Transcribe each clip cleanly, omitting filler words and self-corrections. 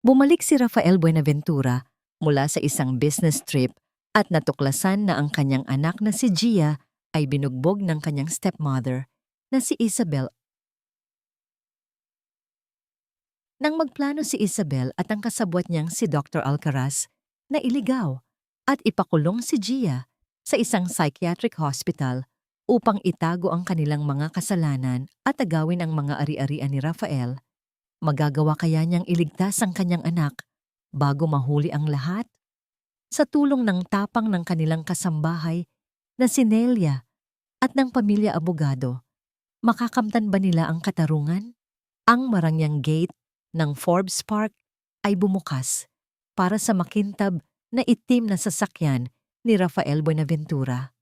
Bumalik si Rafael Buenaventura mula sa isang business trip at natuklasan na ang kanyang anak na si Gia ay binugbog ng kanyang stepmother na si Isabel. Nang magplano si Isabel at ang kasabwat niyang si Dr. Alcaraz na iligaw at ipakulong si Gia sa isang psychiatric hospital upang itago ang kanilang mga kasalanan at agawin ang mga ari-arian ni Rafael, magagawa kaya niyang iligtas ang kanyang anak bago mahuli ang lahat? Sa tulong ng tapang ng kanilang kasambahay na si Nelia at ng pamilya abogado, makakamtan ba nila ang katarungan? Ang marangyang gate ng Forbes Park ay bumukas para sa makintab na itim na sasakyan ni Rafael Buenaventura.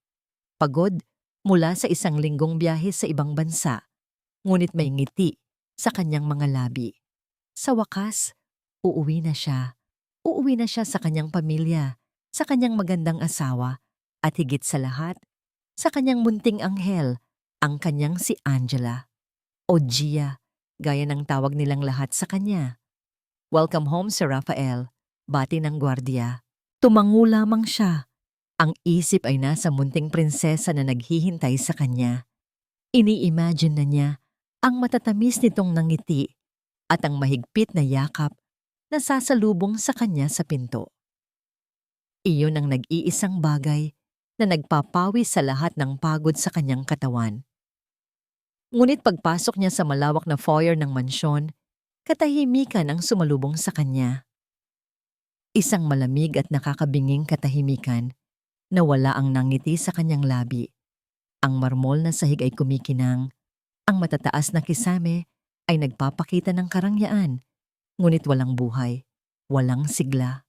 Pagod mula sa isang linggong biyahe sa ibang bansa, ngunit may ngiti sa kanyang mga labi. Sa wakas, uuwi na siya. Uuwi na siya sa kanyang pamilya, sa kanyang magandang asawa, at higit sa lahat, sa kanyang munting anghel, ang kanyang si Angela o Gia, gaya ng tawag nilang lahat sa kanya. Welcome home, Sir Rafael, bati ng gwardiya. Tumango lamang siya. Ang isip ay nasa munting prinsesa na naghihintay sa kanya. Ini-imagine na niya ang matatamis nitong nangiti at ang mahigpit na yakap na sasalubong sa kanya sa pinto. Iyon ang nag-iisang bagay na nagpapawi sa lahat ng pagod sa kanyang katawan. Ngunit pagpasok niya sa malawak na foyer ng mansyon, katahimikan ang sumalubong sa kanya. Isang malamig at nakakabinging katahimikan na wala ang nangiti sa kanyang labi. Ang marmol na sahig ay kumikinang, ang matataas na kisame ay nagpapakita ng karangyaan, ngunit walang buhay, walang sigla.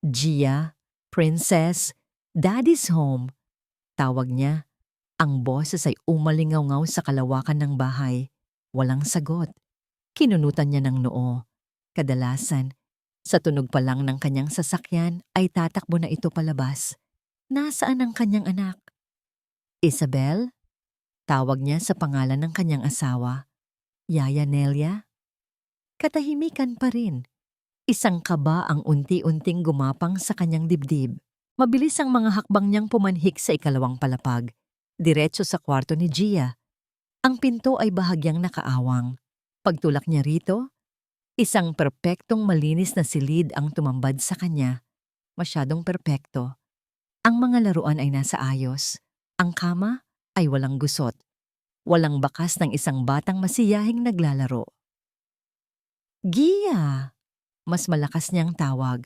Gia, Princess, Daddy's home, tawag niya. Ang boses ay umalingaw-ngaw sa kalawakan ng bahay. Walang sagot. Kinunutan niya ng noo. Kadalasan, sa tunog pa lang ng kanyang sasakyan ay tatakbo na ito palabas. Nasaan ang kanyang anak? Isabel? Tawag niya sa pangalan ng kanyang asawa. Yaya Nelia? Katahimikan pa rin. Isang kaba ang unti-unting gumapang sa kanyang dibdib. Mabilis ang mga hakbang niyang pumanhik sa ikalawang palapag. Diretso sa kwarto ni Gia. Ang pinto ay bahagyang nakaawang. Pagtulak niya rito, isang perpektong malinis na silid ang tumambad sa kanya. Masyadong perpekto. Ang mga laruan ay nasa ayos. Ang kama ay walang gusot. Walang bakas ng isang batang masiyahing naglalaro. Gia! Mas malakas niyang tawag.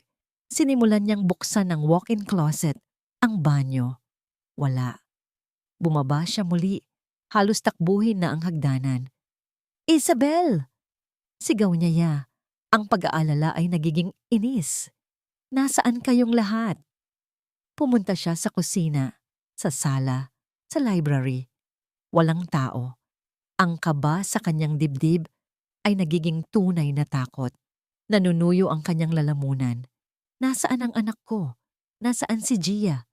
Sinimulan niyang buksan ng walk-in closet, ang banyo. Wala. Bumaba siya muli. Halos takbuhin na ang hagdanan. Isabel! Sigaw niya. Ang pag-aalala ay nagiging inis. Nasaan kayong lahat? Pumunta siya sa kusina, sa sala, sa library. Walang tao. Ang kaba sa kanyang dibdib ay nagiging tunay na takot. Nanunuyo ang kanyang lalamunan. Nasaan ang anak ko? Nasaan si Gia?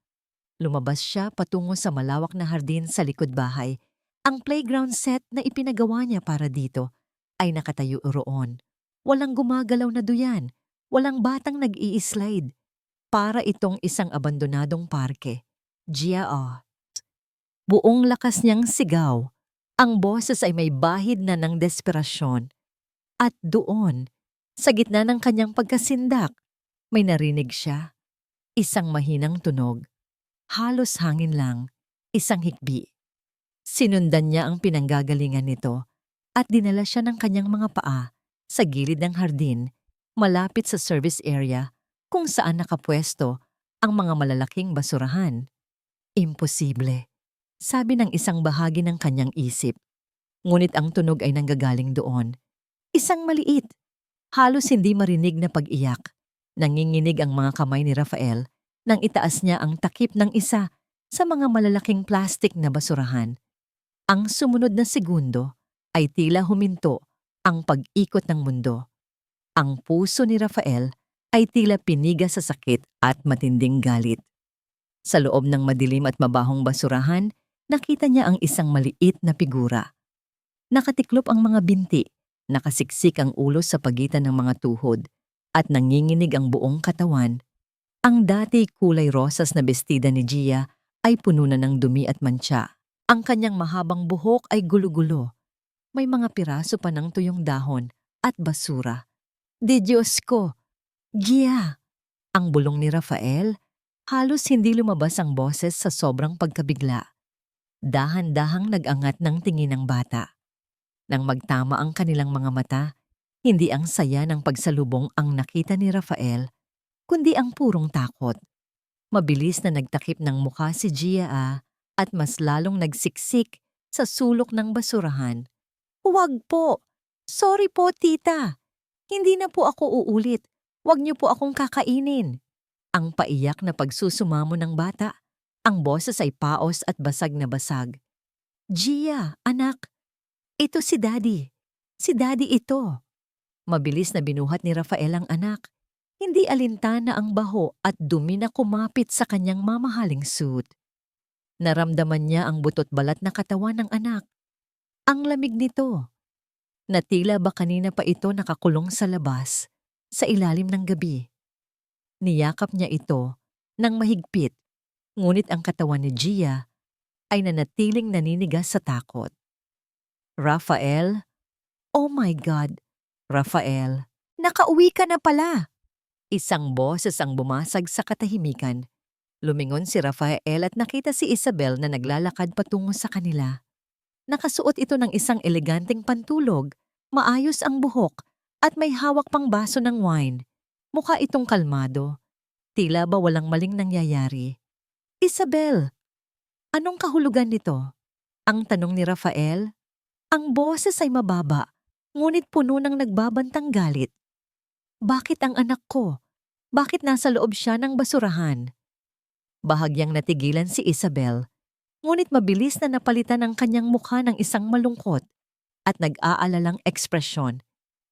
Lumabas siya patungo sa malawak na hardin sa likod bahay. Ang playground set na ipinagawa niya para dito ay nakatayo roon. Walang gumagalaw na duyan. Walang batang nag-i-slide. Para itong isang abandonadong parke. Gia Buong lakas niyang sigaw. Ang boses ay may bahid na ng desperasyon. At doon, sa gitna ng kanyang pagkasindak, may narinig siya. Isang mahinang tunog. Halos hangin lang, isang hikbi. Sinundan niya ang pinanggagalingan nito at dinala siya ng kanyang mga paa sa gilid ng hardin, malapit sa service area kung saan nakapwesto ang mga malalaking basurahan. Imposible, sabi ng isang bahagi ng kanyang isip. Ngunit ang tunog ay nanggagaling doon. Isang maliit, halos hindi marinig na pag-iyak. Nanginginig ang mga kamay ni Rafael nang itaas niya ang takip ng isa sa mga malalaking plastik na basurahan. Ang sumunod na segundo ay tila huminto ang pag-ikot ng mundo. Ang puso ni Rafael ay tila piniga sa sakit at matinding galit. Sa loob ng madilim at mabahong basurahan, nakita niya ang isang maliit na figura. Nakatiklop ang mga binti, nakasiksik ang ulo sa pagitan ng mga tuhod. at nanginginig ang buong katawan. Ang dati kulay rosas na bestida ni Gia ay puno na ng dumi at mantsa. Ang kanyang mahabang buhok ay gulo-gulo. May mga piraso pa ng tuyong dahon at basura. Di Diyos ko! Gia! Ang bulong ni Rafael, halos hindi lumabas ang boses sa sobrang pagkabigla. Dahan-dahang nag-angat ng tingin ng bata. Nang magtama ang kanilang mga mata, hindi ang saya ng pagsalubong ang nakita ni Rafael, kundi ang purong takot. Mabilis na nagtakip ng mukha si Gia at mas lalong nagsiksik sa sulok ng basurahan. Huwag po! Sorry po, tita! Hindi na po ako uulit. Huwag niyo po akong kakainin. Ang paiyak na pagsusumamo ng bata. Ang boses ay paos at basag na basag. Gia, anak! Ito si Daddy. Si Daddy ito. Mabilis na binuhat ni Rafael ang anak. Hindi alintana ang baho at dumi na kumapit sa kanyang mamahaling suit. Naramdaman niya ang butot balat na katawan ng anak. Ang lamig nito. Na tila ba kanina pa ito nakakulong sa labas, sa ilalim ng gabi. Niyakap niya ito ng mahigpit, ngunit ang katawan ni Gia ay nanatiling naninigas sa takot. Rafael? Oh my God! Rafael, nakauwi ka na pala! Isang boses ang bumasag sa katahimikan. Lumingon si Rafael at nakita si Isabel na naglalakad patungo sa kanila. Nakasuot ito ng isang eleganteng pantulog, maayos ang buhok, at may hawak pang baso ng wine. Mukha itong kalmado. Tila ba walang maling nangyayari. Isabel, anong kahulugan nito? Ang tanong ni Rafael. Ang boses ay mababa, ngunit puno ng nagbabantang galit. Bakit ang anak ko? Bakit nasa loob siya ng basurahan? Bahagyang natigilan si Isabel, ngunit mabilis na napalitan ang kanyang mukha ng isang malungkot at nag-aalalang ekspresyon.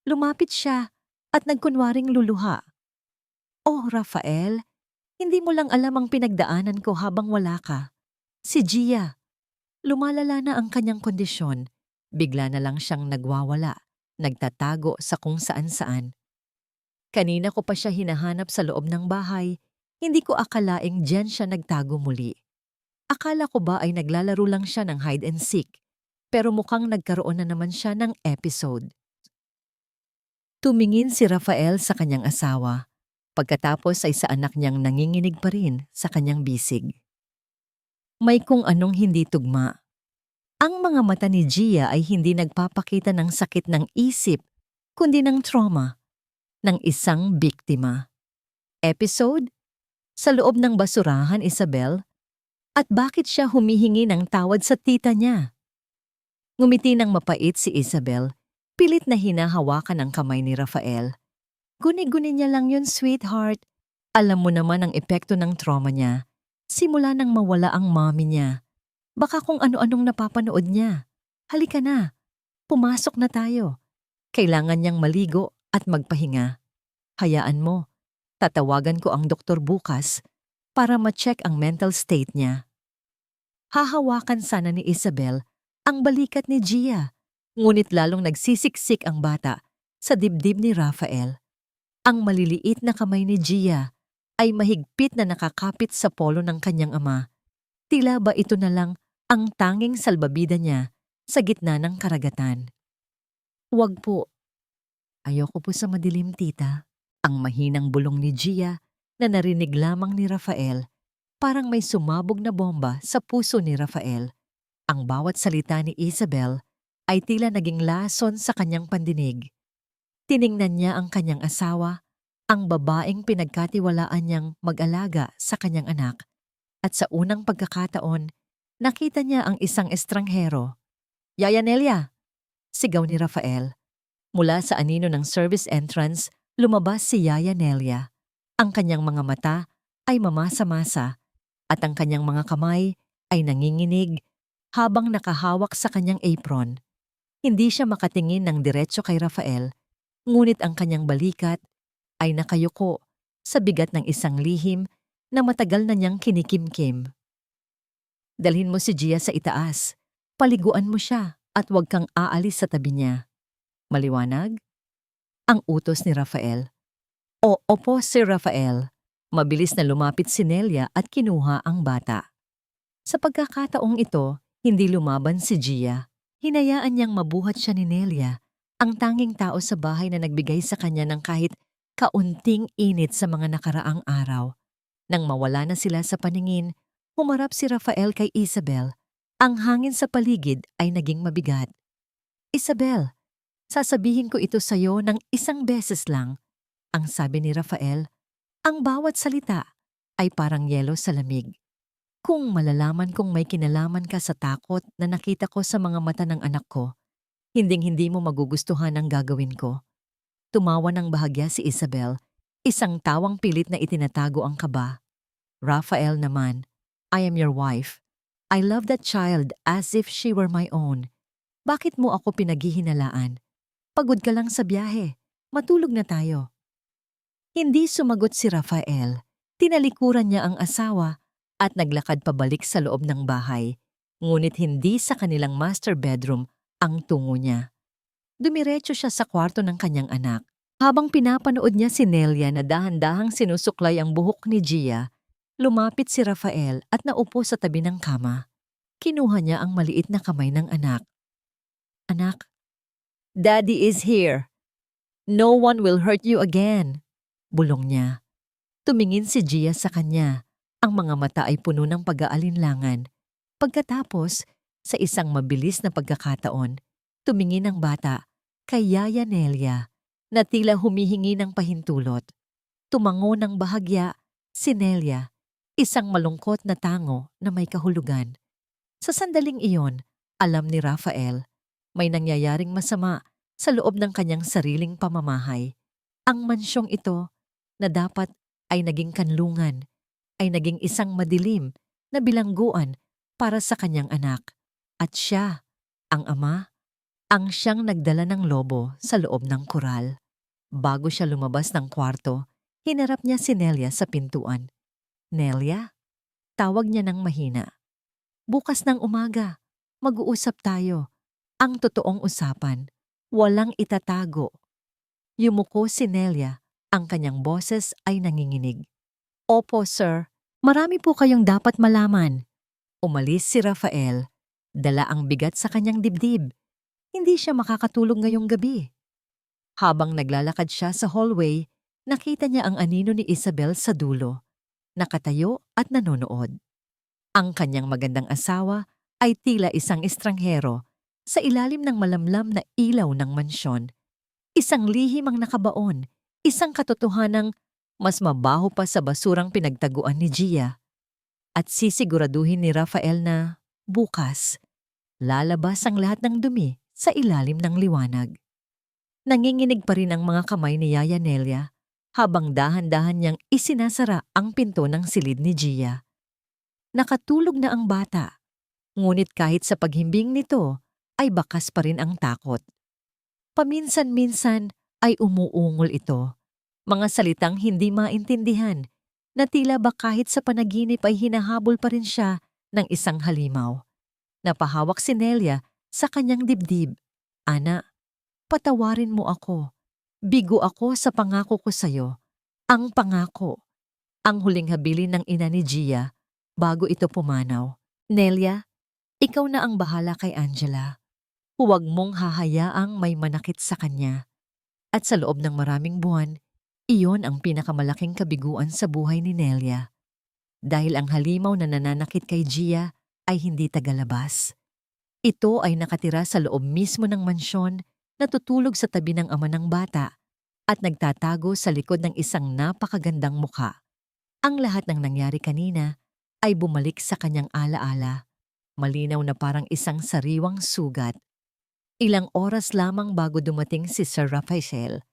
Lumapit siya at nagkunwaring luluha. Oh, Rafael, hindi mo lang alam ang pinagdaanan ko habang wala ka. Si Gia. Lumalala na ang kanyang kondisyon. Bigla na lang siyang nagwawala, nagtatago sa kung saan-saan. Kanina ko pa siya hinahanap sa loob ng bahay. Hindi ko akalaing diyan siya nagtago muli. Akala ko ba ay naglalaro lang siya ng hide and seek, pero mukhang nagkaroon na naman siya ng episode. Tumingin si Rafael sa kanyang asawa, pagkatapos ay sa anak niyang nanginginig pa rin sa kanyang bisig. May kung anong hindi tugma. Ang mga mata ni Gia ay hindi nagpapakita ng sakit ng isip, kundi ng trauma ng isang biktima. Episode? Sa loob ng basurahan, Isabel? At bakit siya humihingi ng tawad sa tita niya? Ngumiti ng mapait si Isabel, pilit na hinahawakan ang kamay ni Rafael. Guni-guni niya lang yun, sweetheart. Alam mo naman ang epekto ng trauma niya. Simula nang mawala ang mommy niya. Baka kung ano-anong napapanood niya. Halika na. Pumasok na tayo. Kailangan niyang maligo at magpahinga. Hayaan mo. Tatawagan ko ang doktor bukas para ma-check ang mental state niya. Hahawakan sana ni Isabel ang balikat ni Gia, ngunit lalong nagsisiksik ang bata sa dibdib ni Rafael. Ang maliliit na kamay ni Gia ay mahigpit na nakakapit sa polo ng kanyang ama. Tila ba ito na lang ang tanging salbabida niya sa gitna ng karagatan. Huwag po. Ayoko po sa madilim, tita. Ang mahinang bulong ni Gia na narinig lamang ni Rafael, parang may sumabog na bomba sa puso ni Rafael. Ang bawat salita ni Isabel ay tila naging lason sa kanyang pandinig. Tiningnan niya ang kanyang asawa, ang babaeng pinagkatiwalaan niyang mag-alaga sa kanyang anak. At sa unang pagkakataon, nakita niya ang isang estranghero. Yaya Nelia! Sigaw ni Rafael. Mula sa anino ng service entrance, lumabas si Yaya Nelia. Ang kanyang mga mata ay mamasa-masa at ang kanyang mga kamay ay nanginginig habang nakahawak sa kanyang apron. Hindi siya makatingin ng diretso kay Rafael, ngunit ang kanyang balikat ay nakayuko sa bigat ng isang lihim na matagal na niyang kinikimkim. Dalhin mo si Gia sa itaas, paliguan mo siya at huwag kang aalis sa tabi niya. Maliwanag? Ang utos ni Rafael. Opo, Sir Rafael. Mabilis na lumapit si Nelia at kinuha ang bata. Sa pagkakataong ito, hindi lumaban si Gia. Hinayaan niyang mabuhat siya ni Nelia, ang tanging tao sa bahay na nagbigay sa kanya ng kahit kaunting init sa mga nakaraang araw. Nang mawala na sila sa paningin, humarap si Rafael kay Isabel. Ang hangin sa paligid ay naging mabigat. Isabel, sasabihin ko ito sa'yo ng isang beses lang, ang sabi ni Rafael. Ang bawat salita ay parang yelo sa lamig. Kung malalaman kong may kinalaman ka sa takot na nakita ko sa mga mata ng anak ko, hinding-hindi mo magugustuhan ang gagawin ko. Tumawa ng bahagya si Isabel, isang tawang pilit na itinatago ang kaba. Rafael naman, I am your wife. I love that child as if she were my own. Bakit mo ako pinaghihinalaan? Pagod ka lang sa biyahe. Matulog na tayo. Hindi sumagot si Rafael. Tinalikuran niya ang asawa at naglakad pabalik sa loob ng bahay. Ngunit hindi sa kanilang master bedroom ang tungo niya. Dumiretso siya sa kwarto ng kanyang anak. Habang pinapanood niya si Nelia na dahan-dahang sinusuklay ang buhok ni Gia, lumapit si Rafael at naupo sa tabi ng kama. Kinuha niya ang maliit na kamay ng anak. Anak, Daddy is here. No one will hurt you again. Bulong niya. Tumingin si Gia sa kanya. Ang mga mata ay puno ng pag-aalinlangan. Pagkatapos, sa isang mabilis na pagkakataon, tumingin ang bata kay Yaya Nelia na tila humihingi ng pahintulot. Tumango ng bahagya si Nelia, isang malungkot na tango na may kahulugan. Sa sandaling iyon, alam ni Rafael, may nangyayaring masama sa loob ng kanyang sariling pamamahay. Ang mansyong ito na dapat ay naging kanlungan, ay naging isang madilim na bilangguan para sa kanyang anak. At siya, ang ama, ang siyang nagdala ng lobo sa loob ng kural. Bago siya lumabas ng kwarto, hinarap niya si Nelia sa pintuan. Nelia? Tawag niya ng mahina. Bukas ng umaga, mag-uusap tayo. Ang totoong usapan, walang itatago. Yumuko si Nelia, ang kanyang boses ay nanginginig. Opo, sir. Marami po kayong dapat malaman. Umalis si Rafael. Dala ang bigat sa kanyang dibdib. Hindi siya makakatulog ngayong gabi. Habang naglalakad siya sa hallway, nakita niya ang anino ni Isabel sa dulo. Nakatayo at nanonood. Ang kanyang magandang asawa ay tila isang estranghero sa ilalim ng malamlam na ilaw ng mansyon. Isang lihim ang nakabaon, isang katotohanang mas mabaho pa sa basurang pinagtaguan ni Gia. At sisiguraduhin ni Rafael na bukas, lalabas ang lahat ng dumi sa ilalim ng liwanag. Nanginginig pa rin ang mga kamay ni Yaya Nelia habang dahan-dahan niyang isinasara ang pinto ng silid ni Gia. Nakatulog na ang bata, ngunit kahit sa paghimbing nito ay bakas pa rin ang takot. Paminsan-minsan ay umuungol ito, mga salitang hindi maintindihan, na tila ba kahit sa panaginip ay hinahabol pa rin siya ng isang halimaw. Napahawak si Nelia sa kanyang dibdib. Ana, patawarin mo ako. Bigo ako sa pangako ko sa'yo. Ang pangako. Ang huling habilin ng ina ni Gia bago ito pumanaw. Nelia, ikaw na ang bahala kay Angela. Huwag mong hahayaang may manakit sa kanya. At sa loob ng maraming buwan, iyon ang pinakamalaking kabiguan sa buhay ni Nelia. Dahil ang halimaw na nananakit kay Gia ay hindi tagalabas. Ito ay nakatira sa loob mismo ng mansyon, natutulog sa tabi ng ama ng bata at nagtatago sa likod ng isang napakagandang mukha. Ang lahat ng nangyari kanina ay bumalik sa kanyang alaala, malinaw na parang isang sariwang sugat. Ilang oras lamang bago dumating si Sir Rafael,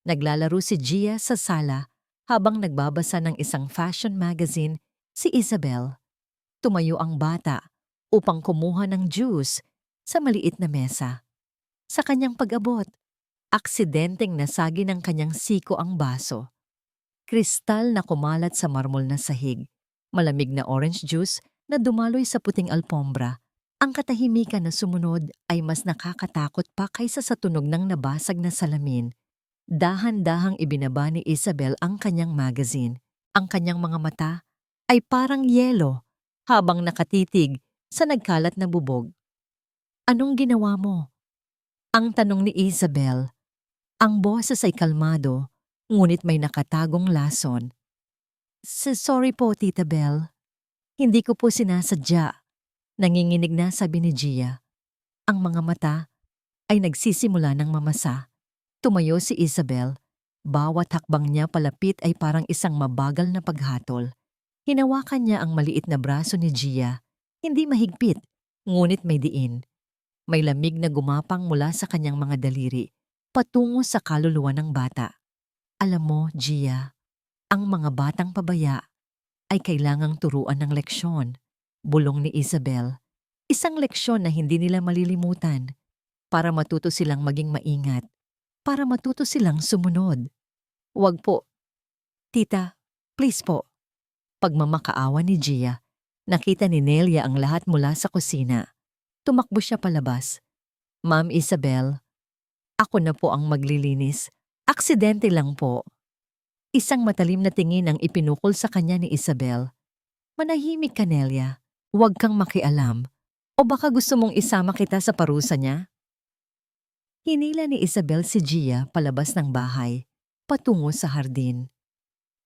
naglalaro si Gia sa sala habang nagbabasa ng isang fashion magazine si Isabel. Tumayo ang bata upang kumuha ng juice sa maliit na mesa. Sa kanyang pag-abot, aksidenteng nasagi ng kanyang siko ang baso. Kristal na kumalat sa marmol na sahig, malamig na orange juice na dumaloy sa puting alpombra. Ang katahimikan na sumunod ay mas nakakatakot pa kaysa sa tunog ng nabasag na salamin. Dahan-dahang ibinaba ni Isabel ang kanyang magazine. Ang kanyang mga mata ay parang yelo habang nakatitig sa nagkalat na bubog. Anong ginawa mo? Ang tanong ni Isabel. Ang boses ay kalmado, ngunit may nakatagong lason. Sorry po, Tita Belle. Hindi ko po sinasadya. Nanginginig na sabi ni Gia. Ang mga mata ay nagsisimula ng mamasa. Tumayo si Isabel. Bawat hakbang niya palapit ay parang isang mabagal na paghatol. Hinawakan niya ang maliit na braso ni Gia. Hindi mahigpit, ngunit may diin. May lamig na gumapang mula sa kanyang mga daliri, patungo sa kaluluwa ng bata. Alam mo, Gia, ang mga batang pabaya ay kailangang turuan ng leksyon. Bulong ni Isabel. Isang leksyon na hindi nila malilimutan para matuto silang maging maingat, para matuto silang sumunod. Wag po. Tita, please po. Pagmamakaawa ni Gia, nakita ni Nelia ang lahat mula sa kusina. Tumakbo siya palabas. Ma'am Isabel, ako na po ang maglilinis. Aksidente lang po. Isang matalim na tingin ang ipinukol sa kanya ni Isabel. Manahimik ka, Nelia. Huwag kang makialam. O baka gusto mong isama kita sa parusa niya? Hinila ni Isabel si Gia palabas ng bahay, patungo sa hardin.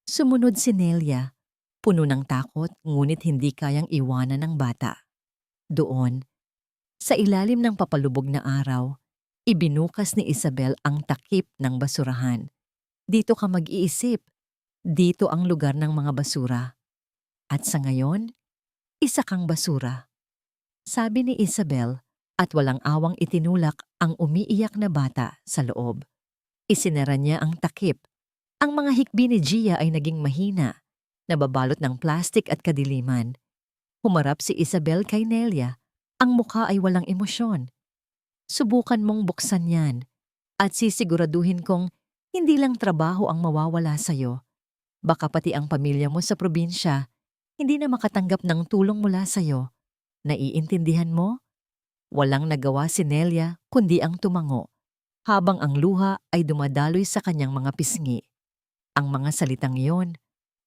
Sumunod si Nelia, puno ng takot ngunit hindi kayang iwanan ng bata. Doon, sa ilalim ng papalubog na araw, ibinukas ni Isabel ang takip ng basurahan. Dito ka mag-iisip. Dito ang lugar ng mga basura. At sa ngayon, isa kang basura. Sabi ni Isabel at walang awang itinulak ang umiiyak na bata sa loob. Isinara niya ang takip. Ang mga hikbi ni Gia ay naging mahina, nababalot ng plastik at kadiliman. Humarap si Isabel kay Nelia. Ang mukha ay walang emosyon. Subukan mong buksan yan at sisiguraduhin kong hindi lang trabaho ang mawawala sa'yo. Baka pati ang pamilya mo sa probinsya hindi na makatanggap ng tulong mula sa'yo. Naiintindihan mo? Walang nagawa si Nelia kundi ang tumango, habang ang luha ay dumadaloy sa kanyang mga pisngi. Ang mga salitang iyon,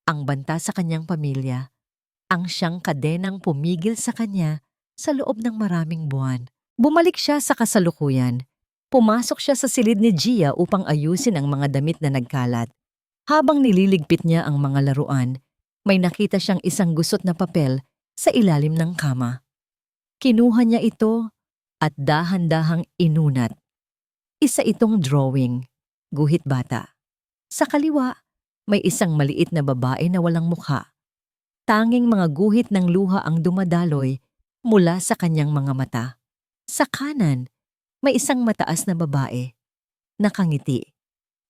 ang banta sa kanyang pamilya, ang siyang kadenang pumigil sa kanya sa loob ng maraming buwan. Bumalik siya sa kasalukuyan. Pumasok siya sa silid ni Gia upang ayusin ang mga damit na nagkalat. Habang nililigpit niya ang mga laruan, may nakita siyang isang gusot na papel sa ilalim ng kama. Kinuha niya ito at dahan-dahang inunat. Isa itong drawing, guhit bata. Sa kaliwa, may isang maliit na babae na walang mukha. Tanging mga guhit ng luha ang dumadaloy mula sa kanyang mga mata. Sa kanan, may isang mataas na babae, nakangiti.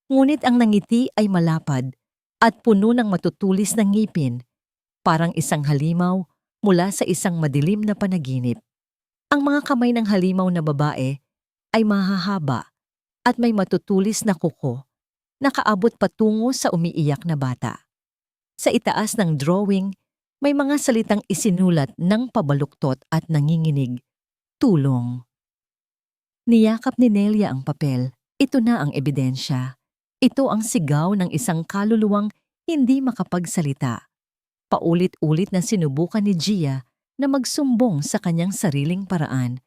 Ngunit ang nangiti ay malapad at puno ng matutulis na ngipin, parang isang halimaw mula sa isang madilim na panaginip. Ang mga kamay ng halimaw na babae ay mahahaba at may matutulis na kuko, nakaabot patungo sa umiiyak na bata. Sa itaas ng drawing, may mga salitang isinulat ng pabaluktot at nanginginig. Tulong. Niyakap ni Nelia ang papel. Ito na ang ebidensya. Ito ang sigaw ng isang kaluluwang hindi makapagsalita. Paulit-ulit na sinubukan ni Gia na magsumbong sa kanyang sariling paraan,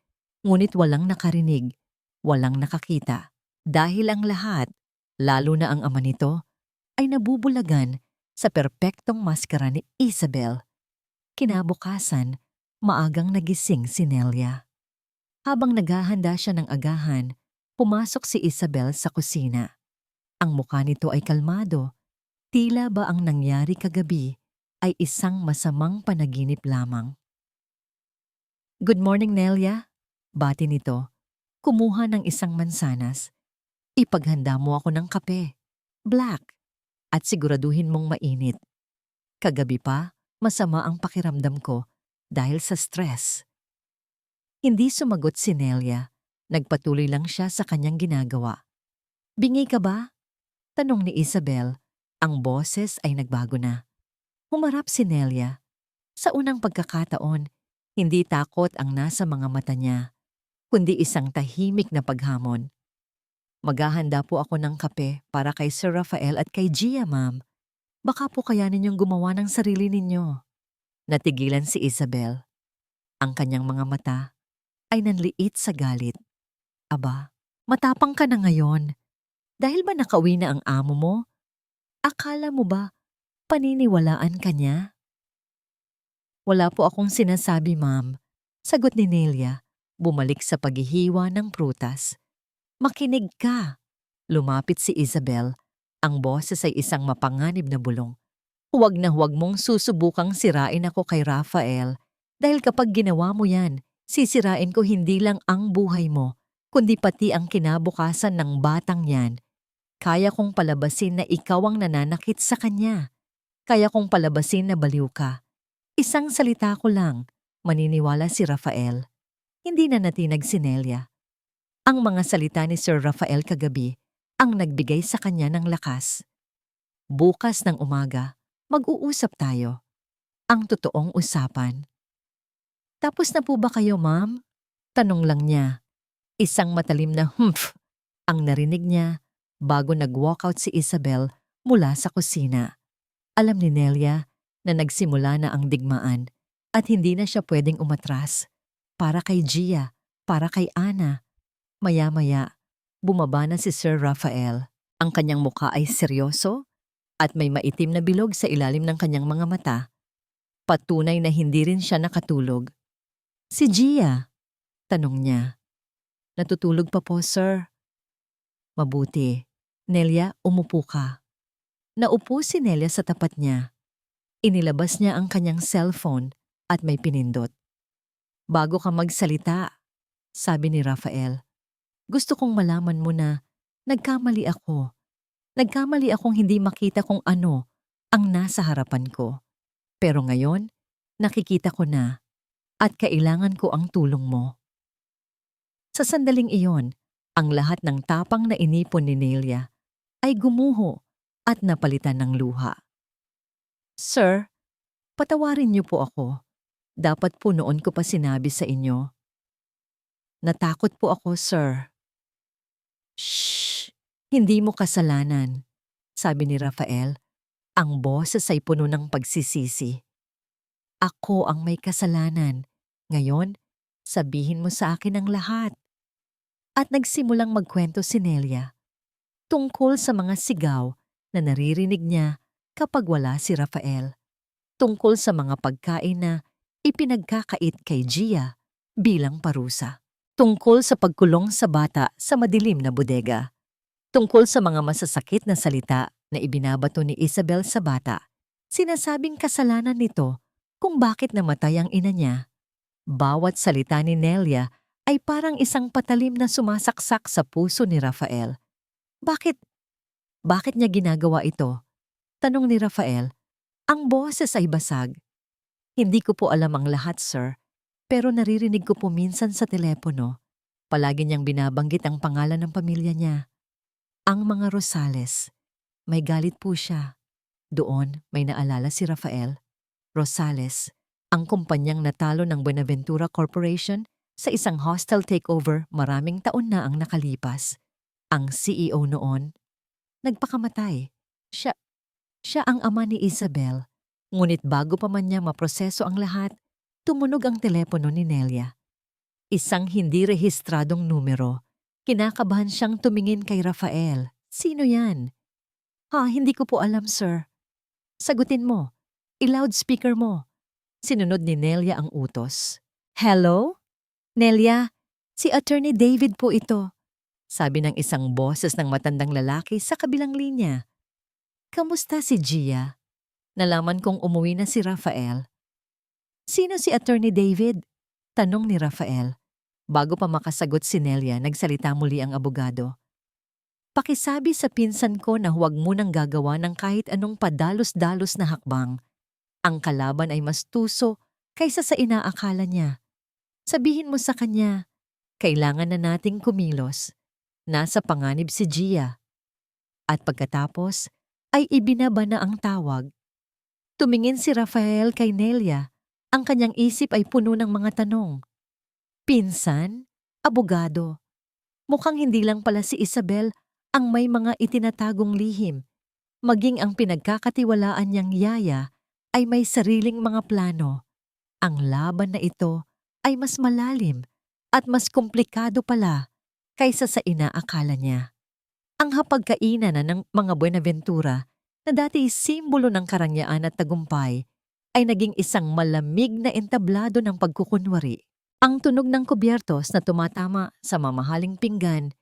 ngunit walang nakarinig, walang nakakita. Dahil ang lahat, lalo na ang ama nito, ay nabubulagan sa perpektong maskara ni Isabel. Kinabukasan, maagang nagising si Nelia. Habang naghahanda siya ng agahan, pumasok si Isabel sa kusina. Ang mukha nito ay kalmado. Tila ba ang nangyari kagabi ay isang masamang panaginip lamang. Good morning, Nelia. Bati nito. Kumuha ng isang mansanas. Ipaghanda mo ako ng kape. Black. At siguraduhin mong mainit. Kagabi pa, masama ang pakiramdam ko dahil sa stress. Hindi sumagot si Nelia. Nagpatuloy lang siya sa kanyang ginagawa. Bingi ka ba? Tanong ni Isabel. Ang boses ay nagbago na. Humarap si Nelia. Sa unang pagkakataon, hindi takot ang nasa mga mata niya, kundi isang tahimik na paghamon. Maghahanda po ako ng kape para kay Sir Rafael at kay Gia, ma'am. Baka po kaya ninyong gumawa ng sarili ninyo. Natigilan si Isabel. Ang kanyang mga mata ay nanliit sa galit. Aba, matapang ka na ngayon. Dahil ba nakauwi na ang amo mo? Akala mo ba paniniwalaan ka niya? Wala po akong sinasabi, ma'am. Sagot ni Nelia, bumalik sa paghihiwa ng prutas. Makinig ka. Lumapit si Isabel. Ang boses ay isang mapanganib na bulong. Huwag na huwag mong susubukang sirain ako kay Rafael. Dahil kapag ginawa mo yan, sisirain ko hindi lang ang buhay mo, kundi pati ang kinabukasan ng batang yan. Kaya kong palabasin na ikaw ang nananakit sa kanya. Kaya kong palabasin na baliw ka. Isang salita ko lang, maniniwala si Rafael. Hindi na natinag si Nelia. Ang mga salita ni Sir Rafael kagabi ang nagbigay sa kanya ng lakas. Bukas ng umaga, mag-uusap tayo. Ang totoong usapan. Tapos na po ba kayo, ma'am? Tanong lang niya. Isang matalim na humph ang narinig niya bago nag-walkout si Isabel mula sa kusina. Alam ni Nelia na nagsimula na ang digmaan at hindi na siya pwedeng umatras. Para kay Gia, para kay Ana. Maya-maya, bumaba na si Sir Rafael. Ang kanyang mukha ay seryoso at may maitim na bilog sa ilalim ng kanyang mga mata. Patunay na hindi rin siya nakatulog. Si Gia, tanong niya. Natutulog pa po, sir. Mabuti. Nelia, umupo ka. Naupo si Nelia sa tapat niya. Inilabas niya ang kanyang cellphone at may pinindot. Bago ka magsalita, sabi ni Rafael, gusto kong malaman mo na nagkamali ako. Nagkamali akong hindi makita kung ano ang nasa harapan ko. Pero ngayon, nakikita ko na at kailangan ko ang tulong mo. Sa sandaling iyon, ang lahat ng tapang na inipon ni Nelia ay gumuho at napalitan ng luha. Sir, patawarin niyo po ako. Dapat po noon ko pa sinabi sa inyo. Natakot po ako, sir. Shh! Hindi mo kasalanan, sabi ni Rafael. Ang boses ay puno ng pagsisisi. Ako ang may kasalanan. Ngayon, sabihin mo sa akin ang lahat. At nagsimulang magkwento si Nelia tungkol sa mga sigaw na naririnig niya kapag wala si Rafael. Tungkol sa mga pagkain na ipinagkakait kay Gia bilang parusa. Tungkol sa pagkulong sa bata sa madilim na bodega. Tungkol sa mga masasakit na salita na ibinabato ni Isabel sa bata. Sinasabing kasalanan nito kung bakit namatay ang ina niya. Bawat salita ni Nelia ay parang isang patalim na sumasaksak sa puso ni Rafael. Bakit niya ginagawa ito? Tanong ni Rafael. Ang boses ay basag. Hindi ko po alam ang lahat, sir. Pero naririnig ko po minsan sa telepono. Palagi niyang binabanggit ang pangalan ng pamilya niya. Ang mga Rosales. May galit po siya. Doon may naalala si Rafael. Rosales, ang kumpanyang natalo ng Buenaventura Corporation sa isang hostile takeover maraming taon na ang nakalipas. Ang CEO noon, nagpakamatay. Siya ang ama ni Isabel. Ngunit bago pa man niya maproseso ang lahat, tumunog ang telepono ni Nelia. Isang hindi rehistradong numero. Kinakabahan siyang tumingin kay Rafael. Sino yan? Hindi ko po alam, sir. Sagutin mo. I-loudspeaker mo. Sinunod ni Nelia ang utos. Hello? Nelia, si Attorney David po ito. Sabi ng isang boses ng matandang lalaki sa kabilang linya. Kamusta si Gia? Nalaman kong umuwi na si Rafael. Sino si Attorney David? Tanong ni Rafael. Bago pa makasagot si Nelia, nagsalita muli ang abogado. Pakisabi sa pinsan ko na huwag mo nang gagawa ng kahit anong padalos-dalos na hakbang. Ang kalaban ay mas tuso kaysa sa inaakala niya. Sabihin mo sa kanya, kailangan na nating kumilos. Nasa panganib si Gia. At pagkatapos, ay ibinaba na ang tawag. Tumingin si Rafael kay Nelia. Ang kanyang isip ay puno ng mga tanong. Pinsan? Abogado? Mukhang hindi lang pala si Isabel ang may mga itinatagong lihim. Maging ang pinagkakatiwalaan niyang yaya ay may sariling mga plano. Ang laban na ito ay mas malalim at mas komplikado pala kaysa sa inaakala niya. Ang hapagkainan na ng mga Buenaventura na dati simbolo ng karangyaan at tagumpay ay naging isang malamig na entablado ng pagkukunwari. Ang tunog ng kubyertos na tumatama sa mamahaling pinggan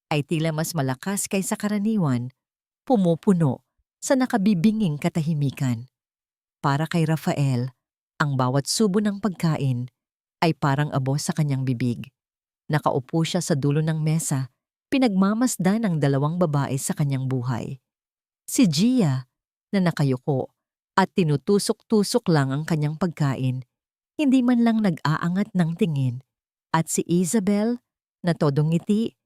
ay tila mas malakas kaysa karaniwan, pumupuno sa nakabibinging katahimikan. Para kay Rafael, ang bawat subo ng pagkain ay parang abo sa kanyang bibig. Nakaupo siya sa dulo ng mesa, pinagmamasdan ng dalawang babae sa kanyang buhay. Si Gia, na nakayuko at tinutusok-tusok lang ang kanyang pagkain, hindi man lang nag-aangat ng tingin. At si Isabel, na todong ngiti,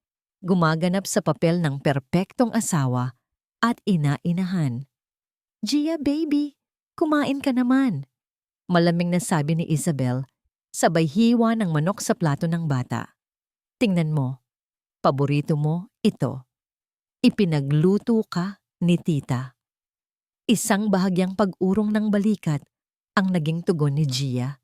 gumaganap sa papel ng perpektong asawa at ina-inahan. Gia baby, kumain ka naman. Malamig na sabi ni Isabel, sabay hiwa ng manok sa plato ng bata. Tingnan mo, paborito mo ito. Ipinagluto ka ni tita. Isang bahagyang pag-urong ng balikat ang naging tugon ni Gia.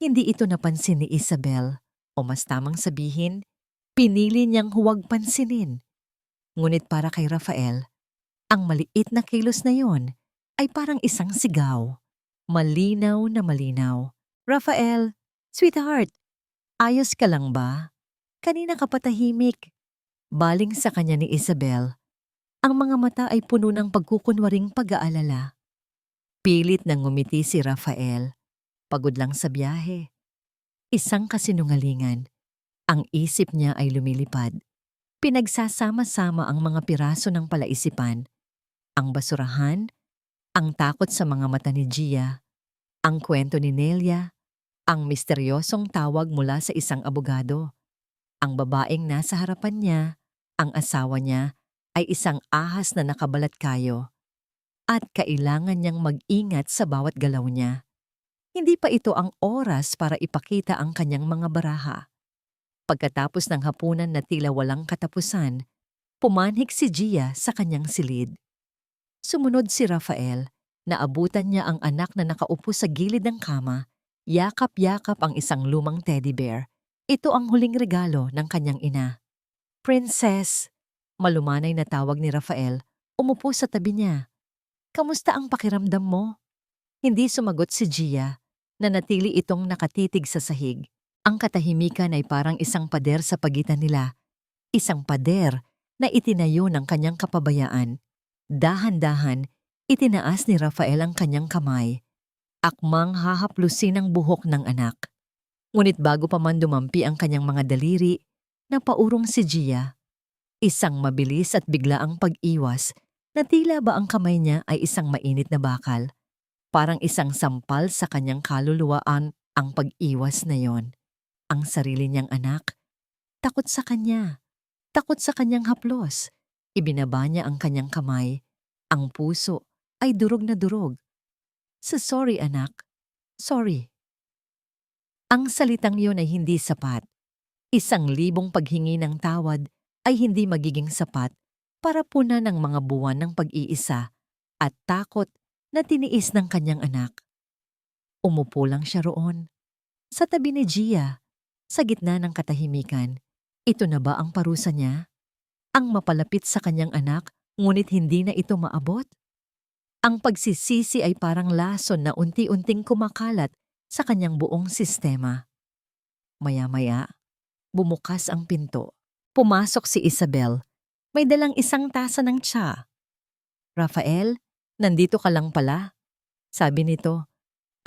Hindi ito napansin ni Isabel, o mas tamang sabihin, pinili niyang huwag pansinin. Ngunit para kay Rafael, ang maliit na kilos na yon ay parang isang sigaw. Malinaw na malinaw. Rafael, sweetheart, ayos ka lang ba? Kanina ka patahimik. Baling sa kanya ni Isabel, ang mga mata ay puno ng pagkukunwaring pag-aalala. Pilit nang ngumiti si Rafael. Pagod lang sa biyahe. Isang kasinungalingan. Ang isip niya ay lumilipad. Pinagsasama-sama ang mga piraso ng palaisipan. Ang basurahan, ang takot sa mga mata ni Gia, ang kwento ni Nelia, ang misteryosong tawag mula sa isang abogado. Ang babaeng nasa harapan niya, ang asawa niya, ay isang ahas na nakabalat kayo. At kailangan niyang mag-ingat sa bawat galaw niya. Hindi pa ito ang oras para ipakita ang kanyang mga baraha. Pagkatapos ng hapunan na tila walang katapusan, pumanhik si Gia sa kanyang silid. Sumunod si Rafael, naabutan niya ang anak na nakaupo sa gilid ng kama, yakap-yakap ang isang lumang teddy bear. Ito ang huling regalo ng kanyang ina. Princess, malumanay na tawag ni Rafael, umupo sa tabi niya. Kamusta ang pakiramdam mo? Hindi sumagot si Gia, na natili itong nakatitig sa sahig. Ang katahimikan ay parang isang pader sa pagitan nila. Isang pader na itinayo ng kanyang kapabayaan. Dahan-dahan, itinaas ni Rafael ang kanyang kamay. Akmang hahaplusin ang buhok ng anak. Ngunit bago pa man dumampi ang kanyang mga daliri, napaurong si Gia. Isang mabilis at biglaang pag-iwas na tila ba ang kamay niya ay isang mainit na bakal. Parang isang sampal sa kanyang kaluluwaan ang pag-iwas na yon. Ang sarili niyang anak, takot sa kanya, takot sa kanyang haplos. Ibinaba niya ang kanyang kamay. Ang puso ay durog na durog. Sorry anak, sorry. Ang salitang yon ay hindi sapat. 1,000 paghingi ng tawad ay hindi magiging sapat para punan ng mga buwan ng pag-iisa at takot na tiniis ng kanyang anak. Umupo lang siya roon, sa tabi ni Gia, sa gitna ng katahimikan. Ito na ba ang parusa niya? Ang mapalapit sa kanyang anak, ngunit hindi na ito maabot? Ang pagsisisi ay parang lason na unti-unting kumakalat sa kanyang buong sistema. Maya-maya, bumukas ang pinto. Pumasok si Isabel. May dalang isang tasa ng tsa. Rafael, nandito ka lang pala. Sabi nito,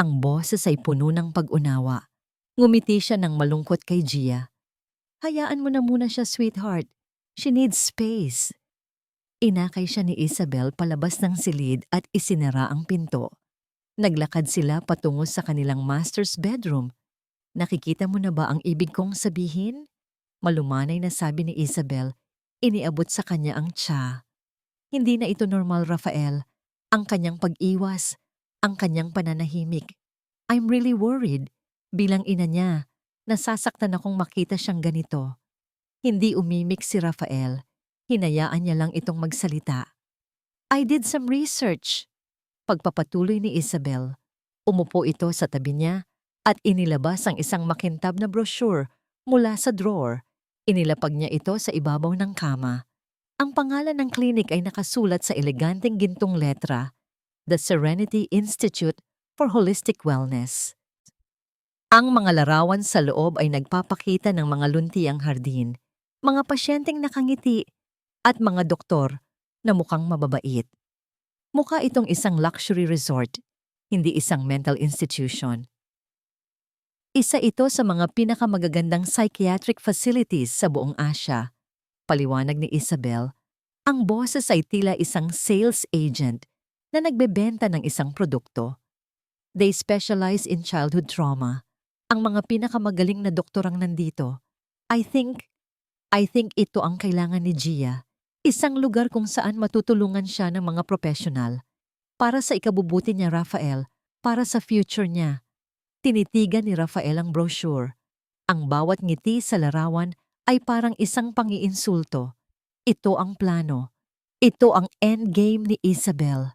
ang boses ay puno ng pag-unawa. Ngumiti siya ng malungkot kay Gia. Hayaan mo na muna siya, sweetheart. She needs space. Inakay siya ni Isabel palabas ng silid at isinara ang pinto. Naglakad sila patungo sa kanilang master's bedroom. Nakikita mo na ba ang ibig kong sabihin? Malumanay na sabi ni Isabel, iniabot sa kanya ang tsa. Hindi na ito normal, Rafael. Ang kanyang pag-iwas, ang kanyang pananahimik. I'm really worried. Bilang ina niya, nasasaktan akong makita siyang ganito. Hindi umimik si Rafael. Hinayaan niya lang itong magsalita. I did some research. Pagpapatuloy ni Isabel, umupo ito sa tabi niya at inilabas ang isang makintab na brochure mula sa drawer. Inilapag niya ito sa ibabaw ng kama. Ang pangalan ng klinik ay nakasulat sa eleganteng gintong letra, The Serenity Institute for Holistic Wellness. Ang mga larawan sa loob ay nagpapakita ng mga luntiang hardin, mga pasyenteng nakangiti, at mga doktor na mukhang mababait. Mukha itong isang luxury resort, hindi isang mental institution. Isa ito sa mga pinakamagagandang psychiatric facilities sa buong Asia. Paliwanag ni Isabel, ang boses ay tila isang sales agent na nagbebenta ng isang produkto. They specialize in childhood trauma. Ang mga pinakamagaling na doktor ang nandito. I think ito ang kailangan ni Gia. Isang lugar kung saan matutulungan siya ng mga profesional. Para sa ikabubuti niya, Rafael, para sa future niya. Tinitigan ni Rafael ang brochure. Ang bawat ngiti sa larawan ay parang isang pangiinsulto. Ito ang plano. Ito ang endgame ni Isabel.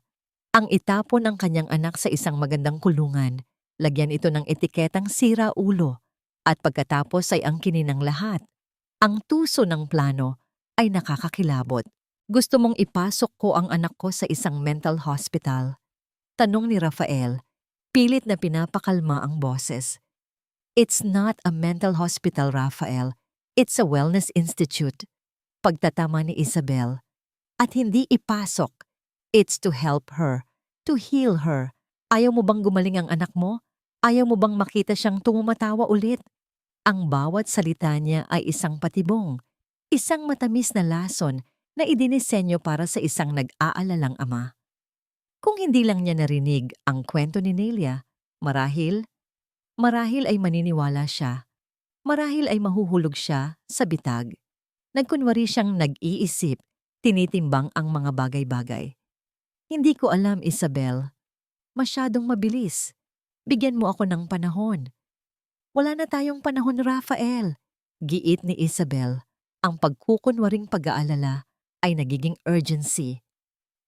Ang itapon ang kanyang anak sa isang magandang kulungan. Lagyan ito ng etiketang sira ulo. At pagkatapos ay ang kininang lahat. Ang tuso ng plano ay nakakakilabot. Gusto mong ipasok ko ang anak ko sa isang mental hospital? Tanong ni Rafael. Pilit na pinapakalma ang boses. It's not a mental hospital, Rafael. It's a wellness institute. Pagtatama ni Isabel. At hindi ipasok. It's to help her. To heal her. Ayaw mo bang gumaling ang anak mo? Ayaw mo bang makita siyang tumumatawa ulit? Ang bawat salita niya ay isang patibong. Isang matamis na lason na idinisenyo para sa isang nag-aalalang ama. Kung hindi lang niya narinig ang kwento ni Nelia, marahil ay maniniwala siya. Marahil ay mahuhulog siya sa bitag. Nagkunwari siyang nag-iisip, tinitimbang ang mga bagay-bagay. Hindi ko alam, Isabel. Masyadong mabilis. Bigyan mo ako ng panahon. Wala na tayong panahon, Rafael. Giit ni Isabel. Ang pagkukunwaring pag-aalala ay nagiging urgency.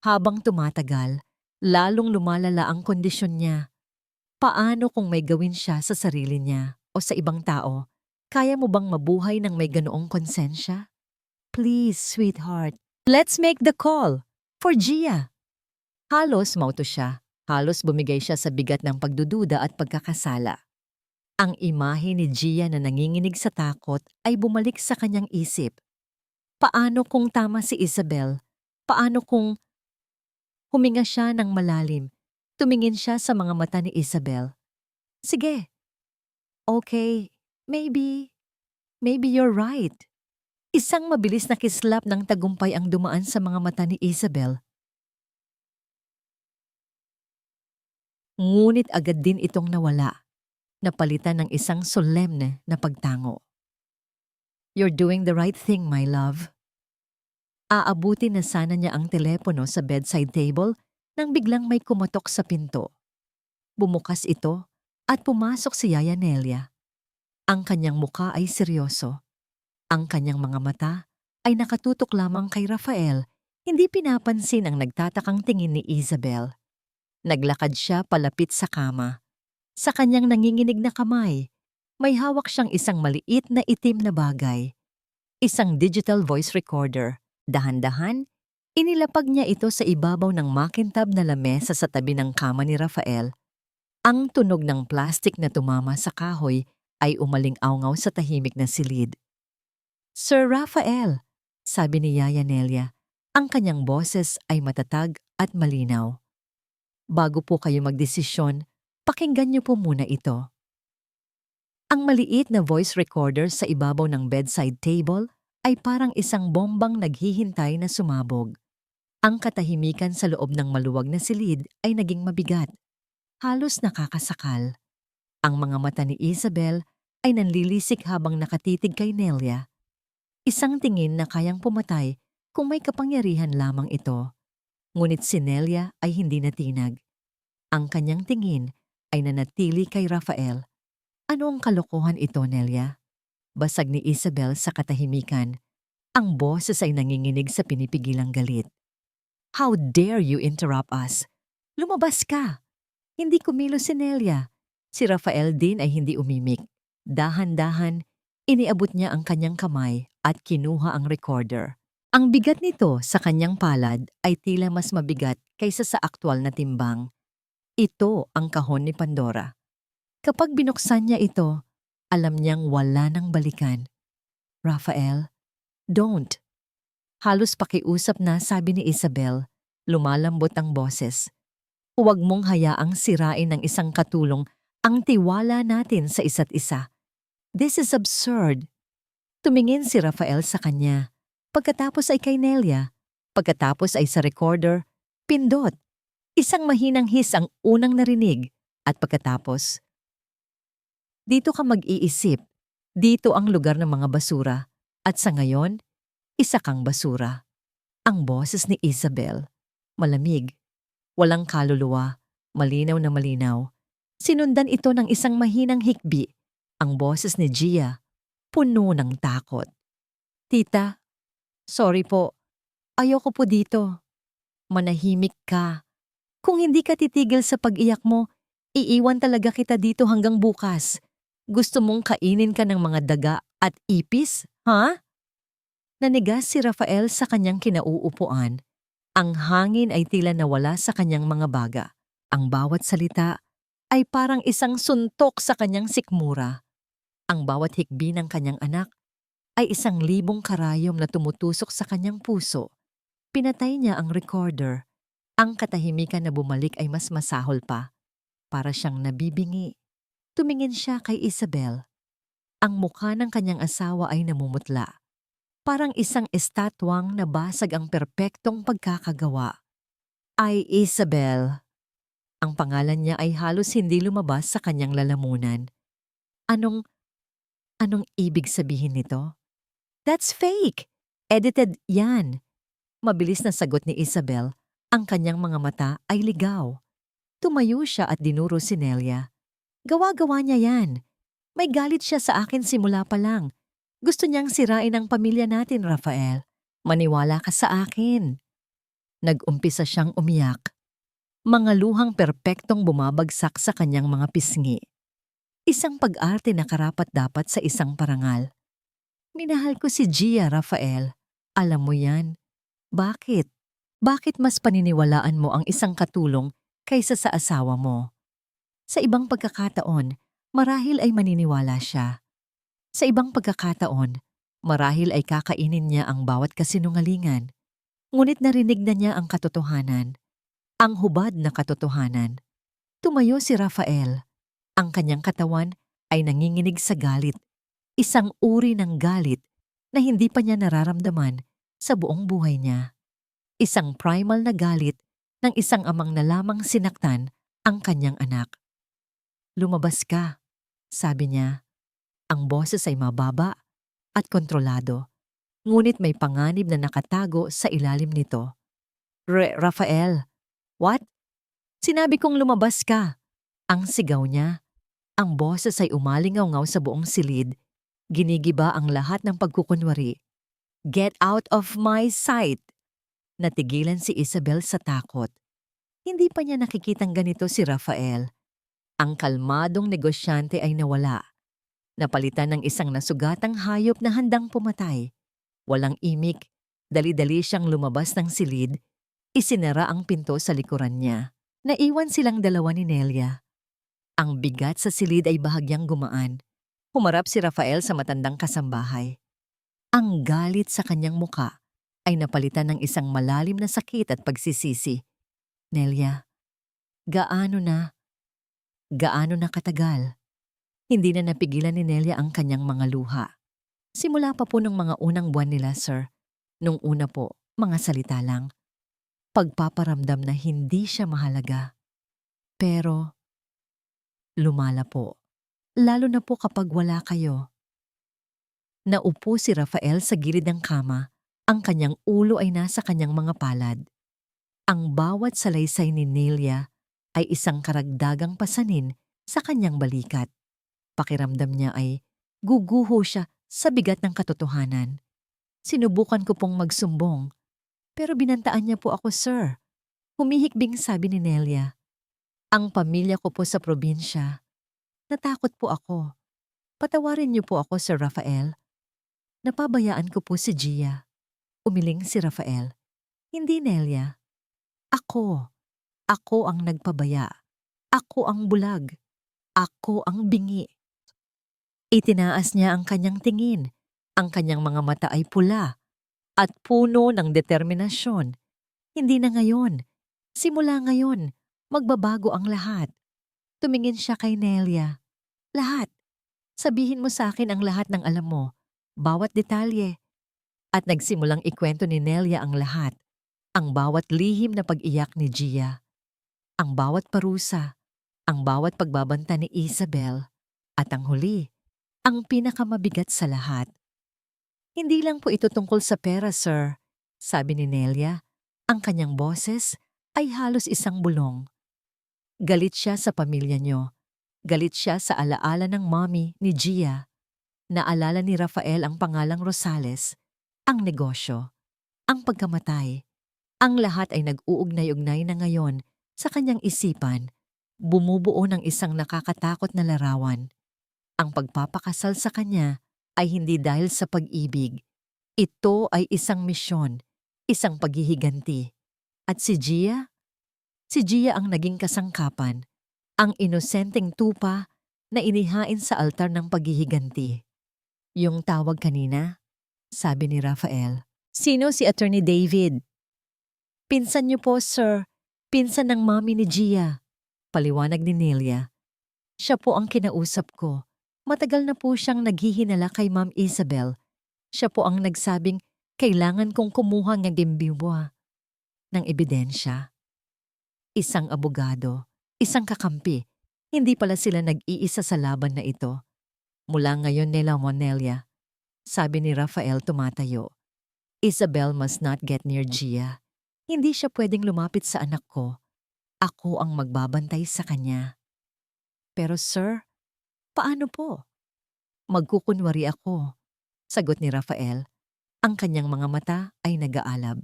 Habang tumatagal, lalong lumalala ang kondisyon niya. Paano kung may gawin siya sa sarili niya o sa ibang tao? Kaya mo bang mabuhay ng may ganoong konsensya? Please, sweetheart, let's make the call for Gia. Halos mauto siya. Halos bumigay siya sa bigat ng pagdududa at pagkakasala. Ang imahe ni Gia na nanginginig sa takot ay bumalik sa kanyang isip. Paano kung tama si Isabel? Paano kung huminga siya ng malalim? Tumingin siya sa mga mata ni Isabel. Sige. Okay, maybe you're right. Isang mabilis na kislap ng tagumpay ang dumaan sa mga mata ni Isabel. Ngunit agad din itong nawala. Napalitan ng isang solemne na pagtango. You're doing the right thing, my love. Aabuti na sana niya ang telepono sa bedside table nang biglang may kumatok sa pinto. Bumukas ito at pumasok si Yaya Nelia. Ang kanyang muka ay seryoso. Ang kanyang mga mata ay nakatutok lamang kay Rafael, hindi pinapansin ang nagtatakang tingin ni Isabel. Naglakad siya palapit sa kama. Sa kanyang nanginginig na kamay, may hawak siyang isang maliit na itim na bagay. Isang digital voice recorder. Dahan-dahan, inilapag niya ito sa ibabaw ng makintab na lamesa sa tabi ng kama ni Rafael. Ang tunog ng plastik na tumama sa kahoy ay umaling-awngaw sa tahimik na silid. Sir Rafael, sabi ni Yaya Nelia, ang kanyang boses ay matatag at malinaw. Bago po kayo magdesisyon, pakinggan niyo po muna ito. Ang maliit na voice recorder sa ibabaw ng bedside table ay parang isang bombang naghihintay na sumabog. Ang katahimikan sa loob ng maluwag na silid ay naging mabigat. Halos nakakasakal. Ang mga mata ni Isabel ay nanlilisik habang nakatitig kay Nelia. Isang tingin na kayang pumatay kung may kapangyarihan lamang ito. Ngunit si Nelia ay hindi natinag. Ang kanyang tingin ay nanatili kay Rafael. Ano ang kalokohan ito, Nelia? Basag ni Isabel sa katahimikan. Ang boses ay nanginginig sa pinipigilang galit. How dare you interrupt us? Lumabas ka! Hindi kumilos si Nelia. Si Rafael din ay hindi umimik. Dahan-dahan, iniabot niya ang kanyang kamay at kinuha ang recorder. Ang bigat nito sa kanyang palad ay tila mas mabigat kaysa sa aktwal na timbang. Ito ang kahon ni Pandora. Kapag binuksan niya ito, alam niyang wala nang balikan. Rafael, don't. Halos pakiusap na sabi ni Isabel, lumalambot ang boses. Huwag mong hayaang sirain ng isang katulong ang tiwala natin sa isa't isa. This is absurd. Tumingin si Rafael sa kanya. Pagkatapos ay kay Nelia. Pagkatapos ay sa recorder, pindot. Isang mahinang hiss ang unang narinig. At pagkatapos, dito ka mag-iisip. Dito ang lugar ng mga basura. At sa ngayon, isa kang basura. Ang boses ni Isabel. Malamig. Walang kaluluwa. Malinaw na malinaw. Sinundan ito ng isang mahinang hikbi. Ang boses ni Gia. Puno ng takot. Tita, sorry po. Ayoko po dito. Manahimik ka. Kung hindi ka titigil sa pag-iyak mo, iiwan talaga kita dito hanggang bukas. Gusto mong kainin ka ng mga daga at ipis, ha? Nanigas si Rafael sa kanyang kinauupuan. Ang hangin ay tila nawala sa kanyang mga baga. Ang bawat salita ay parang isang suntok sa kanyang sikmura. Ang bawat hikbi ng kanyang anak ay 1,000 karayom na tumutusok sa kanyang puso. Pinatay niya ang recorder. Ang katahimikan na bumalik ay mas masahol pa. Para siyang nabibingi. Tumingin siya kay Isabel. Ang mukha ng kanyang asawa ay namumutla. Parang isang estatwang nabasag ang perpektong pagkakagawa. Ay Isabel. Ang pangalan niya ay halos hindi lumabas sa kanyang lalamunan. Anong ibig sabihin nito? That's fake! Edited yan. Mabilis na sagot ni Isabel. Ang kanyang mga mata ay ligaw. Tumayo siya at dinuro si Nelia. Gawa-gawa niya yan. May galit siya sa akin simula pa lang. Gusto niyang sirain ang pamilya natin, Rafael. Maniwala ka sa akin. Nag-umpisa siyang umiyak. Mga luhang perpektong bumabagsak sa kanyang mga pisngi. Isang pag-arte na karapat-dapat sa isang parangal. Minahal ko si Gia, Rafael. Alam mo yan. Bakit? Bakit mas paniniwalaan mo ang isang katulong kaysa sa asawa mo? Sa ibang pagkakataon, marahil ay maniniwala siya. Sa ibang pagkakataon, marahil ay kakainin niya ang bawat kasinungalingan. Ngunit narinig na niya ang katotohanan. Ang hubad na katotohanan. Tumayo si Rafael. Ang kanyang katawan ay nanginginig sa galit. Isang uri ng galit na hindi pa niya nararamdaman sa buong buhay niya. Isang primal na galit ng isang amang na lamang sinaktan ang kanyang anak. Lumabas ka, sabi niya. Ang boses ay mababa at kontrolado. Ngunit may panganib na nakatago sa ilalim nito. Rafael, what? Sinabi kong lumabas ka. Ang sigaw niya. Ang boses ay umalingaw-ngaw sa buong silid. Ginigiba ang lahat ng pagkukunwari. Get out of my sight! Natigilan si Isabel sa takot. Hindi pa niya nakikitang ganito si Rafael. Ang kalmadong negosyante ay nawala. Napalitan ng isang nasugatang hayop na handang pumatay. Walang imik, dali-dali siyang lumabas ng silid. Isinara ang pinto sa likuran niya. Naiwan silang dalawa ni Nelia. Ang bigat sa silid ay bahagyang gumaan. Humarap si Rafael sa matandang kasambahay. Ang galit sa kanyang muka ay napalitan ng isang malalim na sakit at pagsisisi. Nelia, gaano na katagal? Hindi na napigilan ni Nelia ang kanyang mga luha. Simula pa po ng mga unang buwan nila, sir. Nung una po, mga salita lang. Pagpaparamdam na hindi siya mahalaga. Pero, lumala po. Lalo na po kapag wala kayo. Naupo si Rafael sa gilid ng kama. Ang kanyang ulo ay nasa kanyang mga palad. Ang bawat salaysay ni Nelia ay isang karagdagang pasanin sa kanyang balikat. Pakiramdam niya ay guguho siya Sa bigat ng katotohanan, sinubukan ko pong magsumbong, pero binantaan niya po ako, sir. Humihikbing sabi ni Nelia. Ang pamilya ko po sa probinsya. Natakot po ako. Patawarin niyo po ako, Sir Rafael. Napabayaan ko po si Gia. Umiling si Rafael. Hindi, Nelia. Ako. Ako ang nagpabaya. Ako ang bulag. Ako ang bingi. Itinaas niya ang kanyang tingin. Ang kanyang mga mata ay pula at puno ng determinasyon. Hindi na ngayon. Simula ngayon, magbabago ang lahat. Tumingin siya kay Nelia. Lahat. Sabihin mo sa akin ang lahat ng alam mo. Bawat detalye. At nagsimulang ikwento ni Nelia ang lahat. Ang bawat lihim na pag-iyak ni Gia. Ang bawat parusa. Ang bawat pagbabanta ni Isabel. At ang huli, ang pinakamabigat sa lahat. Hindi lang po ito tungkol sa pera, sir. Sabi ni Nelia, ang kanyang boses ay halos isang bulong. Galit siya sa pamilya niyo. Galit siya sa alaala ng mommy ni Gia. Naalala ni Rafael ang pangalang Rosales, ang negosyo, ang pagkamatay. Ang lahat ay nag-uugnay-ugnay na ngayon sa kanyang isipan, bumubuo ng isang nakakatakot na larawan. Ang pagpapakasal sa kanya ay hindi dahil sa pag-ibig. Ito ay isang misyon, isang paghihiganti. At si Gia? Si Gia ang naging kasangkapan, ang inosenteng tupa na inihain sa altar ng paghihiganti. Yung tawag kanina, sabi ni Rafael. Sino si Attorney David? Pinsan niyo po, sir. Pinsan ng mami ni Gia. Paliwanag ni Nelia. Siya po ang kinausap ko. Matagal na po siyang naghihinala kay Ma'am Isabel. Siya po ang nagsabing kailangan kong kumuha ng dimbiwa ng ebidensya. Isang abogado, isang kakampi. Hindi pala sila nag-iisa sa laban na ito. Mula ngayon, Nelia, sabi ni Rafael tumatayo. Isabel must not get near Gia. Hindi siya pwedeng lumapit sa anak ko. Ako ang magbabantay sa kanya. Pero sir, paano po? Magkukunwari ako, sagot ni Rafael. Ang kanyang mga mata ay nag-aalab.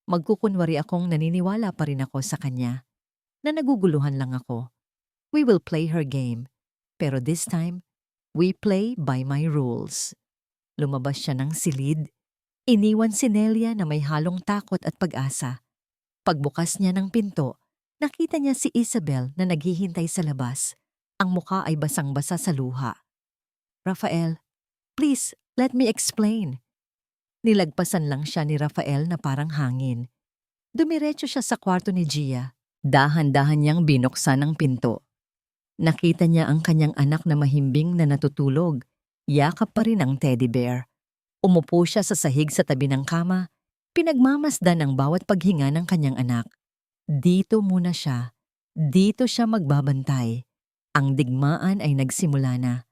Magkukunwari akong naniniwala pa rin ako sa kanya, na naguguluhan lang ako. We will play her game, pero this time, we play by my rules. Lumabas siya ng silid. Iniwan si Nelia na may halong takot at pag-asa. Pagbukas niya ng pinto, nakita niya si Isabel na naghihintay sa labas. Ang mukha ay basang-basa sa luha. Rafael, please, let me explain. Nilagpasan lang siya ni Rafael na parang hangin. Dumiretso siya sa kwarto ni Gia. Dahan-dahan niyang binuksan ang pinto. Nakita niya ang kanyang anak na mahimbing na natutulog. Yakap pa rin ang teddy bear. Umupo siya sa sahig sa tabi ng kama. Pinagmamasdan ang bawat paghinga ng kanyang anak. Dito muna siya. Dito siya magbabantay. Ang digmaan ay nagsimula na.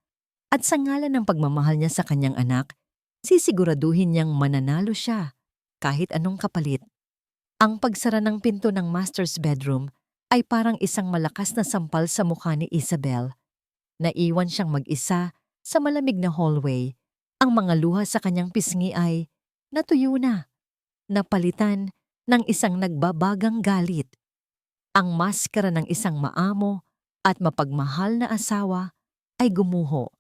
At sa ngalan ng pagmamahal niya sa kanyang anak, sisiguraduhin niyang mananalo siya kahit anong kapalit. Ang pagsara ng pinto ng master's bedroom ay parang isang malakas na sampal sa mukha ni Isabel. Naiwan siyang mag-isa sa malamig na hallway. Ang mga luha sa kanyang pisngi ay natuyo na, napalitan ng isang nagbabagang galit. Ang maskara ng isang maamo at mapagmahal na asawa ay gumuho.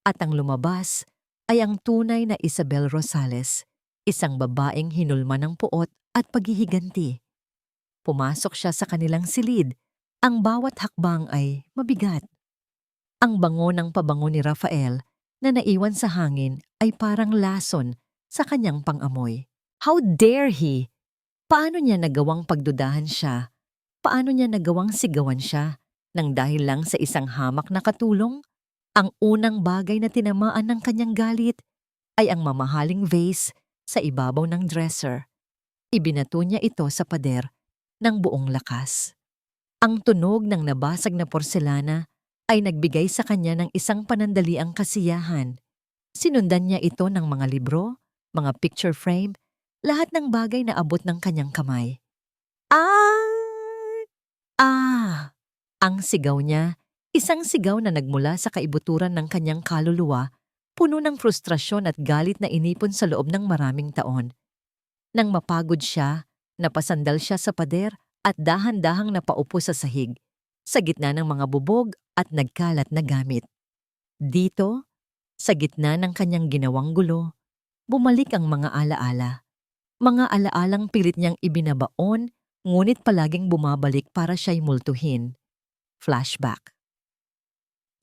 At ang lumabas ay ang tunay na Isabel Rosales, isang babaeng hinulma ng puot at paghihiganti. Pumasok siya sa kanilang silid. Ang bawat hakbang ay mabigat. Ang bango ng pabango ni Rafael na naiwan sa hangin ay parang lason sa kanyang pang-amoy. How dare he? Paano niya nagawang pagdudahan siya? Paano niya nagawang sigawan siya nang dahil lang sa isang hamak na katulong? Ang unang bagay na tinamaan ng kanyang galit ay ang mamahaling vase sa ibabaw ng dresser. Ibinato niya ito sa pader ng buong lakas. Ang tunog ng nabasag na porselana ay nagbigay sa kanya ng isang panandaliang kasiyahan. Sinundan niya ito ng mga libro, mga picture frame, lahat ng bagay na abot ng kanyang kamay. Ah! Ah! Ang sigaw niya, isang sigaw na nagmula sa kaibuturan ng kanyang kaluluwa puno ng frustrasyon at galit na inipon sa loob ng maraming taon. Nang mapagod siya, napasandal siya sa pader at dahan-dahang napaupo sa sahig, sa gitna ng mga bubog at nagkalat na gamit. Dito, sa gitna ng kanyang ginawang gulo, bumalik ang mga alaala. Mga alaalang pilit niyang ibinabaon, ngunit palaging bumabalik para siya'y multuhin. Flashback.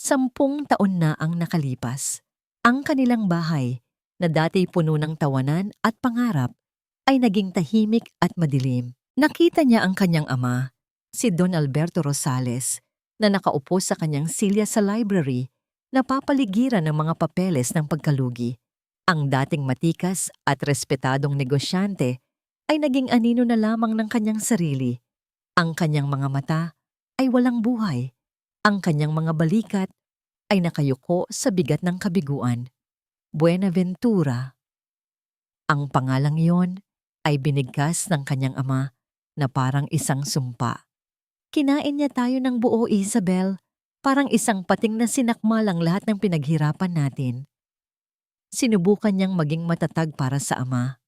10 taon na ang nakalipas. Ang kanilang bahay, na dati puno ng tawanan at pangarap, ay naging tahimik at madilim. Nakita niya ang kanyang ama, si Don Alberto Rosales, na nakaupo sa kanyang silya sa library, napapaligiran ng mga papeles ng pagkalugi. Ang dating matikas at respetadong negosyante ay naging anino na lamang ng kanyang sarili. Ang kanyang mga mata ay walang buhay. Ang kanyang mga balikat ay nakayuko sa bigat ng kabiguan. Buenaventura. Ang pangalang iyon ay binigkas ng kanyang ama na parang isang sumpa. Kinain niya tayo ng buo, Isabel. Parang isang pating na sinakmal ang lahat ng pinaghirapan natin. Sinubukan niyang maging matatag para sa ama.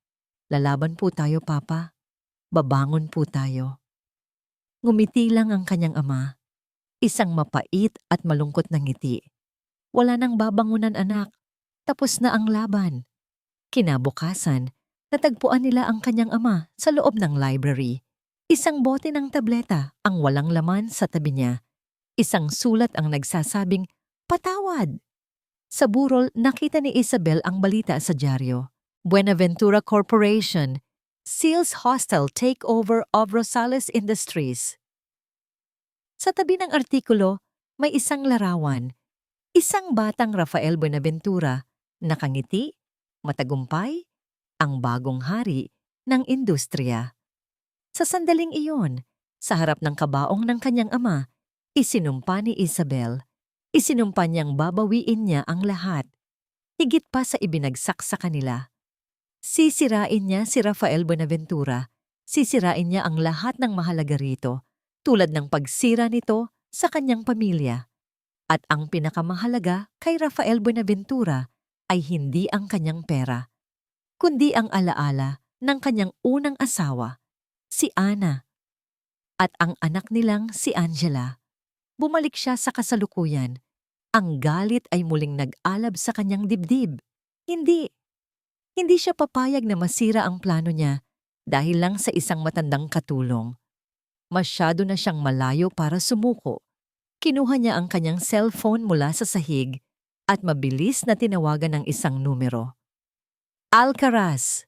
Lalaban po tayo, Papa. Babangon po tayo. Ngumiti lang ang kanyang ama. Isang mapait at malungkot na ngiti. Wala nang babangunan, anak. Tapos na ang laban. Kinabukasan, natagpuan nila ang kanyang ama sa loob ng library. Isang bote ng tableta ang walang laman sa tabi niya. Isang sulat ang nagsasabing, "Patawad." Sa burol, nakita ni Isabel ang balita sa dyaryo. Buenaventura Corporation seals hostile takeover of Rosales Industries. Sa tabi ng artikulo, may isang larawan. Isang batang Rafael Buenaventura, nakangiti, matagumpay, ang bagong hari ng industriya. Sa sandaling iyon, sa harap ng kabaong ng kanyang ama, isinumpa ni Isabel. Isinumpa niyang babawiin niya ang lahat, higit pa sa ibinagsak sa kanila. Sisirain niya si Rafael Buenaventura, sisirain niya ang lahat ng mahalaga rito, tulad ng pagsira nito sa kanyang pamilya. At ang pinakamahalaga kay Rafael Buenaventura ay hindi ang kanyang pera, kundi ang alaala ng kanyang unang asawa, si Ana, at ang anak nilang si Angela. Bumalik siya sa kasalukuyan. Ang galit ay muling nag-alab sa kanyang dibdib. Hindi siya papayag na masira ang plano niya dahil lang sa isang matandang katulong. Masyado na siyang malayo para sumuko. Kinuha niya ang kanyang cellphone mula sa sahig at mabilis na tinawagan ng isang numero. "Alcaraz,"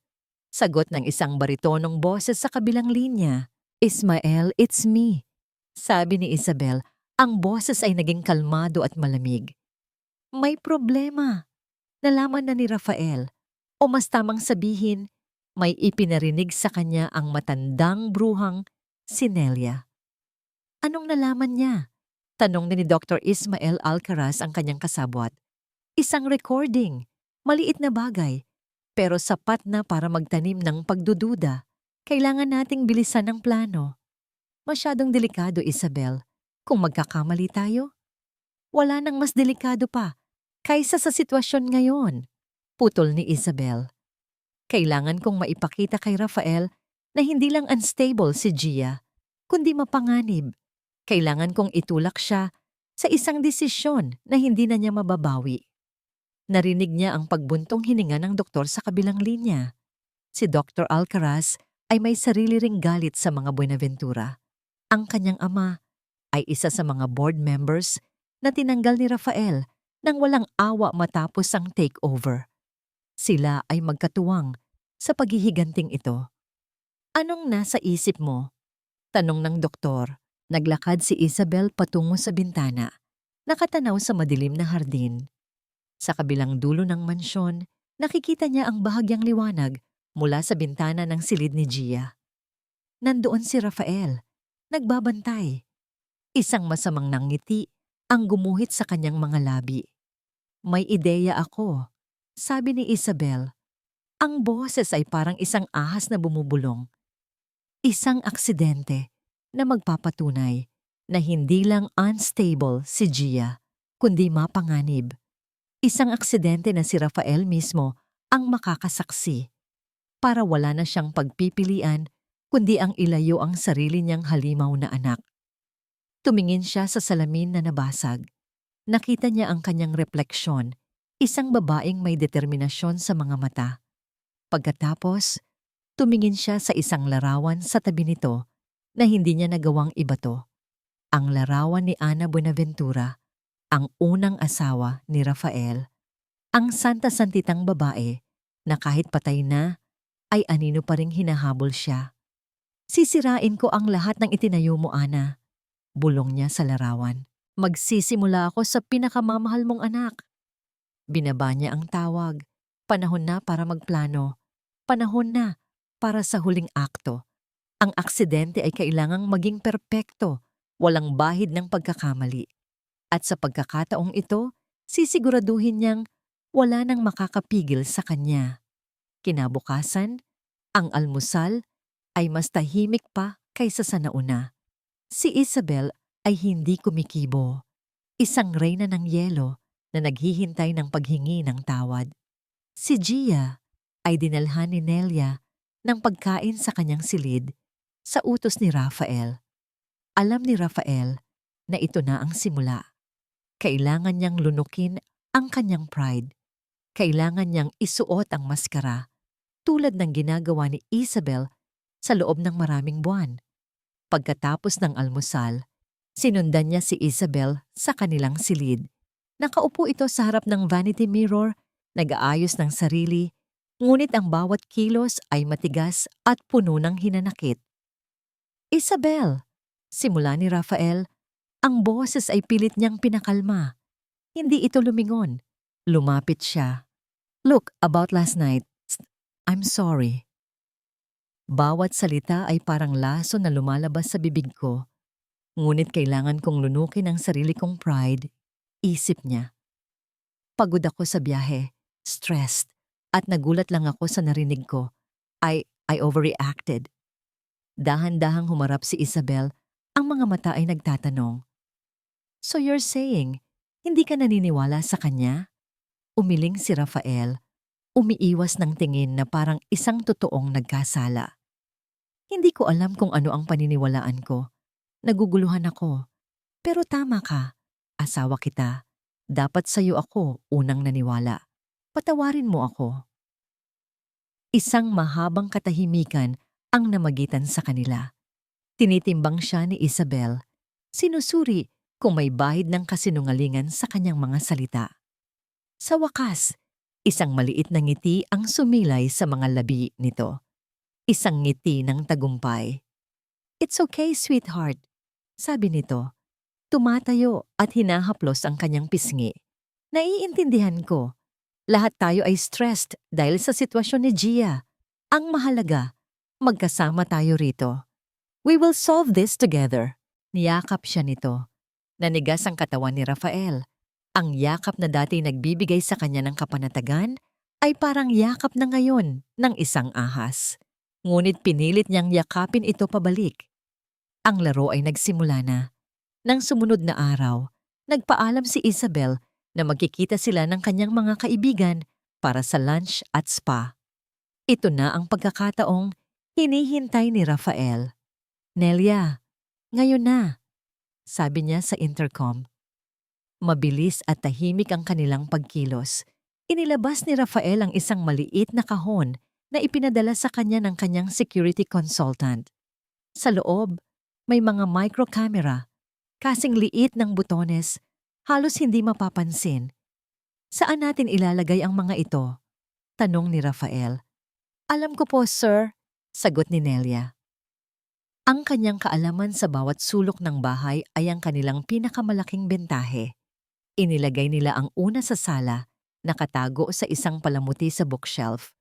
sagot ng isang baritonong boses sa kabilang linya. "Ismael, it's me," sabi ni Isabel. Ang boses ay naging kalmado at malamig. "May problema," nalaman na ni Rafael. O mas tamang sabihin, may ipinarinig sa kanya ang matandang bruhang si Nelia. Anong nalaman niya? Tanong ni Dr. Ismael Alcaraz ang kanyang kasabwat. Isang recording, maliit na bagay, pero sapat na para magtanim ng pagdududa. Kailangan nating bilisan ang plano. Masyadong delikado, Isabel. Kung magkakamali tayo, wala nang mas delikado pa kaysa sa sitwasyon ngayon. Putol ni Isabel. Kailangan kong maipakita kay Rafael na hindi lang unstable si Gia, kundi mapanganib. Kailangan kong itulak siya sa isang desisyon na hindi na niya mababawi. Narinig niya ang pagbuntong hininga ng doktor sa kabilang linya. Si Dr. Alcaraz ay may sarili ring galit sa mga Buenaventura. Ang kanyang ama ay isa sa mga board members na tinanggal ni Rafael nang walang awa matapos ang takeover. Sila ay magkatuwang sa paghihiganting ito. "Anong nasa isip mo?" tanong ng doktor. Naglakad si Isabel patungo sa bintana, nakatanaw sa madilim na hardin. Sa kabilang dulo ng mansyon, nakikita niya ang bahagyang liwanag mula sa bintana ng silid ni Gia. Nandoon si Rafael, nagbabantay. Isang masamang nangiti ang gumuhit sa kanyang mga labi. "May ideya ako," sabi ni Isabel. Ang boses ay parang isang ahas na bumubulong. Isang aksidente na magpapatunay na hindi lang unstable si Gia, kundi mapanganib. Isang aksidente na si Rafael mismo ang makakasaksi para wala na siyang pagpipilian kundi ang ilayo ang sarili niyang halimaw na anak. Tumingin siya sa salamin na nabasag. Nakita niya ang kanyang refleksyon, isang babaeng may determinasyon sa mga mata. Pagkatapos, tumingin siya sa isang larawan sa tabi nito na hindi niya nagawang ibato. Ang larawan ni Ana Buenaventura, ang unang asawa ni Rafael. Ang santa-santitang babae na kahit patay na, ay anino pa ring hinahabol siya. Sisirain ko ang lahat ng itinayo mo, Ana. Bulong niya sa larawan. Magsisimula ako sa pinakamamahal mong anak. Binaba niya ang tawag. Panahon na para magplano. Panahon na para sa huling akto. Ang aksidente ay kailangang maging perpekto, walang bahid ng pagkakamali. At sa pagkakataong ito, sisiguraduhin niyang wala nang makakapigil sa kanya. Kinabukasan, ang almusal ay mas tahimik pa kaysa sa nauna. Si Isabel ay hindi kumikibo. Isang reyna ng yelo na naghihintay ng paghingi ng tawad. Si Gia ay dinalhan ni Nelia ng pagkain sa kanyang silid sa utos ni Rafael. Alam ni Rafael na ito na ang simula. Kailangan niyang lunukin ang kanyang pride. Kailangan niyang isuot ang maskara tulad ng ginagawa ni Isabel sa loob ng maraming buwan. Pagkatapos ng almusal, sinundan niya si Isabel sa kanilang silid. Nakaupo ito sa harap ng vanity mirror, nag-aayos ng sarili, ngunit ang bawat kilos ay matigas at puno ng hinanakit. Isabel! Simula ni Rafael, ang boses ay pilit niyang pinakalma. Hindi ito lumingon. Lumapit siya. Look, about last night. I'm sorry. Bawat salita ay parang laso na lumalabas sa bibig ko. Ngunit kailangan kong lunukin ang sarili kong pride, isip niya. Pagod ako sa biyahe, stressed, at nagulat lang ako sa narinig ko. I overreacted. Dahan-dahang humarap si Isabel, ang mga mata ay nagtatanong. So you're saying, hindi ka naniniwala sa kanya? Umiling si Rafael, umiiwas ng tingin na parang isang totoong nagkasala. Hindi ko alam kung ano ang paniniwalaan ko. Naguguluhan ako. Pero tama ka. Asawa kita. Dapat sa'yo ako unang naniwala. Patawarin mo ako. Isang mahabang katahimikan ang namagitan sa kanila. Tinitimbang siya ni Isabel. Sinusuri kung may bahid ng kasinungalingan sa kanyang mga salita. Sa wakas, isang maliit na ngiti ang sumilay sa mga labi nito. Isang ngiti ng tagumpay. It's okay, sweetheart, sabi nito. Tumatayo at hinahaplos ang kanyang pisngi. Naiintindihan ko. Lahat tayo ay stressed dahil sa sitwasyon ni Gia. Ang mahalaga, magkasama tayo rito. We will solve this together. Niyakap siya nito. Nanigas ang katawan ni Rafael. Ang yakap na dati nagbibigay sa kanya ng kapanatagan ay parang yakap na ngayon ng isang ahas. Ngunit pinilit niyang yakapin ito pabalik. Ang laro ay nagsimula na. Nang sumunod na araw, nagpaalam si Isabel na magkikita sila ng kanyang mga kaibigan para sa lunch at spa. Ito na ang pagkakataong hinihintay ni Rafael. Nelia, ngayon na, sabi niya sa intercom. Mabilis at tahimik ang kanilang pagkilos. Inilabas ni Rafael ang isang maliit na kahon na ipinadala sa kanya ng kanyang security consultant. Sa loob, may mga microcamera, kasing liit ng butones, halos hindi mapapansin. Saan natin ilalagay ang mga ito? Tanong ni Rafael. Alam ko po, sir, sagot ni Nelia. Ang kanyang kaalaman sa bawat sulok ng bahay ay ang kanilang pinakamalaking bentahe. Inilagay nila ang una sa sala, nakatago sa isang palamuti sa bookshelf.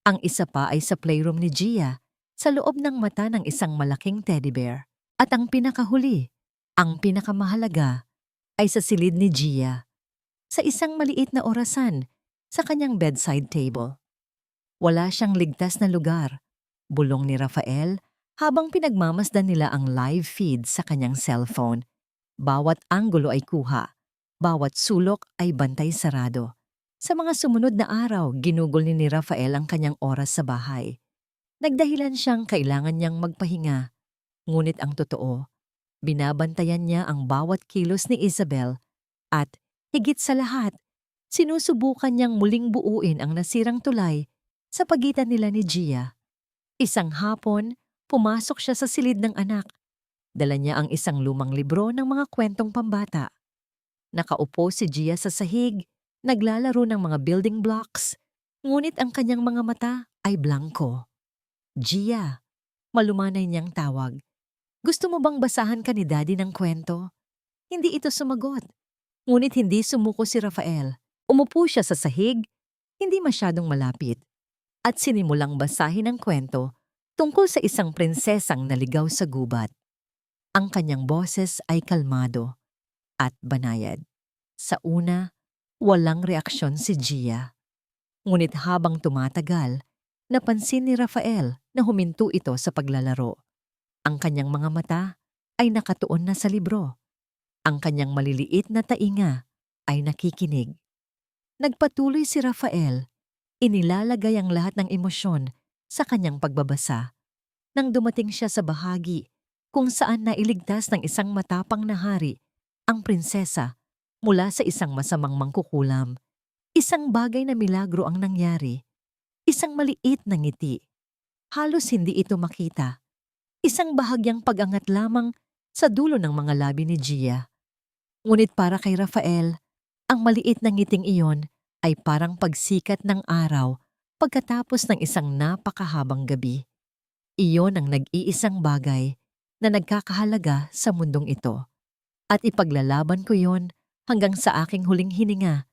Ang isa pa ay sa playroom ni Gia, sa loob ng mata ng isang malaking teddy bear. At ang pinakahuli, ang pinakamahalaga, ay sa silid ni Gia, sa isang maliit na orasan sa kanyang bedside table. Wala siyang ligtas na lugar, bulong ni Rafael habang pinagmamasdan nila ang live feed sa kanyang cellphone. Bawat anggulo ay kuha, Bawat sulok ay bantay sarado. Sa mga sumunod na araw, ginugol ni Rafael ang kanyang oras sa bahay. Nagdahilan siyang kailangan niyang magpahinga. Ngunit ang totoo, binabantayan niya ang bawat kilos ni Isabel at, higit sa lahat, sinusubukan niyang muling buuin ang nasirang tulay sa pagitan nila ni Gia. Isang hapon, pumasok siya sa silid ng anak. Dala niya ang isang lumang libro ng mga kwentong pambata. Nakaupo si Gia sa sahig, naglalaro ng mga building blocks, ngunit ang kanyang mga mata ay blanko. Gia, malumanay niyang tawag. Gusto mo bang basahan ka ni Daddy ng kwento? Hindi ito sumagot. Ngunit hindi sumuko si Rafael. Umupo siya sa sahig, hindi masyadong malapit, at sinimulang basahin ang kwento tungkol sa isang prinsesang naligaw sa gubat. Ang kanyang boses ay kalmado at banayad. Sa una, walang reaksyon si Gia. Ngunit habang tumatagal, napansin ni Rafael na huminto ito sa paglalaro. Ang kanyang mga mata ay nakatuon na sa libro. Ang kanyang maliliit na tainga ay nakikinig. Nagpatuloy si Rafael, inilalagay ang lahat ng emosyon sa kanyang pagbabasa. Nang dumating siya sa bahagi kung saan nailigtas ng isang matapang na hari ang prinsesa mula sa isang masamang mangkukulam, isang bagay na milagro ang nangyari. Isang maliit na ngiti. Halos hindi ito makita. Isang bahagyang pag-angat lamang sa dulo ng mga labi ni Gia. Ngunit para kay Rafael, ang maliit na ngiting iyon ay parang pagsikat ng araw pagkatapos ng isang napakahabang gabi. Iyon ang nag-iisang bagay na nagkakahalaga sa mundong ito. At ipaglalaban ko yon hanggang sa aking huling hininga.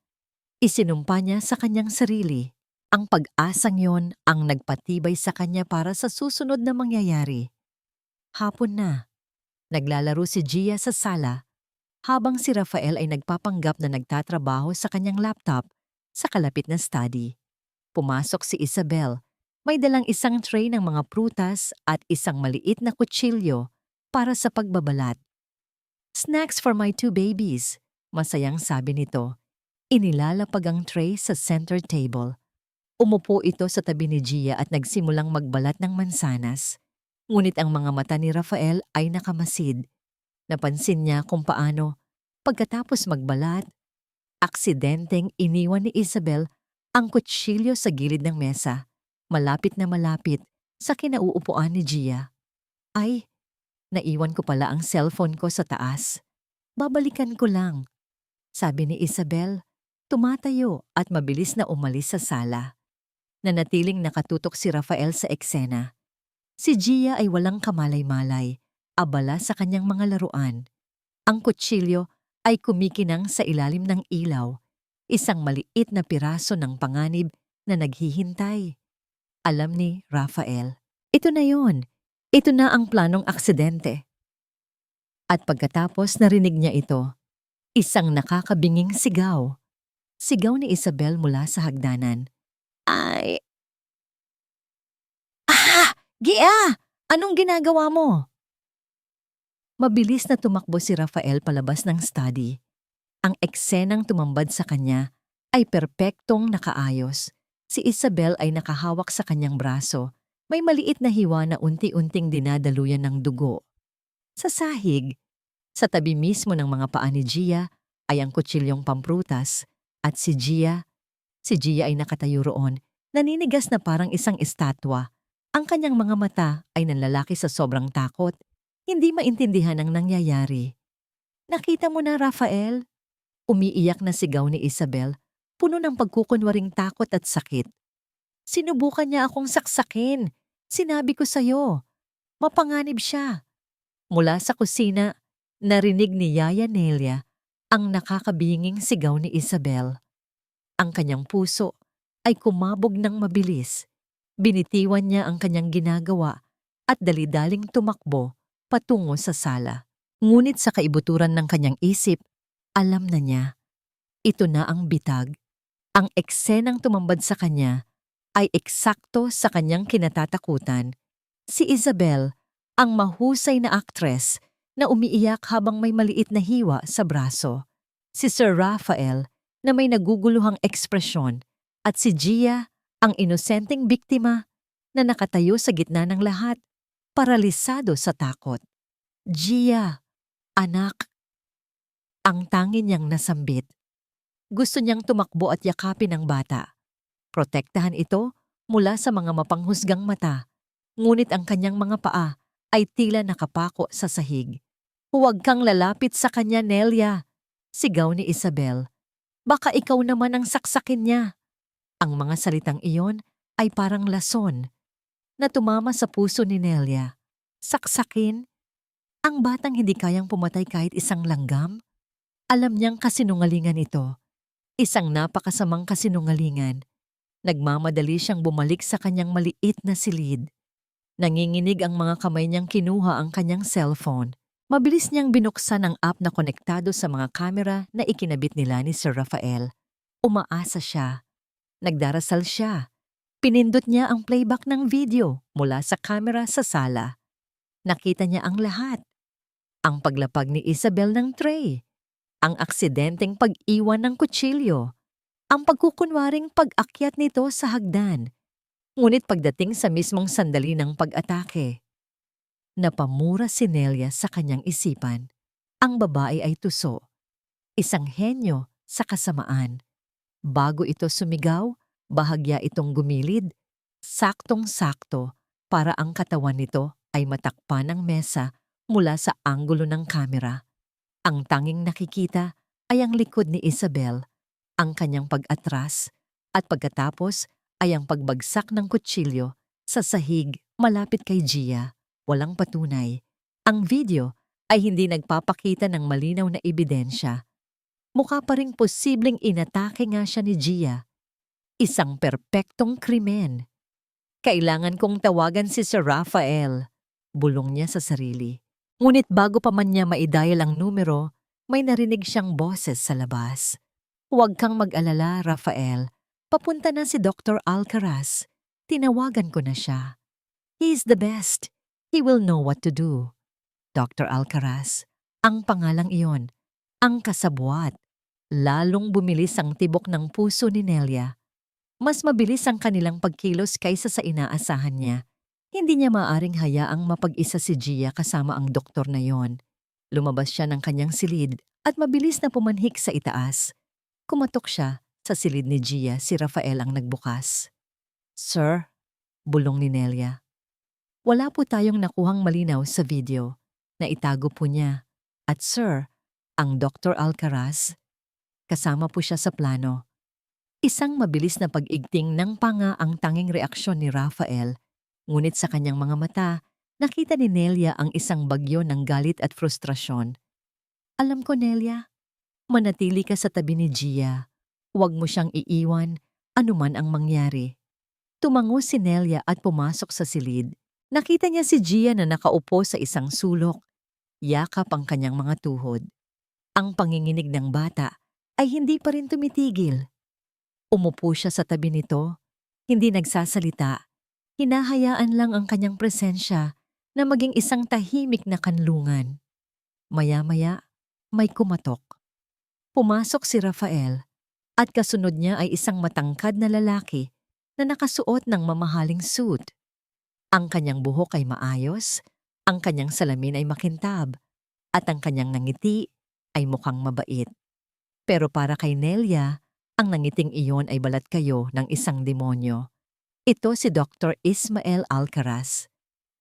Isinumpa niya sa kanyang sarili. Ang pag-asang yon ang nagpatibay sa kanya para sa susunod na mangyayari. Hapon na. Naglalaro si Gia sa sala habang si Rafael ay nagpapanggap na nagtatrabaho sa kanyang laptop sa kalapit na study. Pumasok si Isabel. May dalang isang tray ng mga prutas at isang maliit na kutsilyo para sa pagbabalat. "Snacks for my 2 babies," masayang sabi nito. Inilalapag ang tray sa center table. Umupo ito sa tabi ni Gia at nagsimulang magbalat ng mansanas. Ngunit ang mga mata ni Rafael ay nakamasid. Napansin niya kung paano, pagkatapos magbalat, aksidenteng iniwan ni Isabel ang kutsilyo sa gilid ng mesa, malapit na malapit sa kinauupuan ni Gia. "Ay, naiwan ko pala ang cellphone ko sa taas. Babalikan ko lang," sabi ni Isabel, tumatayo at mabilis na umalis sa sala. Nanatiling nakatutok si Rafael sa eksena. Si Gia ay walang kamalay-malay, abala sa kanyang mga laruan. Ang kutsilyo ay kumikinang sa ilalim ng ilaw, isang maliit na piraso ng panganib na naghihintay. Alam ni Rafael, ito na yon. Ito na ang planong aksidente. At pagkatapos narinig niya ito, isang nakakabinging sigaw. Sigaw ni Isabel mula sa hagdanan. "Ay! Ah! Gia! Anong ginagawa mo?" Mabilis na tumakbo si Rafael palabas ng study. Ang eksenang tumambad sa kanya ay perpektong nakaayos. Si Isabel ay nakahawak sa kanyang braso. May maliit na hiwa na unti-unting dinadaluyan ng dugo. Sa sahig, sa tabi mismo ng mga paa ni Gia ay ang kutsilyong pamprutas at si Gia ay nakatayo roon, naninigas na parang isang estatwa. Ang kanyang mga mata ay nanlalaki sa sobrang takot, hindi maintindihan ang nangyayari. "Nakita mo na, Rafael?" Umiiyak na sigaw ni Isabel, puno ng pagkukunwaring takot at sakit. "Sinubukan niya akong saksakin. Sinabi ko sa'yo. Mapanganib siya." Mula sa kusina, narinig ni Yaya Nelia ang nakakabinging sigaw ni Isabel. Ang kanyang puso ay kumabog ng mabilis. Binitiwan niya ang kanyang ginagawa at dali-daling tumakbo patungo sa sala. Ngunit sa kaibuturan ng kanyang isip, alam na niya. Ito na ang bitag. Ang eksenang tumambad sa kanya ay eksakto sa kanyang kinatatakutan. Si Isabel, ang mahusay na aktres na umiiyak habang may maliit na hiwa sa braso. si Sir Rafael na may naguguluhang ekspresyon at si Gia ang inosenteng biktima na nakatayo sa gitna ng lahat, paralisado sa takot. Gia, anak, ang tangi niyang nasambit. Gusto niyang tumakbo at yakapin ang bata. Protektahan ito mula sa mga mapanghusgang mata, ngunit ang kanyang mga paa ay tila nakapako sa sahig. Huwag kang lalapit sa kanya, Nelia, sigaw ni Isabel. Baka ikaw naman ang saksakin niya. Ang mga salitang iyon ay parang lason na tumama sa puso ni Nelia. Saksakin? Ang batang hindi kayang pumatay kahit isang langgam? Alam niyang kasinungalingan ito. Isang napakasamang kasinungalingan. Nagmamadali siyang bumalik sa kanyang maliit na silid. Nanginginig ang mga kamay niyang kinuha ang kanyang cellphone. Mabilis niyang binuksan ang app na konektado sa mga kamera na ikinabit nila ni Sir Rafael. Umaasa siya. Nagdarasal siya. Pinindot niya ang playback ng video mula sa kamera sa sala. Nakita niya ang lahat. Ang paglapag ni Isabel ng tray. Ang aksidenteng pag-iwan ng kutsilyo. Ang pagkukunwaring pag-akyat nito sa hagdan. Ngunit pagdating sa mismong sandali ng pag-atake, napamura si Nelia sa kanyang isipan. Ang babae ay tuso. Isang henyo sa kasamaan. Bago ito sumigaw, bahagya itong gumilid. Saktong-sakto para ang katawan nito ay matakpan ng mesa mula sa anggulo ng kamera. Ang tanging nakikita ay ang likod ni Isabel, ang kanyang pag-atras, at pagkatapos ay ang pagbagsak ng kutsilyo sa sahig malapit kay Gia. Walang patunay. Ang video ay hindi nagpapakita ng malinaw na ebidensya. Mukha pa ring posibleng inatake nga siya ni Gia. Isang perpektong krimen. Kailangan kong tawagan si Sir Rafael, bulong niya sa sarili. Ngunit bago pa man niya maidial ang numero, may narinig siyang boses sa labas. Huwag kang mag-alala, Rafael. Papunta na si Dr. Alcaraz. Tinawagan ko na siya. He is the best. He will know what to do. Dr. Alcaraz, ang pangalang iyon, ang kasabwat. Lalong bumilis ang tibok ng puso ni Nelia. Mas mabilis ang kanilang pagkilos kaysa sa inaasahan niya. Hindi niya maaring hayaang mapag-isa si Gia kasama ang doktor na yon. Lumabas siya ng kanyang silid at mabilis na pumanhik sa itaas. Kumatok siya sa silid ni Gia, si Rafael ang nagbukas. Sir, bulong ni Nelia. Wala po tayong nakuhang malinaw sa video na itago po niya. At sir, ang Dr. Alcaraz, kasama po siya sa plano. Isang mabilis na pag-igting ng panga ang tanging reaksyon ni Rafael. Ngunit sa kanyang mga mata, nakita ni Nelia ang isang bagyo ng galit at frustrasyon. Alam ko, Nelia, manatili ka sa tabi ni Gia. Huwag mo siyang iiwan, anuman ang mangyari. Tumango si Nelia at pumasok sa silid. Nakita niya si Gia na nakaupo sa isang sulok. Yakap ang kanyang mga tuhod. Ang panginginig ng bata ay hindi pa rin tumitigil. Umupo siya sa tabi nito, hindi nagsasalita. Hinahayaan lang ang kanyang presensya na maging isang tahimik na kanlungan. Maya-maya, may kumatok. Pumasok si Rafael at kasunod niya ay isang matangkad na lalaki na nakasuot ng mamahaling suit. Ang kanyang buhok ay maayos, ang kanyang salamin ay makintab, at ang kanyang nangiti ay mukhang mabait. Pero para kay Nelia, ang nangiting iyon ay balat kayo ng isang demonyo. Ito si Dr. Ismael Alcaraz.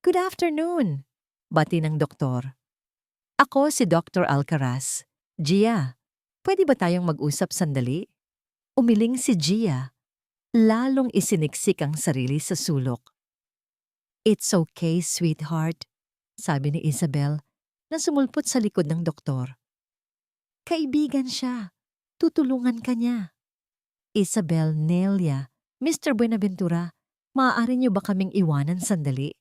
Good afternoon, bati ng doktor. Ako si Dr. Alcaraz. Gia, pwede ba tayong mag-usap sandali? Umiling si Gia. Lalong isiniksik ang sarili sa sulok. It's okay, sweetheart, sabi ni Isabel na sumulpot sa likod ng doktor. Kaibigan siya. Tutulungan ka niya. Isabel, Nelia, Mr. Buenaventura, maaari niyo ba kaming iwanan sandali?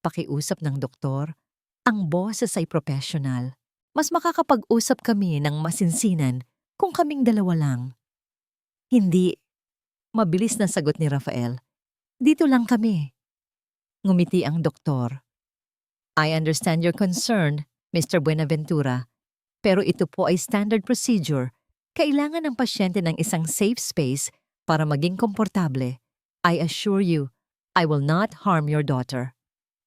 Pakiusap ng doktor. Ang boses ay professional. Mas makakapag-usap kami ng masinsinan kung kaming dalawa lang. Hindi. Mabilis na sagot ni Rafael. Dito lang kami. Ngumiti ang doktor. I understand your concern, Mr. Buenaventura, pero ito po ay standard procedure Kailangan ng pasyente ng isang safe space para maging komportable. I assure you, I will not harm your daughter.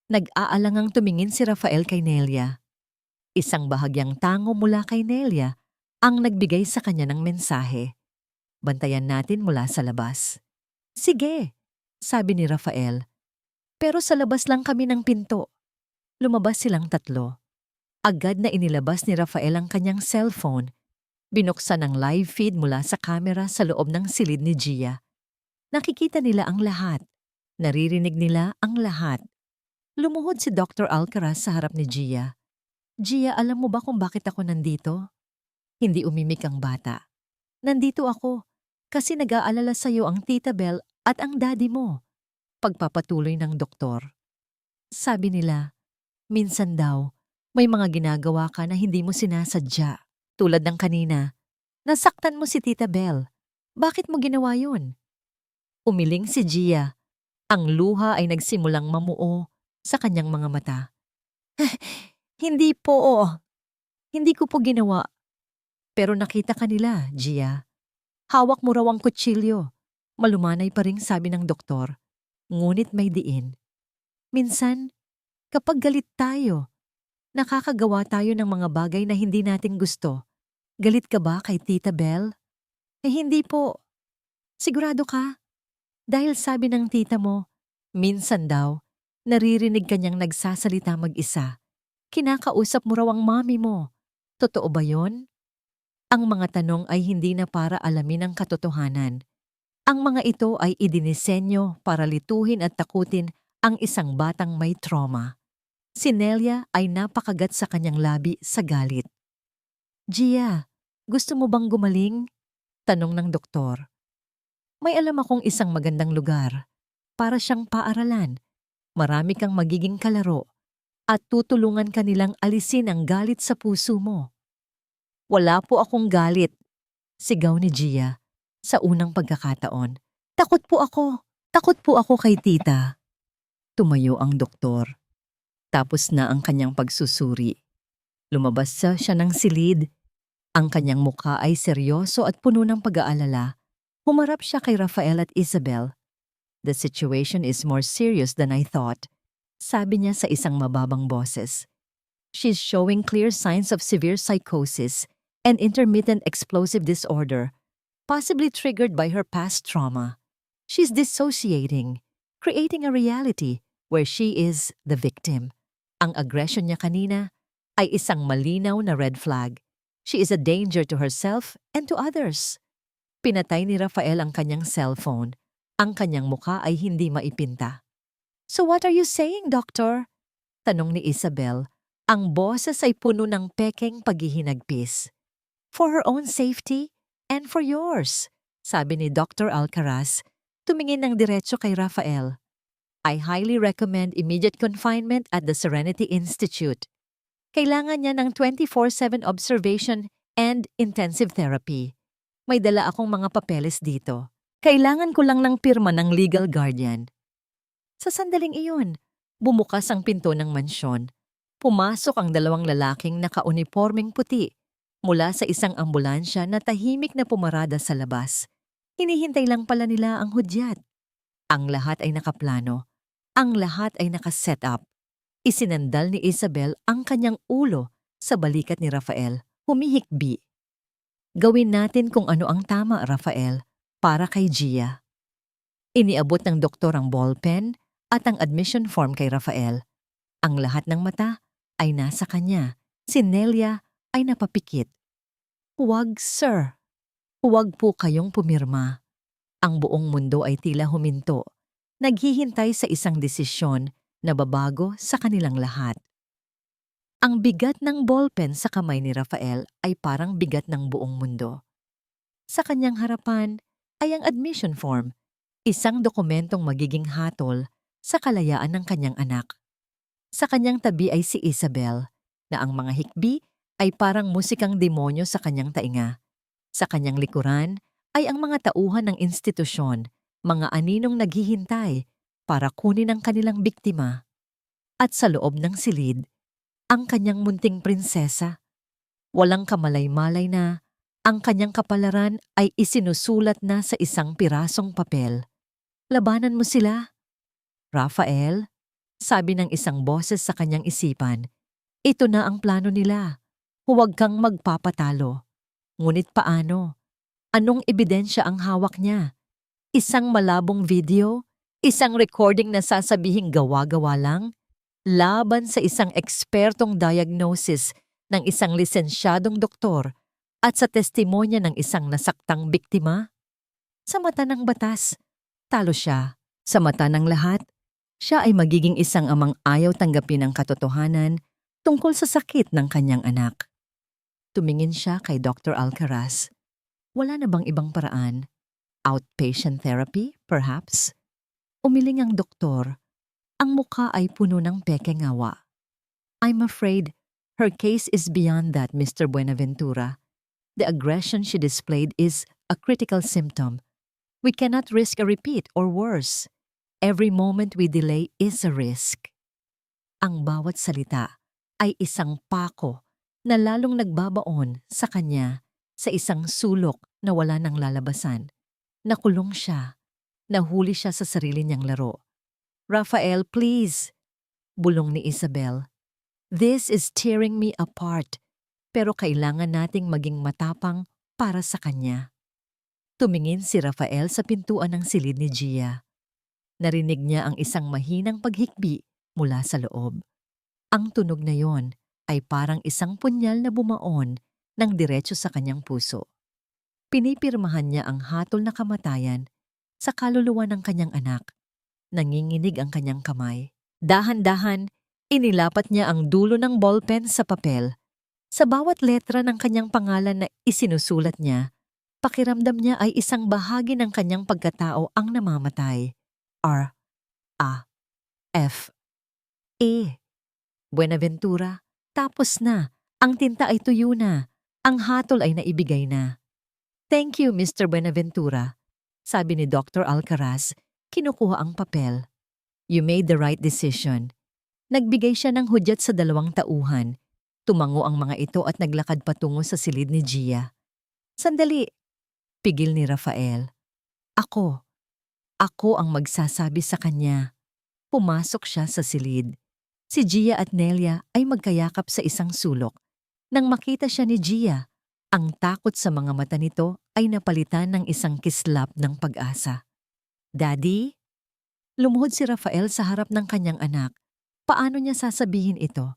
Nag-aalangang tumingin si Rafael kay Nelia. Isang bahagyang tango mula kay Nelia ang nagbigay sa kanya ng mensahe. Bantayan natin mula sa labas. Sige, sabi ni Rafael. Pero sa labas lang kami ng pinto. Lumabas silang tatlo. Agad na inilabas ni Rafael ang kanyang cellphone. Binuksan ang live feed mula sa kamera sa loob ng silid ni Gia. Nakikita nila ang lahat. Naririnig nila ang lahat. Lumuhod si Dr. Alcaraz sa harap ni Gia. Gia, alam mo ba kung bakit ako nandito? Hindi umimik ang bata. Nandito ako kasi nag-aalala sa iyo ang Tita Belle at ang daddy mo. Pagpapatuloy ng doktor. Sabi nila, minsan daw, may mga ginagawa ka na hindi mo sinasadya. Tulad ng kanina, nasaktan mo si Tita Belle. Bakit mo ginawa yun? Umiling si Gia. Ang luha ay nagsimulang mamuo sa kanyang mga mata. Hindi po. Hindi ko po ginawa. Pero nakita ka nila, Gia. Hawak mo raw ang kutsilyo. Malumanay pa ring sabi ng doktor. Ngunit may diin. Minsan, kapag galit tayo, nakakagawa tayo ng mga bagay na hindi natin gusto. Galit ka ba kay Tita Belle? Hindi po. Sigurado ka? Dahil sabi ng tita mo, minsan daw, naririnig kanyang nagsasalita mag-isa. Kinakausap mo raw ang mami mo. Totoo ba yon? Ang mga tanong ay hindi na para alamin ang katotohanan. Ang mga ito ay idinisenyo para lituhin at takutin ang isang batang may trauma. Si Nelia ay napakagat sa kanyang labi sa galit. Gia, gusto mo bang gumaling? Tanong ng doktor. May alam akong isang magandang lugar. Para siyang paaralan. Marami kang magiging kalaro at tutulungan ka nilang alisin ang galit sa puso mo. Wala po akong galit, sigaw ni Gia sa unang pagkakataon. Takot po ako kay tita. Tumayo ang doktor. Tapos na ang kanyang pagsusuri. Lumabas siya ng silid. Ang kanyang mukha ay seryoso at puno ng pag-aalala. Humarap siya kay Rafael at Isabel. The situation is more serious than I thought, sabi niya sa isang mababang boses. She's showing clear signs of severe psychosis and intermittent explosive disorder, possibly triggered by her past trauma. She's dissociating, creating a reality where she is the victim. Ang aggression niya kanina ay isang malinaw na red flag. She is a danger to herself and to others. Pinatay ni Rafael ang kanyang cellphone. Ang kanyang mukha ay hindi maipinta. So what are you saying, doctor? Tanong ni Isabel. Ang boses ay puno ng pekeng paghihinagpis. For her own safety and for yours, sabi ni Dr. Alcaraz, tumingin ng diretso kay Rafael. I highly recommend immediate confinement at the Serenity Institute. Kailangan niya ng 24/7 observation and intensive therapy. May dala akong mga papeles dito. Kailangan ko lang ng pirma ng legal guardian. Sa sandaling iyon, bumukas ang pinto ng mansyon. Pumasok ang dalawang lalaking naka-uniformeng puti mula sa isang ambulansya na tahimik na pumarada sa labas. Hinihintay lang pala nila ang hudyat. Ang lahat ay nakaplano. Ang lahat ay nakaset up. Isinandal ni Isabel ang kanyang ulo sa balikat ni Rafael. Humihikbi. Gawin natin kung ano ang tama, Rafael, para kay Gia. Iniabot ng doktor ang ballpen at ang admission form kay Rafael. Ang lahat ng mata ay nasa kanya. Si Nelia ay napapikit. Huwag, sir. Huwag po kayong pumirma. Ang buong mundo ay tila huminto. Naghihintay sa isang desisyon na babago sa kanilang lahat. Ang bigat ng ballpen sa kamay ni Rafael ay parang bigat ng buong mundo. Sa kanyang harapan ay ang admission form, isang dokumentong magiging hatol sa kalayaan ng kanyang anak. Sa kanyang tabi ay si Isabel, na ang mga hikbi ay parang musikang demonyo sa kanyang tainga. Sa kanyang likuran ay ang mga tauhan ng institusyon, mga aninong naghihintay para kunin ang kanilang biktima. At sa loob ng silid, ang kanyang munting prinsesa. Walang kamalay-malay na Ang kanyang kapalaran ay isinusulat na sa isang pirasong papel. Labanan mo sila, Rafael, sabi ng isang boses sa kanyang isipan. Ito na ang plano nila. Huwag kang magpapatalo. Ngunit paano? Anong ebidensya ang hawak niya? Isang malabong video? Isang recording na sasabihing gawa-gawa lang? Laban sa isang ekspertong diagnosis ng isang lisensyadong doktor at sa testimonya ng isang nasaktang biktima? Sa mata ng batas, talo siya. Sa mata ng lahat, siya ay magiging isang amang ayaw tanggapin ang katotohanan tungkol sa sakit ng kanyang anak. Tumingin siya kay Dr. Alcaraz. Wala na bang ibang paraan? Outpatient therapy, perhaps? Umiling ang doktor. Ang mukha ay puno ng pekengawa. I'm afraid her case is beyond that, Mr. Buenaventura. The aggression she displayed is a critical symptom. We cannot risk a repeat or worse. Every moment we delay is a risk. Ang bawat salita ay isang pako na lalong nagbabaon sa kanya sa isang sulok na wala nang lalabasan. Nakulong siya. Nahuli siya sa sarili niyang laro. Rafael, please! Bulong ni Isabel. This is tearing me apart, pero kailangan nating maging matapang para sa kanya. Tumingin si Rafael sa pintuan ng silid ni Gia. Narinig niya ang isang mahinang paghikbi mula sa loob. Ang tunog na yon ay parang isang punyal na bumaon ng diretso sa kanyang puso. Pinipirmahan niya ang hatol na kamatayan sa kaluluwa ng kanyang anak. Nanginginig ang kanyang kamay. Dahan-dahan, inilapat niya ang dulo ng ballpen sa papel. Sa bawat letra ng kanyang pangalan na isinusulat niya, pakiramdam niya ay isang bahagi ng kanyang pagkatao ang namamatay. R, A, F, E. Buenaventura, tapos na. Ang tinta ay tuyo na. Ang hatol ay naibigay na. Thank you, Mr. Buenaventura, sabi ni Dr. Alcaraz, kinukuha ang papel. You made the right decision. Nagbigay siya ng hudyat sa 2 tauhan. Tumango ang mga ito at naglakad patungo sa silid ni Gia. Sandali! Pigil ni Rafael. Ako ang magsasabi sa kanya. Pumasok siya sa silid. Si Gia at Nelia ay magkayakap sa isang sulok. Nang makita siya ni Gia, ang takot sa mga mata nito ay napalitan ng isang kislap ng pag-asa. Daddy? Lumuhod si Rafael sa harap ng kanyang anak. Paano niya sasabihin ito?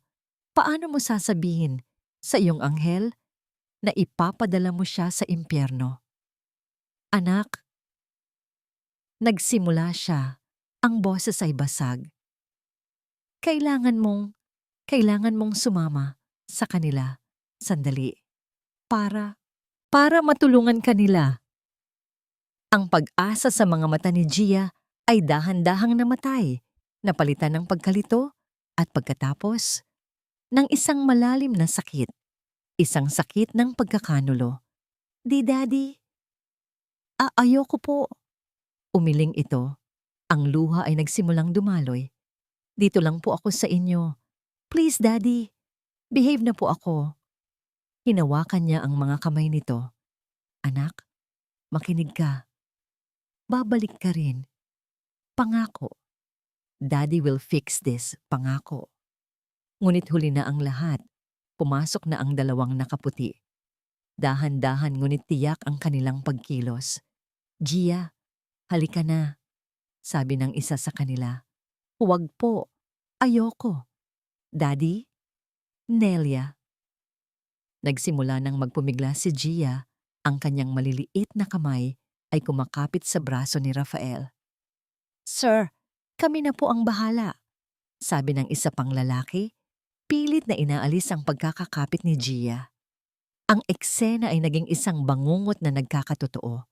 Paano mo sasabihin sa iyong anghel na ipapadala mo siya sa impyerno? Anak, nagsimula siya. Ang boses ay basag. Kailangan mong sumama sa kanila. Sandali. Para matulungan kanila. Ang pag-asa sa mga mata ni Gia ay dahan-dahang namatay, napalitan ng pagkalito at pagkatapos ng isang malalim na sakit. Isang sakit ng pagkakanulo. Di, Daddy. Ayoko po. Umiling ito. Ang luha ay nagsimulang dumaloy. Dito lang po ako sa inyo. Please, Daddy. Behave na po ako. Hinawakan niya ang mga kamay nito. Anak, makinig ka. Babalik ka rin. Pangako. Daddy will fix this, pangako. Ngunit huli na ang lahat. Pumasok na ang 2 nakaputi. Dahan-dahan ngunit tiyak ang kanilang pagkilos. Gia, halika na, sabi ng isa sa kanila. Huwag po, ayoko. Daddy? Nelia. Nagsimula nang magpumigla si Gia, ang kanyang maliliit na kamay ay kumakapit sa braso ni Rafael. Sir, kami na po ang bahala, sabi ng isa pang lalaki, pilit na inaalis ang pagkakakapit ni Gia. Ang eksena ay naging isang bangungot na nagkakatotoo.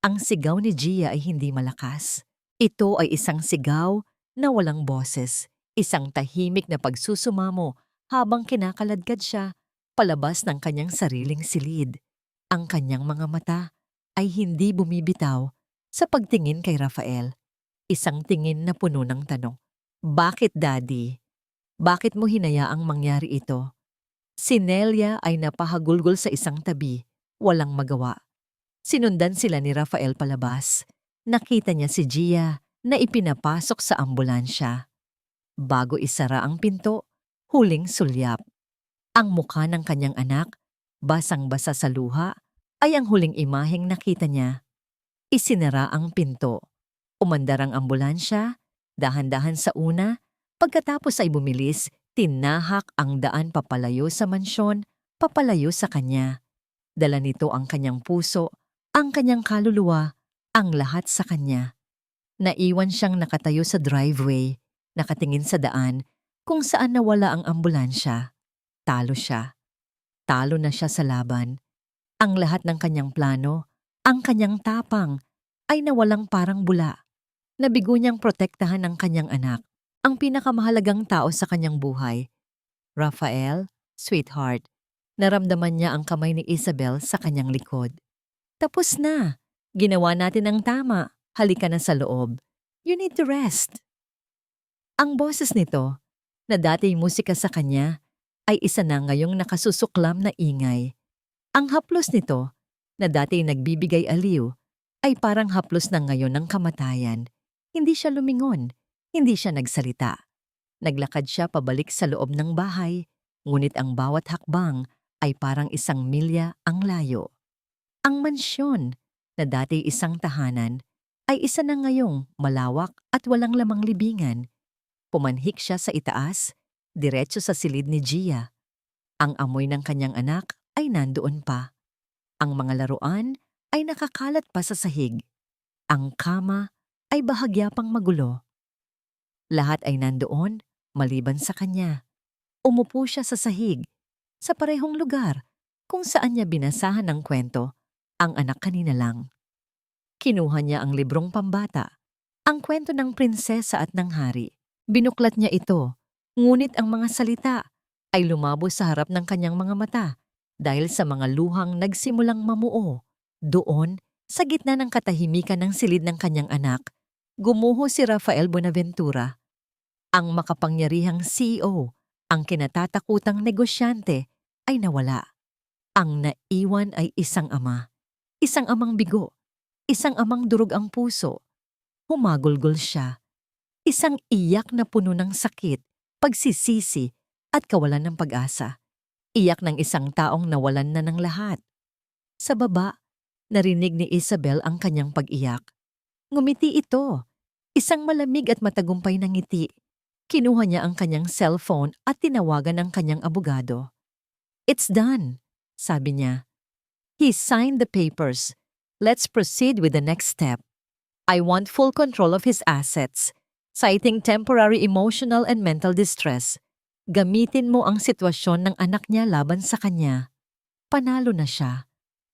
Ang sigaw ni Gia ay hindi malakas. Ito ay isang sigaw na walang boses, isang tahimik na pagsusumamo habang kinakaladkad siya palabas ng kanyang sariling silid. Ang kanyang mga mata ay hindi bumibitaw sa pagtingin kay Rafael. Isang tingin na puno ng tanong. Bakit, Daddy? Bakit mo hinayaang mangyari ito? Si Nelia ay napahagulgol sa isang tabi. Walang magawa. Sinundan sila ni Rafael palabas. Nakita niya si Gia na ipinapasok sa ambulansya. Bago isara ang pinto, huling sulyap. Ang mukha ng kanyang anak, basang-basa sa luha, ay ang huling imaheng nakita niya. Isinara ang pinto. Umandar ang ambulansya, dahan-dahan sa una, pagkatapos ay bumilis, tinahak ang daan papalayo sa mansyon, papalayo sa kanya. Dala nito ang kanyang puso, ang kanyang kaluluwa, ang lahat sa kanya. Naiwan siyang nakatayo sa driveway, nakatingin sa daan, kung saan nawala ang ambulansya. Talo siya. Talo na siya sa laban. Ang lahat ng kanyang plano, ang kanyang tapang, ay nawalang parang bula. Nabigo niyang protektahan ang kanyang anak, ang pinakamahalagang tao sa kanyang buhay. Rafael, sweetheart, naramdaman niya ang kamay ni Isabel sa kanyang likod. Tapos na. Ginawa natin ang tama. Halika na sa loob. You need to rest. Ang boses nito, na dati musika sa kanya, ay isa na ngayong nakasusuklam na ingay. Ang haplos nito, na dati nagbibigay aliw, ay parang haplos na ngayon ng kamatayan. Hindi siya lumingon, hindi siya nagsalita. Naglakad siya pabalik sa loob ng bahay, ngunit ang bawat hakbang ay parang 1 milya ang layo. Ang mansyon, na dati isang tahanan, ay isa na ngayong malawak at walang lamang libingan. Pumanhik siya sa itaas, diretso sa silid ni Gia. Ang amoy ng kanyang anak ay nandoon pa. Ang mga laruan ay nakakalat pa sa sahig. Ang kama ay bahagya pang magulo. Lahat ay nandoon, maliban sa kanya. Umupo siya sa sahig, sa parehong lugar kung saan niya binasahan ng kwento ang anak kanina lang. Kinuha niya ang librong pambata, ang kwento ng prinsesa at ng hari. Binuklat niya ito, ngunit ang mga salita ay lumabo sa harap ng kanyang mga mata dahil sa mga luhang nagsimulang mamuo. Doon, sa gitna ng katahimikan ng silid ng kanyang anak, gumuho si Rafael Buenaventura, ang makapangyarihang CEO, ang kinatatakutang negosyante, ay nawala. Ang naiwan ay isang ama, isang amang bigo, isang amang durog ang puso. Humagulgol siya. Isang iyak na puno ng sakit, pagsisisi at kawalan ng pag-asa. Iyak ng isang taong nawalan na ng lahat. Sa baba, narinig ni Isabel ang kanyang pag-iyak. Ngumiti ito. Isang malamig at matagumpay na ngiti. Kinuha niya ang kanyang cellphone at tinawagan ang kanyang abogado. "It's done," sabi niya. "He signed the papers. Let's proceed with the next step. I want full control of his assets, citing temporary emotional and mental distress. Gamitin mo ang sitwasyon ng anak niya laban sa kanya." Panalo na siya.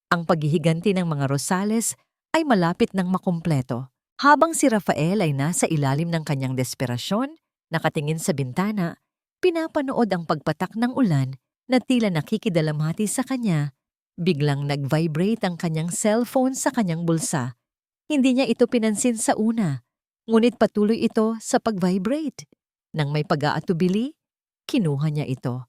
Ang paghihiganti ng mga Rosales ay malapit ng makumpleto. Habang si Rafael ay nasa ilalim ng kanyang desperasyon, nakatingin sa bintana, pinapanood ang pagpatak ng ulan na tila nakikidalamhati sa kanya. Biglang nag-vibrate ang kanyang cellphone sa kanyang bulsa. Hindi niya ito pinansin sa una, ngunit patuloy ito sa pag-vibrate. Nang may pag-aatubili, kinuha niya ito.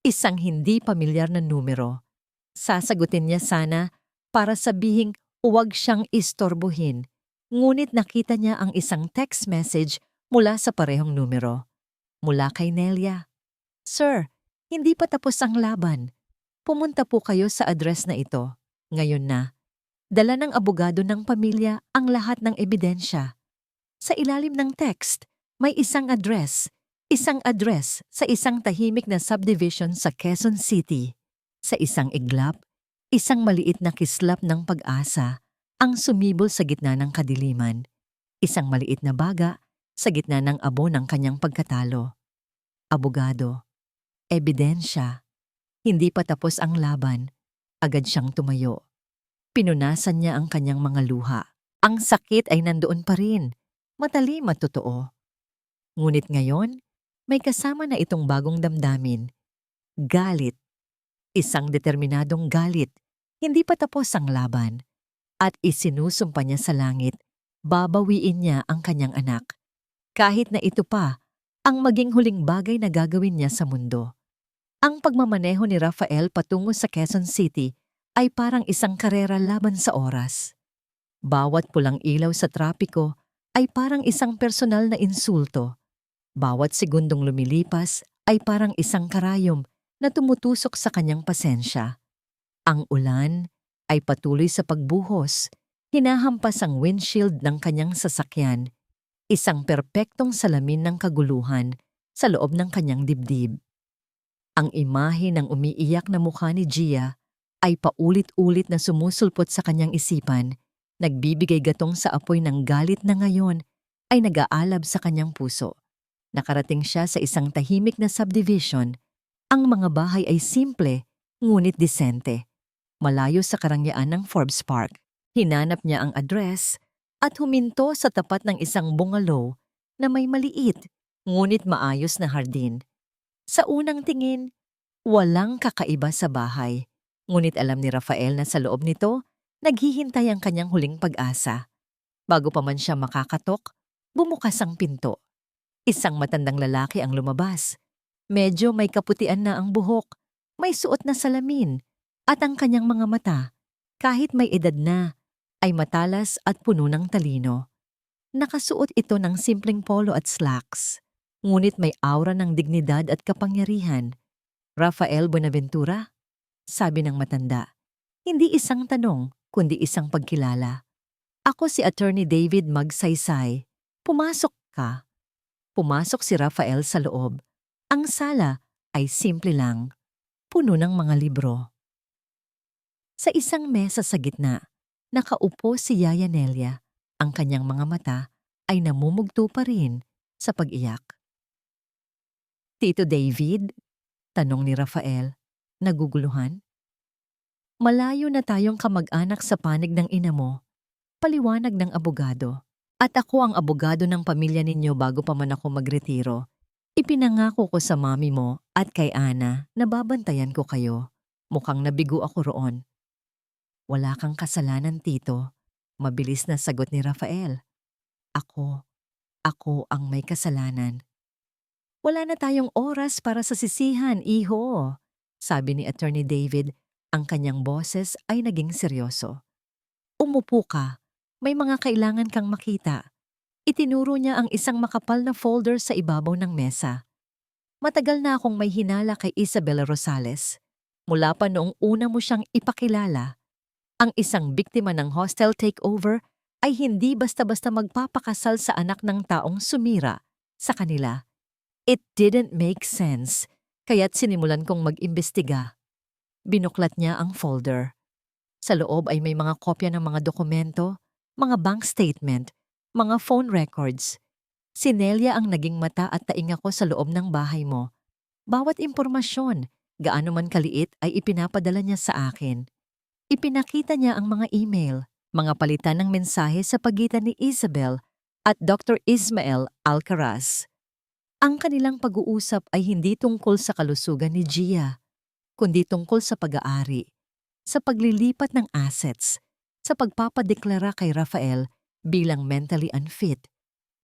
Isang hindi pamilyar na numero. Sasagutin niya sana para sabihing huwag siyang istorbohin, ngunit nakita niya ang isang text message mula sa parehong numero. Mula kay Nelia. "Sir, hindi pa tapos ang laban. Pumunta po kayo sa address na ito. Ngayon na." Dala ng abogado ng pamilya ang lahat ng ebidensya. Sa ilalim ng text, may isang address sa isang tahimik na subdivision sa Quezon City. Sa isang iglap, isang maliit na kislap ng pag-asa ang sumibol sa gitna ng kadiliman. Isang maliit na baga sa gitna ng abo ng kanyang pagkatalo. Abogado. Ebidensya. Hindi pa tapos ang laban. Agad siyang tumayo. Pinunasan niya ang kanyang mga luha. Ang sakit ay nandoon pa rin. Matalim at totoo. Ngunit ngayon, may kasama na itong bagong damdamin. Galit. Isang determinadong galit. Hindi pa tapos ang laban. At isinusumpa niya sa langit, babawiin niya ang kanyang anak. Kahit na ito pa, ang maging huling bagay na gagawin niya sa mundo. Ang pagmamaneho ni Rafael patungo sa Quezon City ay parang isang karera laban sa oras. Bawat pulang ilaw sa trapiko ay parang isang personal na insulto. Bawat segundong lumilipas ay parang isang karayom na tumutusok sa kanyang pasensya. Ang ulan ay patuloy sa pagbuhos, hinahampas ang windshield ng kanyang sasakyan, isang perpektong salamin ng kaguluhan sa loob ng kanyang dibdib. Ang imahe ng umiiyak na mukha ni Gia ay paulit-ulit na sumusulpot sa kanyang isipan, nagbibigay gatong sa apoy ng galit na ngayon ay nag-aalab sa kanyang puso. Nakarating siya sa isang tahimik na subdivision. Ang mga bahay ay simple, ngunit disente. Malayo sa karangyaan ng Forbes Park. Hinanap niya ang address at huminto sa tapat ng isang bungalow na may maliit, ngunit maayos na hardin. Sa unang tingin, walang kakaiba sa bahay. Ngunit alam ni Rafael na sa loob nito, naghihintay ang kanyang huling pag-asa. Bago pa man siya makakatok, bumukas ang pinto. Isang matandang lalaki ang lumabas. Medyo may kaputian na ang buhok, may suot na salamin, at ang kanyang mga mata, kahit may edad na, ay matalas at puno ng talino. Nakasuot ito ng simpleng polo at slacks, ngunit may aura ng dignidad at kapangyarihan. Rafael Buenaventura? Sabi ng matanda. Hindi isang tanong, kundi isang pagkilala. Ako si Attorney David Magsaysay. Pumasok ka. Pumasok si Rafael sa loob. Ang sala ay simple lang, puno ng mga libro. Sa isang mesa sa gitna, nakaupo si Yaya Nelia. Ang kanyang mga mata ay namumugto pa rin sa pag-iyak. Tito David? Tanong ni Rafael, naguguluhan. Malayo na tayong kamag-anak sa panig ng ina mo, paliwanag ng abogado. At ako ang abogado ng pamilya ninyo bago pa man ako magretiro. Ipinangako ko sa mami mo at kay Ana na babantayan ko kayo. Mukhang nabigo ako roon. Wala kang kasalanan, tito. Mabilis na sagot ni Rafael. Ako ang may kasalanan. Wala na tayong oras para sa sisihan, iho. Sabi ni Attorney David, ang kanyang boses ay naging seryoso. Umupo ka. May mga kailangan kang makita. Itinuro niya ang isang makapal na folder sa ibabaw ng mesa. Matagal na akong may hinala kay Isabel Rosales. Mula pa noong una mo siyang ipakilala. Ang isang biktima ng hostile takeover ay hindi basta-basta magpapakasal sa anak ng taong sumira sa kanila. It didn't make sense, kaya't sinimulan kong mag-imbestiga. Binuklat niya ang folder. Sa loob ay may mga kopya ng mga dokumento, mga bank statement, mga phone records. Si Nelia ang naging mata at tainga ko sa loob ng bahay mo. Bawat impormasyon, gaano man kaliit ay ipinapadala niya sa akin. Ipinakita niya ang mga email, mga palitan ng mensahe sa pagitan ni Isabel at Dr. Ismael Alcaraz. Ang kanilang pag-uusap ay hindi tungkol sa kalusugan ni Gia, kundi tungkol sa pag-aari, sa paglilipat ng assets, sa pagpapadeklara kay Rafael bilang mentally unfit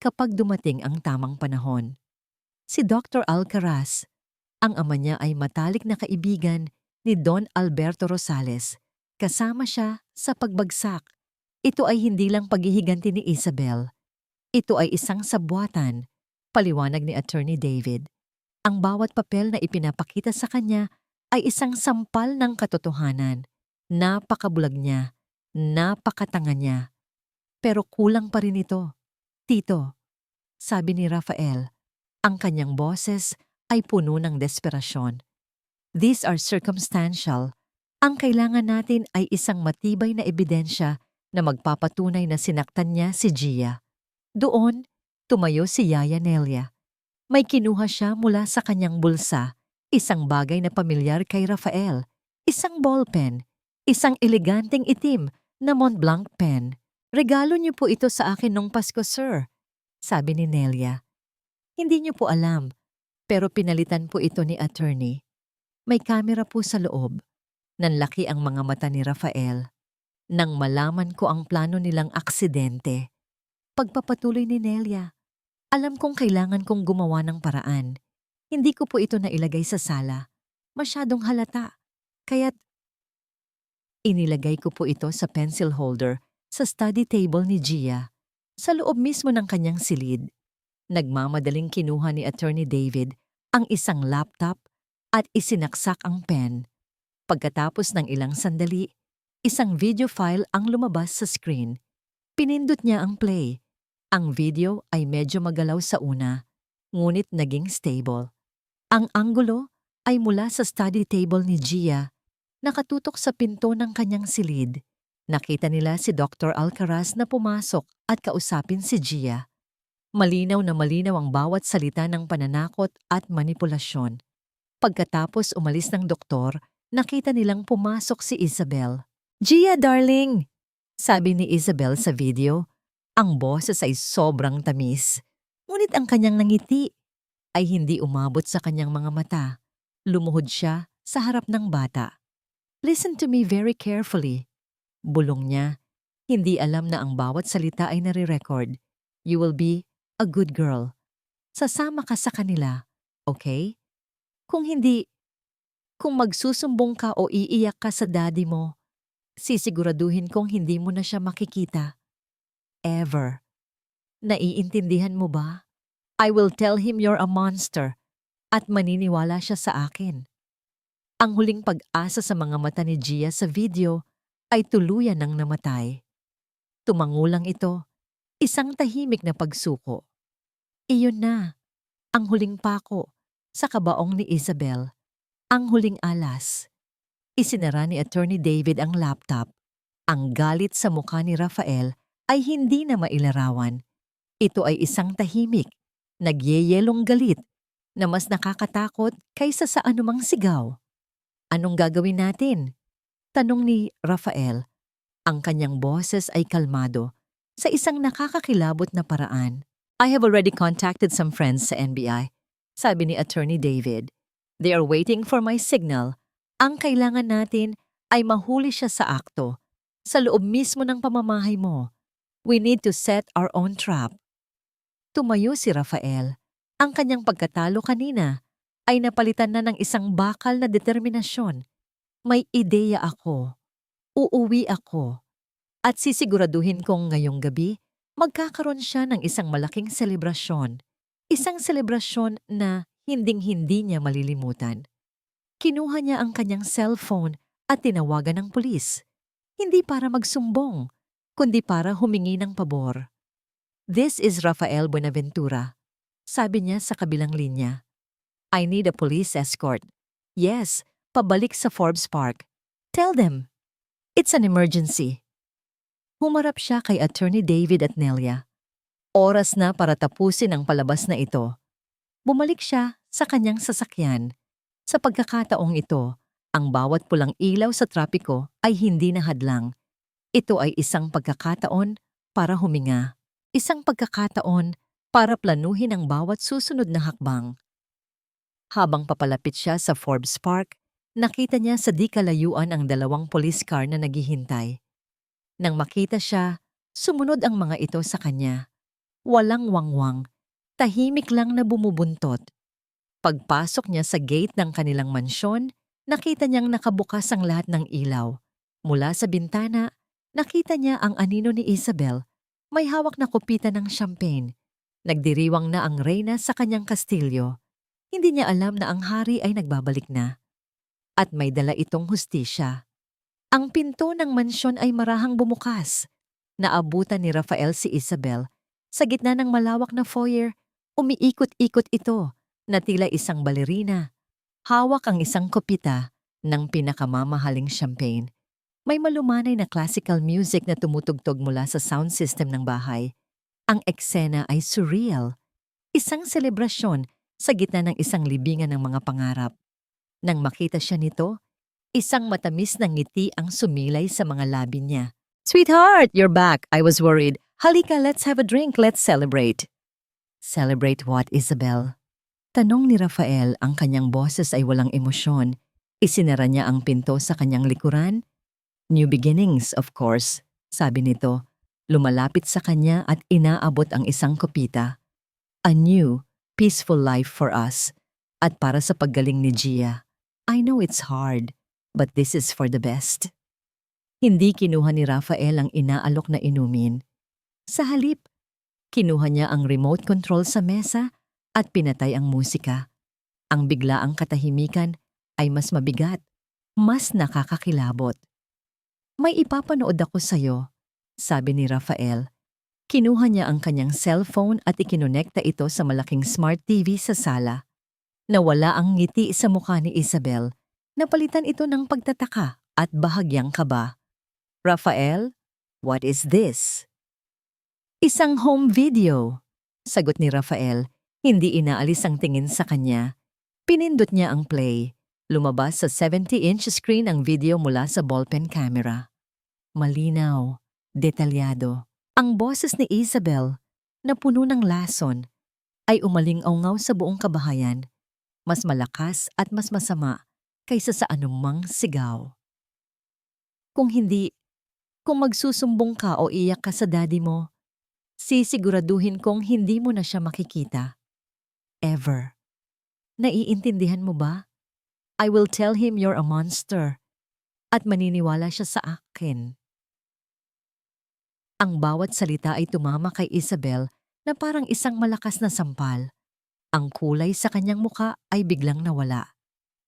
kapag dumating ang tamang panahon. Si Dr. Alcaraz, ang ama niya ay matalik na kaibigan ni Don Alberto Rosales. Kasama siya sa pagbagsak. Ito ay hindi lang paghihiganti ni Isabel. Ito ay isang sabwatan, paliwanag ni Attorney David. Ang bawat papel na ipinapakita sa kanya ay isang sampal ng katotohanan. Napakabulag niya, napakatanga niya. Pero kulang pa rin ito. Tito, sabi ni Rafael, ang kanyang boses ay puno ng desperasyon. These are circumstantial. Ang kailangan natin ay isang matibay na ebidensya na magpapatunay na sinaktan niya si Gia. Doon, tumayo si Yaya Nelia. May kinuha siya mula sa kanyang bulsa, isang bagay na pamilyar kay Rafael, isang ballpen, isang eleganteng itim na Montblanc pen. Regalo niyo po ito sa akin nung Pasko, sir, sabi ni Nelia. Hindi niyo po alam, pero pinalitan po ito ni attorney. May kamera po sa loob. Nanlaki ang mga mata ni Rafael. Nang malaman ko ang plano nilang aksidente. Pagpapatuloy ni Nelia, alam kong kailangan kong gumawa ng paraan. Hindi ko po ito nailagay sa sala. Masyadong halata. Kaya't Inilagay ko po ito sa pencil holder sa study table ni Gia, sa loob mismo ng kanyang silid. Nagmamadaling kinuha ni Attorney David ang isang laptop at isinaksak ang pen. Pagkatapos ng ilang sandali, isang video file ang lumabas sa screen. Pinindot niya ang play. Ang video ay medyo magalaw sa una, ngunit naging stable. Ang anggulo ay mula sa study table ni Gia, nakatutok sa pinto ng kanyang silid. Nakita nila si Dr. Alcaraz na pumasok at kausapin si Gia. Malinaw na malinaw ang bawat salita ng pananakot at manipulasyon. Pagkatapos umalis ng doktor, nakita nilang pumasok si Isabel. "Gia, darling!" sabi ni Isabel sa video. Ang boses ay sobrang tamis. Ngunit ang kanyang nangiti ay hindi umabot sa kanyang mga mata. Lumuhod siya sa harap ng bata. "Listen to me very carefully." Bulong niya. Hindi alam na ang bawat salita ay nare-record. "You will be a good girl. Sasama ka sa kanila, okay? Kung hindi, kung magsusumbong ka o iiyak ka sa daddy mo, sisiguraduhin kong hindi mo na siya makikita. Ever. Naiintindihan mo ba? I will tell him you're a monster at maniniwala siya sa akin." Ang huling pag-asa sa mga mata ni Gia sa video ay tuluyan ng namatay. Tumangulang ito, isang tahimik na pagsuko. Iyon na, ang huling pako sa kabaong ni Isabel, ang huling alas. Isinara ni Attorney David ang laptop. Ang galit sa mukha ni Rafael ay hindi na mailarawan. Ito ay isang tahimik, nagyeyelong galit na mas nakakatakot kaysa sa anumang sigaw. "Anong gagawin natin?" tanong ni Rafael. Ang kanyang boses ay kalmado sa isang nakakakilabot na paraan. "I have already contacted some friends sa NBI," sabi ni Attorney David. "They are waiting for my signal. Ang kailangan natin ay mahuli siya sa akto, sa loob mismo ng pamamahay mo. We need to set our own trap." Tumayo si Rafael. Ang kanyang pagkatalo kanina ay napalitan na ng isang bakal na determinasyon. "May ideya ako. Uuwi ako. At sisiguraduhin kong ngayong gabi, magkakaroon siya ng isang malaking selebrasyon. Isang selebrasyon na hinding-hindi niya malilimutan." Kinuha niya ang kanyang cellphone at tinawagan ng pulis. Hindi para magsumbong, kundi para humingi ng pabor. "This is Rafael Buenaventura," sabi niya sa kabilang linya. "I need a police escort. Yes, pabalik sa Forbes Park. Tell them. It's an emergency." Humarap siya kay Attorney David at Nelia. Oras na para tapusin ang palabas na ito. Bumalik siya sa kanyang sasakyan. Sa pagkakataong ito, ang bawat pulang ilaw sa trapiko ay hindi na hadlang. Ito ay isang pagkakataon para huminga. Isang pagkakataon para planuhin ang bawat susunod na hakbang. Habang papalapit siya sa Forbes Park, nakita niya sa di kalayuan ang 2 police car na naghihintay. Nang makita siya, sumunod ang mga ito sa kanya. Walang wangwang, tahimik lang na bumubuntot. Pagpasok niya sa gate ng kanilang mansyon, nakita niyang nakabukas ang lahat ng ilaw. Mula sa bintana, nakita niya ang anino ni Isabel. May hawak na kopita ng champagne. Nagdiriwang na ang reyna sa kanyang kastilyo. Hindi niya alam na ang hari ay nagbabalik na. At may dala itong hustisya. Ang pinto ng mansyon ay marahang bumukas. Naabutan ni Rafael si Isabel. Sa gitna ng malawak na foyer, umiikot-ikot ito na tila isang balerina. Hawak ang isang kopita ng pinakamamahaling champagne. May malumanay na classical music na tumutugtog mula sa sound system ng bahay. Ang eksena ay surreal. Isang selebrasyon sa gitna ng isang libingan ng mga pangarap. Nang makita siya nito, isang matamis na ngiti ang sumilay sa mga labi niya. "Sweetheart, you're back. I was worried. Halika, let's have a drink. Let's celebrate." "Celebrate what, Isabel?" Tanong ni Rafael. Ang kanyang boses ay walang emosyon. Isinara niya ang pinto sa kanyang likuran. "New beginnings, of course," sabi nito. Lumalapit sa kanya at inaabot ang isang kopita. "A new, peaceful life for us. At para sa paggaling ni Gia. I know it's hard, but this is for the best." Hindi kinuha ni Rafael ang inaalok na inumin. Sa halip, kinuha niya ang remote control sa mesa at pinatay ang musika. Ang biglaang katahimikan ay mas mabigat, mas nakakakilabot. May ipapanood ako sa'yo, sabi ni Rafael. Kinuha niya ang kanyang cellphone at ikinonekta ito sa malaking smart TV sa sala. Nawala ang ngiti sa mukha ni Isabel. Napalitan ito ng pagtataka at bahagyang kaba. Rafael, what is this? Isang home video, sagot ni Rafael. Hindi inaalis ang tingin sa kanya. Pinindot niya ang play. Lumabas sa 70-inch screen ang video mula sa ballpen camera. Malinaw, detalyado. Ang boses ni Isabel, na puno ng lason, ay umaling-aungaw sa buong kabahayan. Mas malakas at mas masama kaysa sa anumang sigaw. Kung magsusumbong ka o iyak ka sa daddy mo, sisiguraduhin kong hindi mo na siya makikita. Ever. Naiintindihan mo ba? I will tell him you're a monster at maniniwala siya sa akin. Ang bawat salita ay tumama kay Isabel na parang isang malakas na sampal. Ang kulay sa kanyang muka ay biglang nawala.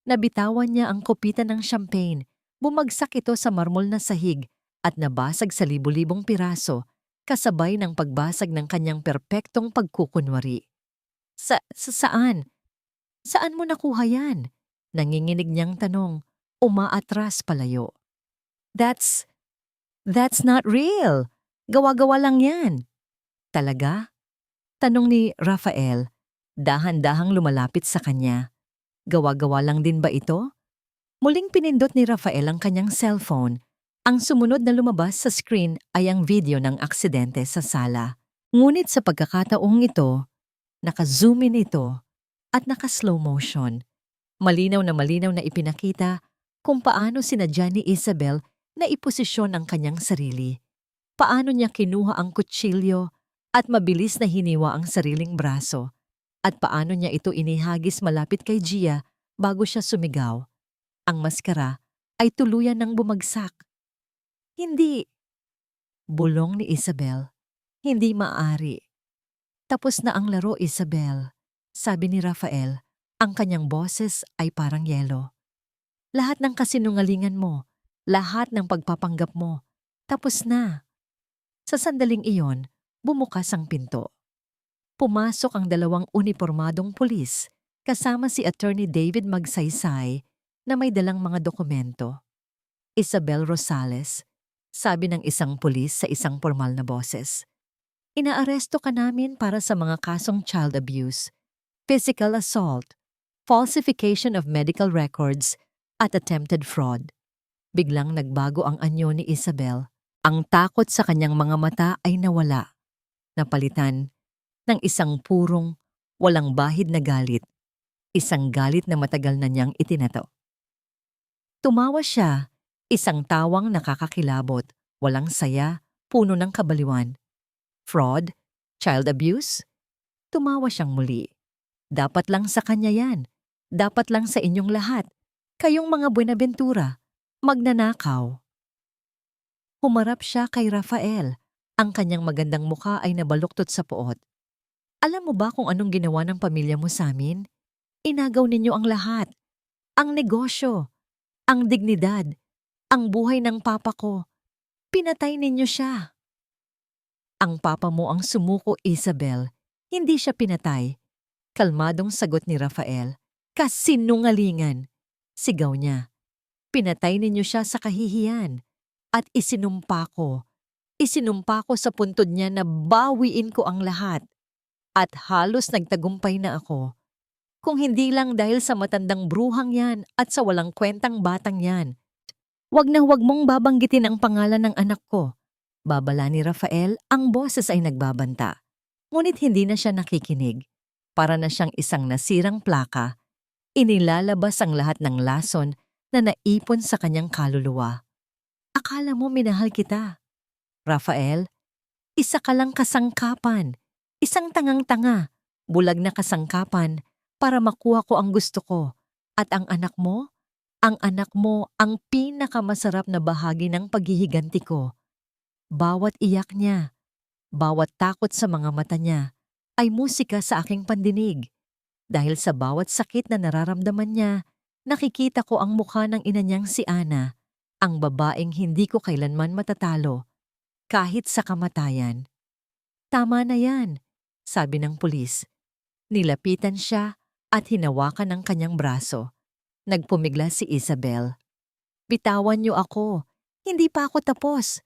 Nabitawan niya ang kopitan ng champagne, bumagsak ito sa marmol na sahig at nabasag sa libu-libong piraso, kasabay ng pagbasag ng kanyang perpektong pagkukunwari. Saan? Saan mo nakuha yan? Nanginginig niyang tanong, umaatras palayo. That's not real. Gawa-gawa lang yan. Talaga? Tanong ni Rafael, dahan-dahang lumalapit sa kanya. Gawa-gawa lang din ba ito? Muling pinindot ni Rafael ang kanyang cellphone. Ang sumunod na lumabas sa screen ay ang video ng aksidente sa sala. Ngunit sa pagkakataong ito, naka-zoom in ito at naka-slow motion. Malinaw na ipinakita kung paano sinadya ni Isabel na iposisyon ang kanyang sarili. Paano niya kinuha ang kutsilyo at mabilis na hiniwa ang sariling braso, at paano niya ito inihagis malapit kay Gia bago siya sumigaw. Ang maskara ay tuluyan ng bumagsak. Hindi. Bulong ni Isabel. Hindi maaari. Tapos na ang laro, Isabel. Sabi ni Rafael, ang kanyang boses ay parang yelo. Lahat ng kasinungalingan mo, lahat ng pagpapanggap mo, tapos na. Sa sandaling iyon, bumukas ang pinto. Pumasok ang dalawang unipormadong pulis kasama si Attorney David Magsaysay na may dalang mga dokumento. Isabel Rosales, sabi ng isang pulis sa isang formal na boses. Inaaresto ka namin para sa mga kasong child abuse, physical assault, falsification of medical records, at attempted fraud. Biglang nagbago ang anyo ni Isabel. Ang takot sa kanyang mga mata ay nawala. Napalitan ng isang purong, walang bahid na galit. Isang galit na matagal na niyang itinato. Tumawa siya, isang tawang nakakakilabot, walang saya, puno ng kabaliwan. Fraud? Child abuse? Tumawa siyang muli. Dapat lang sa kanya yan. Dapat lang sa inyong lahat. Kayong mga Buenaventura, magnanakaw. Humarap siya kay Rafael. Ang kanyang magandang mukha ay nabaluktot sa poot. Alam mo ba kung anong ginawa ng pamilya mo sa amin? Inagaw ninyo ang lahat. Ang negosyo, ang dignidad, ang buhay ng papa ko. Pinatay ninyo siya. Ang papa mo ang sumuko, Isabel. Hindi siya pinatay. Kalmadong sagot ni Rafael. Kasinungalingan. Sigaw niya. Pinatay ninyo siya sa kahihiyan. At isinumpa ko sa puntod niya na bawiin ko ang lahat. At halos nagtagumpay na ako. Kung hindi lang dahil sa matandang bruhang yan at sa walang kwentang batang yan. Wag na wag mong babanggitin ang pangalan ng anak ko. Babala ni Rafael, ang boses ay nagbabanta. Ngunit hindi na siya nakikinig. Para na siyang isang nasirang plaka. Inilalabas ang lahat ng lason na naipon sa kanyang kaluluwa. Akala mo minahal kita. Rafael, isa ka lang kasangkapan. Isang tangang-tanga, bulag na kasangkapan para makuha ko ang gusto ko. At ang anak mo Ang anak mo ang pinakamasarap na bahagi ng paghihiganti ko. Bawat iyak niya, bawat takot sa mga mata niya, ay musika sa aking pandinig. Dahil sa bawat sakit na nararamdaman niya, nakikita ko ang mukha ng ina niyang si Ana, ang babaeng hindi ko kailanman matatalo, kahit sa kamatayan. Tama na yan, sabi ng pulis. Nilapitan siya at hinawakan ang kanyang braso. Nagpumigla si Isabel. Bitawan niyo ako. Hindi pa ako tapos.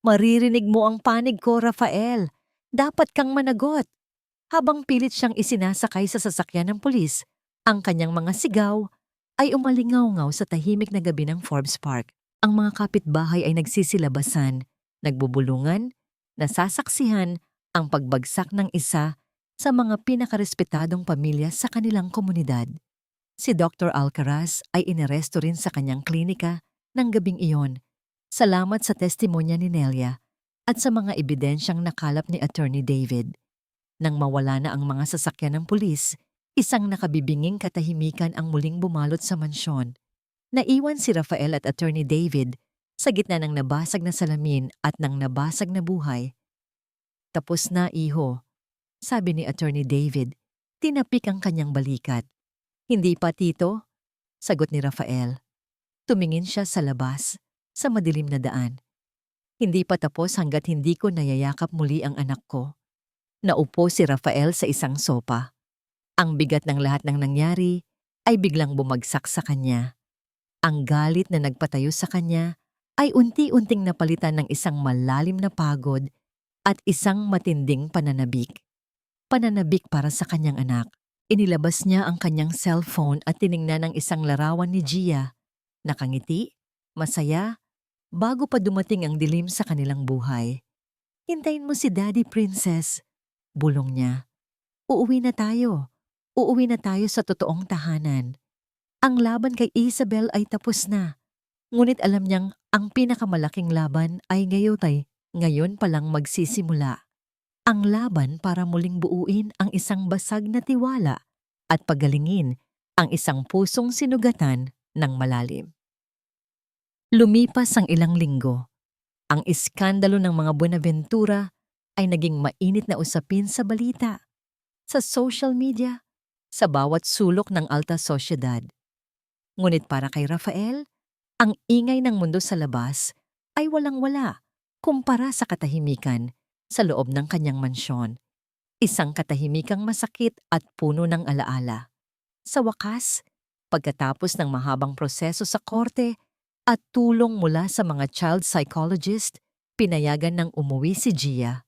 Maririnig mo ang panig ko, Rafael. Dapat kang managot. Habang pilit siyang isinasakay sa sasakyan ng pulis, ang kanyang mga sigaw ay umalingaw-ngaw sa tahimik na gabi ng Forbes Park. Ang mga kapitbahay ay nagsisilabasan, nagbubulungan, nasasaksihan ang pagbagsak ng isa sa mga pinakarespetadong pamilya sa kanilang komunidad. Si Dr. Alcaraz ay inaresto rin sa kanyang klinika ng gabing iyon. Salamat sa testimonya ni Nelia at sa mga ebidensyang nakalap ni Attorney David. Nang mawala na ang mga sasakyan ng pulis, isang nakabibinging katahimikan ang muling bumalot sa mansyon. Naiwan si Rafael at Attorney David sa gitna ng nabasag na salamin at ng nabasag na buhay. Tapos na, iho, sabi ni Attorney David. Tinapik ang kanyang balikat. Hindi pa, tito, sagot ni Rafael. Tumingin siya sa labas, sa madilim na daan. Hindi pa tapos hanggat hindi ko nayayakap muli ang anak ko. Naupo si Rafael sa isang sopa. Ang bigat ng lahat ng nangyari ay biglang bumagsak sa kanya. Ang galit na nagpatayo sa kanya ay unti-unting napalitan ng isang malalim na pagod at isang matinding pananabik. Pananabik para sa kanyang anak. Inilabas niya ang kanyang cellphone at tiningnan ang isang larawan ni Gia. Nakangiti, masaya, bago pa dumating ang dilim sa kanilang buhay. Hintayin mo si Daddy, Princess, bulong niya. Uuwi na tayo. Uuwi na tayo sa totoong tahanan. Ang laban kay Isabel ay tapos na. Ngunit alam niyang ang pinakamalaking laban ay ngayon palang magsisimula. Ang laban para muling buuin ang isang basag na tiwala at pagalingin ang isang pusong sinugatan ng malalim. Lumipas ang ilang linggo. Ang iskandalo ng mga Buenaventura ay naging mainit na usapin sa balita, sa social media, sa bawat sulok ng alta sosyedad. Ngunit para kay Rafael, ang ingay ng mundo sa labas ay walang-wala kumpara sa katahimikan sa loob ng kanyang mansyon. Isang katahimikang masakit at puno ng alaala. Sa wakas, pagkatapos ng mahabang proseso sa korte at tulong mula sa mga child psychologist, pinayagan ng umuwi si Gia.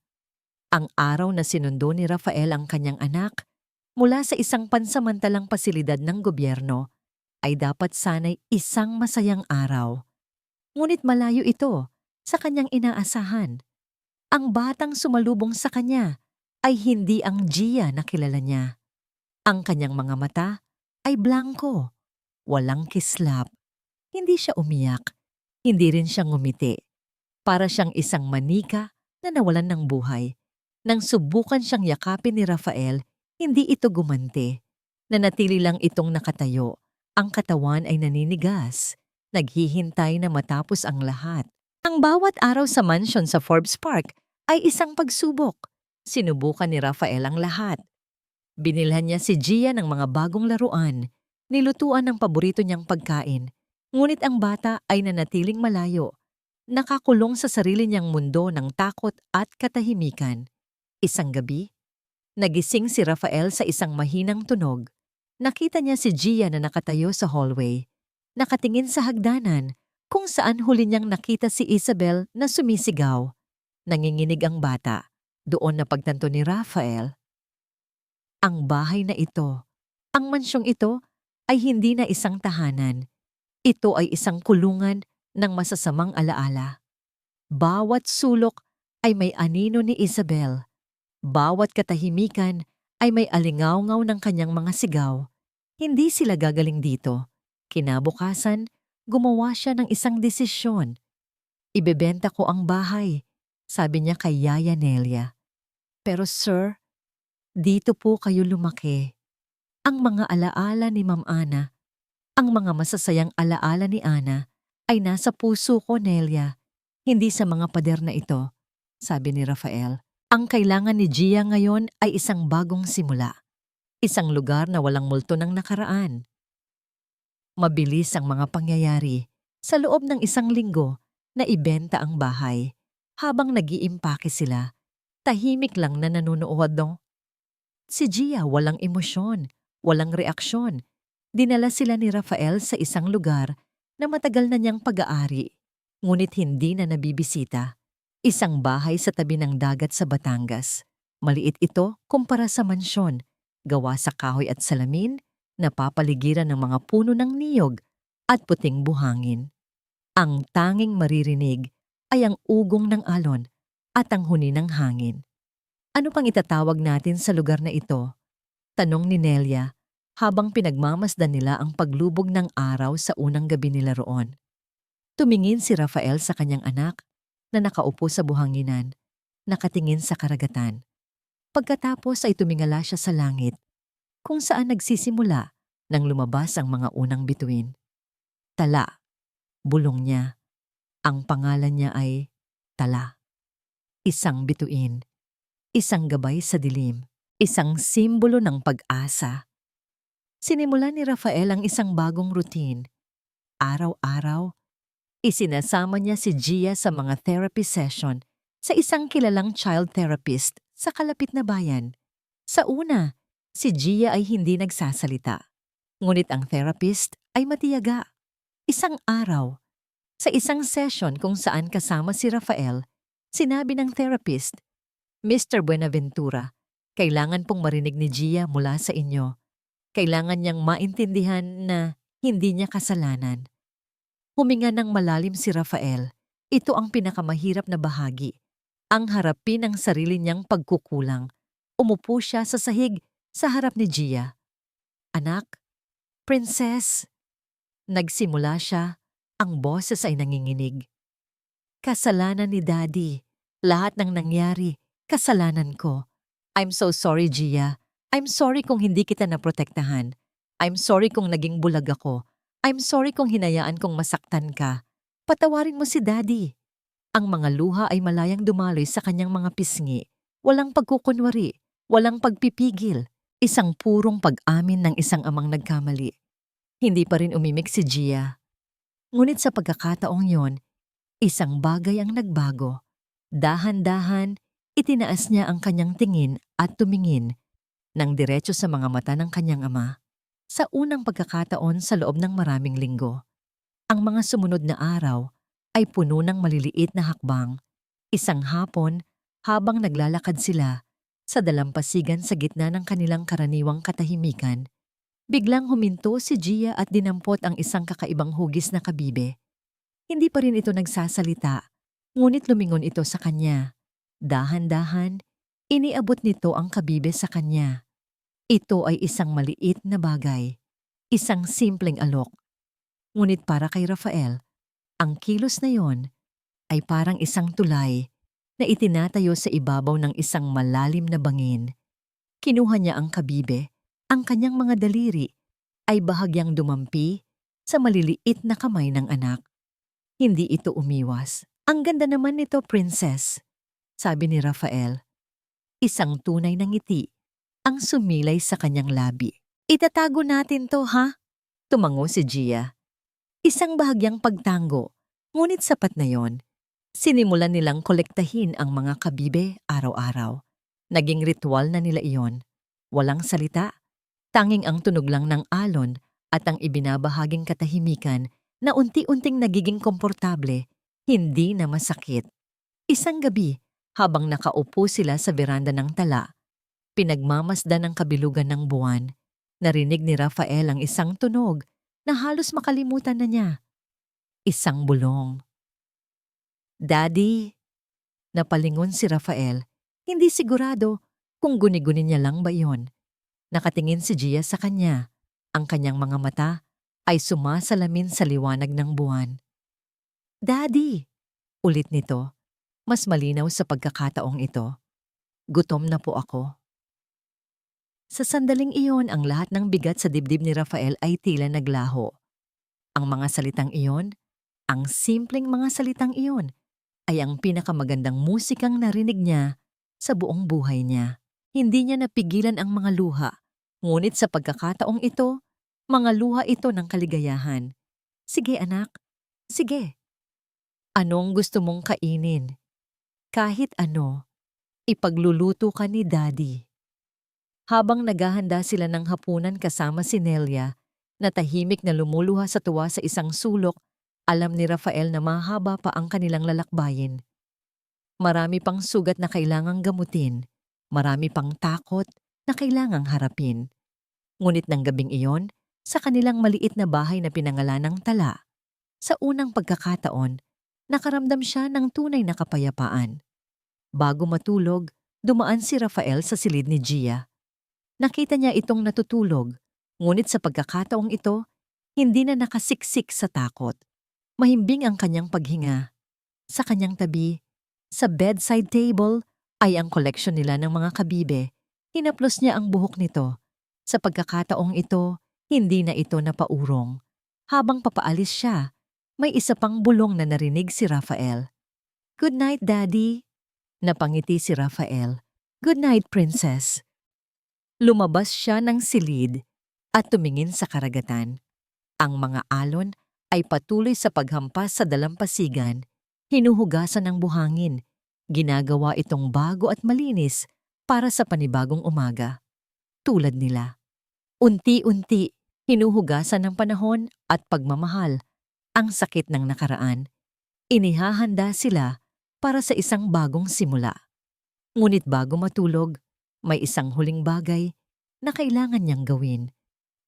Ang araw na sinundo ni Rafael ang kanyang anak mula sa isang pansamantalang pasilidad ng gobyerno ay dapat sana'y isang masayang araw. Ngunit malayo ito sa kanyang inaasahan. Ang batang sumalubong sa kanya ay hindi ang Gia na kilala niya. Ang kanyang mga mata ay blanko, walang kislap. Hindi siya umiyak, hindi rin siya ngumiti. Para siyang isang manika na nawalan ng buhay. Nang subukan siyang yakapin ni Rafael, hindi ito gumanti. Nanatili lang itong nakatayo. Ang katawan ay naninigas, naghihintay na matapos ang lahat. Ang bawat araw sa mansion sa Forbes Park ay isang pagsubok. Sinubukan ni Rafael ang lahat. Binilhan niya si Gia ng mga bagong laruan, nilutuan ng paborito niyang pagkain. Ngunit ang bata ay nanatiling malayo, nakakulong sa sarili niyang mundo ng takot at katahimikan. Isang gabi, nagising si Rafael sa isang mahinang tunog. Nakita niya si Gia na nakatayo sa hallway, nakatingin sa hagdanan kung saan huli niyang nakita si Isabel na sumisigaw. Nanginginig ang bata. Doon na pagtanto ni Rafael. Ang bahay na ito, ang mansyong ito, ay hindi na isang tahanan. Ito ay isang kulungan ng masasamang alaala. Bawat sulok ay may anino ni Isabel. Bawat katahimikan ay may alingaw-ngaw ng kanyang mga sigaw. Hindi sila gagaling dito. Kinabukasan, gumawa siya ng isang desisyon. Ibebenta ko ang bahay, sabi niya kay Yaya Nelia. Pero sir, dito po kayo lumaki. Ang mga alaala ni Ma'am Ana, Ang mga masasayang alaala ni Ana ay nasa puso ko, Nelia, hindi sa mga pader na ito, sabi ni Rafael. Ang kailangan ni Gia ngayon ay isang bagong simula. Isang lugar na walang multo ng nakaraan. Mabilis ang mga pangyayari. Sa loob ng isang linggo, na ibenta ang bahay. Habang nag-iimpake sila, tahimik lang na nanonood no. Si Gia walang emosyon, walang reaksyon. Dinala sila ni Rafael sa isang lugar na matagal na niyang pag-aari, ngunit hindi na nabibisita. Isang bahay sa tabi ng dagat sa Batangas. Maliit ito kumpara sa mansyon, gawa sa kahoy at salamin, napapaligiran ng mga puno ng niyog at puting buhangin. Ang tanging maririnig ay ang ugong ng alon at ang huni ng hangin. Ano pang itatawag natin sa lugar na ito? Tanong ni Nelia habang pinagmamasdan nila ang paglubog ng araw sa unang gabi nila roon. Tumingin si Rafael sa kanyang anak na nakaupo sa buhanginan, nakatingin sa karagatan. Pagkatapos ay tumingala siya sa langit, kung saan nagsisimula nang lumabas ang mga unang bituin. Tala, bulong niya. Ang pangalan niya ay Tala. Isang bituin, isang gabay sa dilim, isang simbolo ng pag-asa. Sinimulan ni Rafael ang isang bagong routine. Araw-araw, isinasama niya si Gia sa mga therapy session sa isang kilalang child therapist sa kalapit na bayan. Sa una, si Gia ay hindi nagsasalita. Ngunit ang therapist ay matiyaga. Isang araw, sa isang session kung saan kasama si Rafael, sinabi ng therapist, Mr. Buenaventura, kailangan pong marinig ni Gia mula sa inyo. Kailangan niyang maintindihan na hindi niya kasalanan. Huminga ng malalim si Rafael. Ito ang pinakamahirap na bahagi. Ang harapin ang sarili niyang pagkukulang. Umupo siya sa sahig sa harap ni Gia. Anak, princess. Nagsimula siya, ang boses ay nanginginig. Kasalanan ni Daddy. Lahat ng nangyari, kasalanan ko. I'm so sorry, Gia. I'm sorry kung hindi kita naprotektahan. I'm sorry kung naging bulag ako. I'm sorry kung hinayaan kong masaktan ka. Patawarin mo si Daddy. Ang mga luha ay malayang dumaloy sa kanyang mga pisngi. Walang pagkukunwari, walang pagpipigil. Isang purong pag-amin ng isang amang nagkamali. Hindi pa rin umimik si Gia. Ngunit sa pagkakataong yon, isang bagay ang nagbago. Dahan-dahan, itinaas niya ang kanyang tingin at tumingin nang diretso sa mga mata ng kanyang ama. Sa unang pagkakataon sa loob ng maraming linggo, ang mga sumunod na araw ay puno ng maliliit na hakbang. Isang hapon, habang naglalakad sila sa dalampasigan sa gitna ng kanilang karaniwang katahimikan, biglang huminto si Gia at dinampot ang isang kakaibang hugis na kabibe. Hindi pa rin ito nagsasalita, ngunit lumingon ito sa kanya. Dahan-dahan, iniabot nito ang kabibe sa kanya. Ito ay isang maliit na bagay, isang simpleng alok. Ngunit para kay Rafael, ang kilos na yon ay parang isang tulay na itinatayo sa ibabaw ng isang malalim na bangin. Kinuha niya ang kabibe, ang kanyang mga daliri ay bahagyang dumampi sa maliliit na kamay ng anak. Hindi ito umiwas. Ang ganda naman nito, princess, sabi ni Rafael. Isang tunay na ngiti ang sumilay sa kanyang labi. Itatago natin to, ha? Tumango si Gia. Isang bahagyang pagtango, ngunit sapat na yon. Sinimulan nilang kolektahin ang mga kabibe araw-araw. Naging ritual na nila iyon. Walang salita, tanging ang tunog lang ng alon at ang ibinabahaging katahimikan na unti-unting nagiging komportable, hindi na masakit. Isang gabi, habang nakaupo sila sa veranda ng tala, pinagmamasdan ng kabilugan ng buwan, narinig ni Rafael ang isang tunog na halos makalimutan na niya. Isang bulong. Daddy! Napalingon si Rafael, hindi sigurado kung guni-guni niya lang ba iyon. Nakatingin si Gia sa kanya. Ang kanyang mga mata ay sumasalamin sa liwanag ng buwan. Daddy! Ulit nito, mas malinaw sa pagkakataong ito. Gutom na po ako. Sa sandaling iyon, ang lahat ng bigat sa dibdib ni Rafael ay tila naglaho. Ang mga salitang iyon, ang simpleng mga salitang iyon, ay ang pinakamagandang musikang narinig niya sa buong buhay niya. Hindi niya napigilan ang mga luha, ngunit sa pagkakataong ito, mga luha ito ng kaligayahan. Sige anak, sige. Anong gusto mong kainin? Kahit ano, ipagluluto ka ni Daddy. Habang naghahanda sila ng hapunan kasama si Nelia, na tahimik na lumuluha sa tuwa sa isang sulok, alam ni Rafael na mahaba pa ang kanilang lalakbayin. Marami pang sugat na kailangang gamutin, marami pang takot na kailangang harapin. Ngunit ng gabing iyon, sa kanilang maliit na bahay na pinangalan ng Tala, sa unang pagkakataon, nakaramdam siya ng tunay na kapayapaan. Bago matulog, dumaan si Rafael sa silid ni Gia. Nakita niya itong natutulog, ngunit sa pagkakataong ito, hindi na nakasiksik sa takot. Mahimbing ang kanyang paghinga. Sa kanyang tabi, sa bedside table, ay ang koleksyon nila ng mga kabibe. Hinaplos niya ang buhok nito. Sa pagkakataong ito, hindi na ito napaurong. Habang papaalis siya, may isa pang bulong na narinig si Rafael. "Good night, Daddy." Napangiti si Rafael. "Good night, Princess." Lumabas siya ng silid at tumingin sa karagatan. Ang mga alon ay patuloy sa paghampas sa dalampasigan, hinuhugasan ng buhangin. Ginagawa itong bago at malinis para sa panibagong umaga. Tulad nila. Unti-unti, hinuhugasan ng panahon at pagmamahal ang sakit ng nakaraan. Inihahanda sila para sa isang bagong simula. Ngunit bago matulog, may isang huling bagay na kailangan niyang gawin.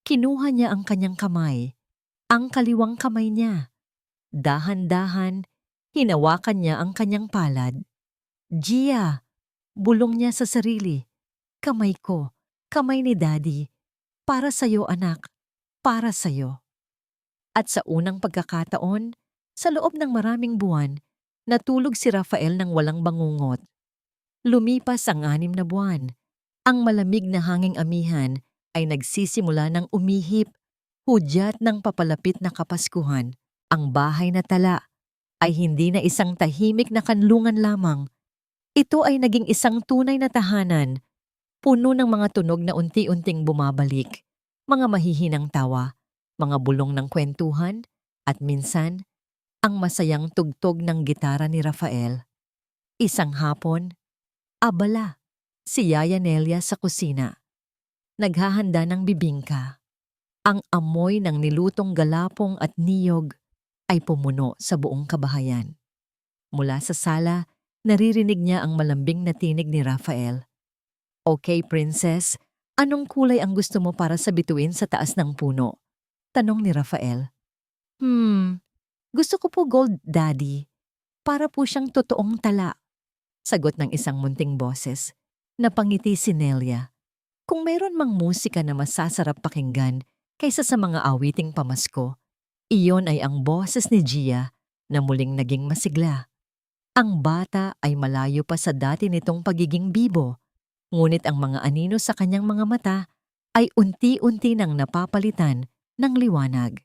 Kinuha niya ang kanyang kamay, ang kaliwang kamay niya. Dahan-dahan, hinawakan niya ang kanyang palad. "Gia," bulong niya sa sarili. "Kamay ko, kamay ni Daddy. Para sa'yo, anak, para sa'yo." At sa unang pagkakataon, sa loob ng maraming buwan, natulog si Rafael ng walang bangungot. Lumipas ang 6 na buwan. Ang malamig na hanging amihan ay nagsisimula ng umihip, hudyat ng papalapit na Kapaskuhan. Ang bahay na Tala ay hindi na isang tahimik na kanlungan lamang. Ito ay naging isang tunay na tahanan, puno ng mga tunog na unti-unting bumabalik, mga mahihinang tawa, mga bulong ng kwentuhan, at minsan, ang masayang tugtog ng gitara ni Rafael. Isang hapon, abala, si Yaya Nelia sa kusina. Naghahanda ng bibingka. Ang amoy ng nilutong galapong at niyog ay pumuno sa buong kabahayan. Mula sa sala, naririnig niya ang malambing na tinig ni Rafael. "Okay, Princess, anong kulay ang gusto mo para sa bituin sa taas ng puno?" Tanong ni Rafael. Gusto ko po gold, Daddy. Para po siyang totoong tala." Sagot ng isang munting boses. Napangiti si Nelia. Kung mayroon mang musika na masasarap pakinggan kaysa sa mga awiting pamasko, iyon ay ang boses ni Gia na muling naging masigla. Ang bata ay malayo pa sa dati nitong pagiging bibo, ngunit ang mga anino sa kanyang mga mata ay unti-unti nang napapalitan ng liwanag.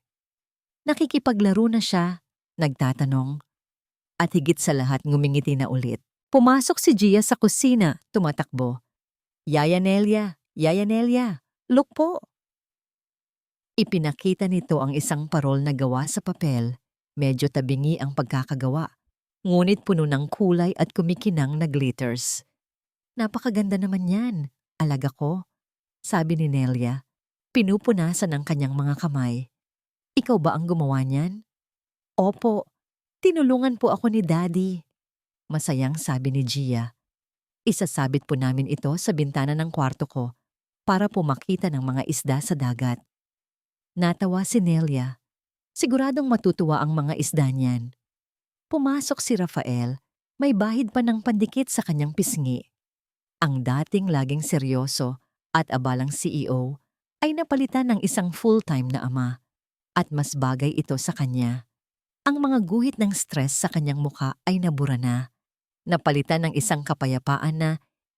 Nakikipaglaro na siya, nagtatanong, at higit sa lahat ngumingiti na ulit. Pumasok si Gia sa kusina, tumatakbo. "Yaya Nelia, Yaya Nelia, look po." Ipinakita nito ang isang parol na gawa sa papel. Medyo tabingi ang pagkakagawa, ngunit puno ng kulay at kumikinang na glitters. "Napakaganda naman yan, alaga ko," sabi ni Nelia. Pinupunasan ang kanyang mga kamay. "Ikaw ba ang gumawa niyan?" "Opo, tinulungan po ako ni Daddy," masayang sabi ni Gia. "Isasabit po namin ito sa bintana ng kwarto ko para po makita ng mga isda sa dagat." Natawa si Nelia. Siguradong matutuwa ang mga isda niyan. Pumasok si Rafael, may bahid pa ng pandikit sa kanyang pisngi. Ang dating laging seryoso at abalang CEO ay napalitan ng isang full-time na ama, at mas bagay ito sa kanya. Ang mga guhit ng stress sa kanyang muka ay nabura na. Napalitan ng isang kapayapaan na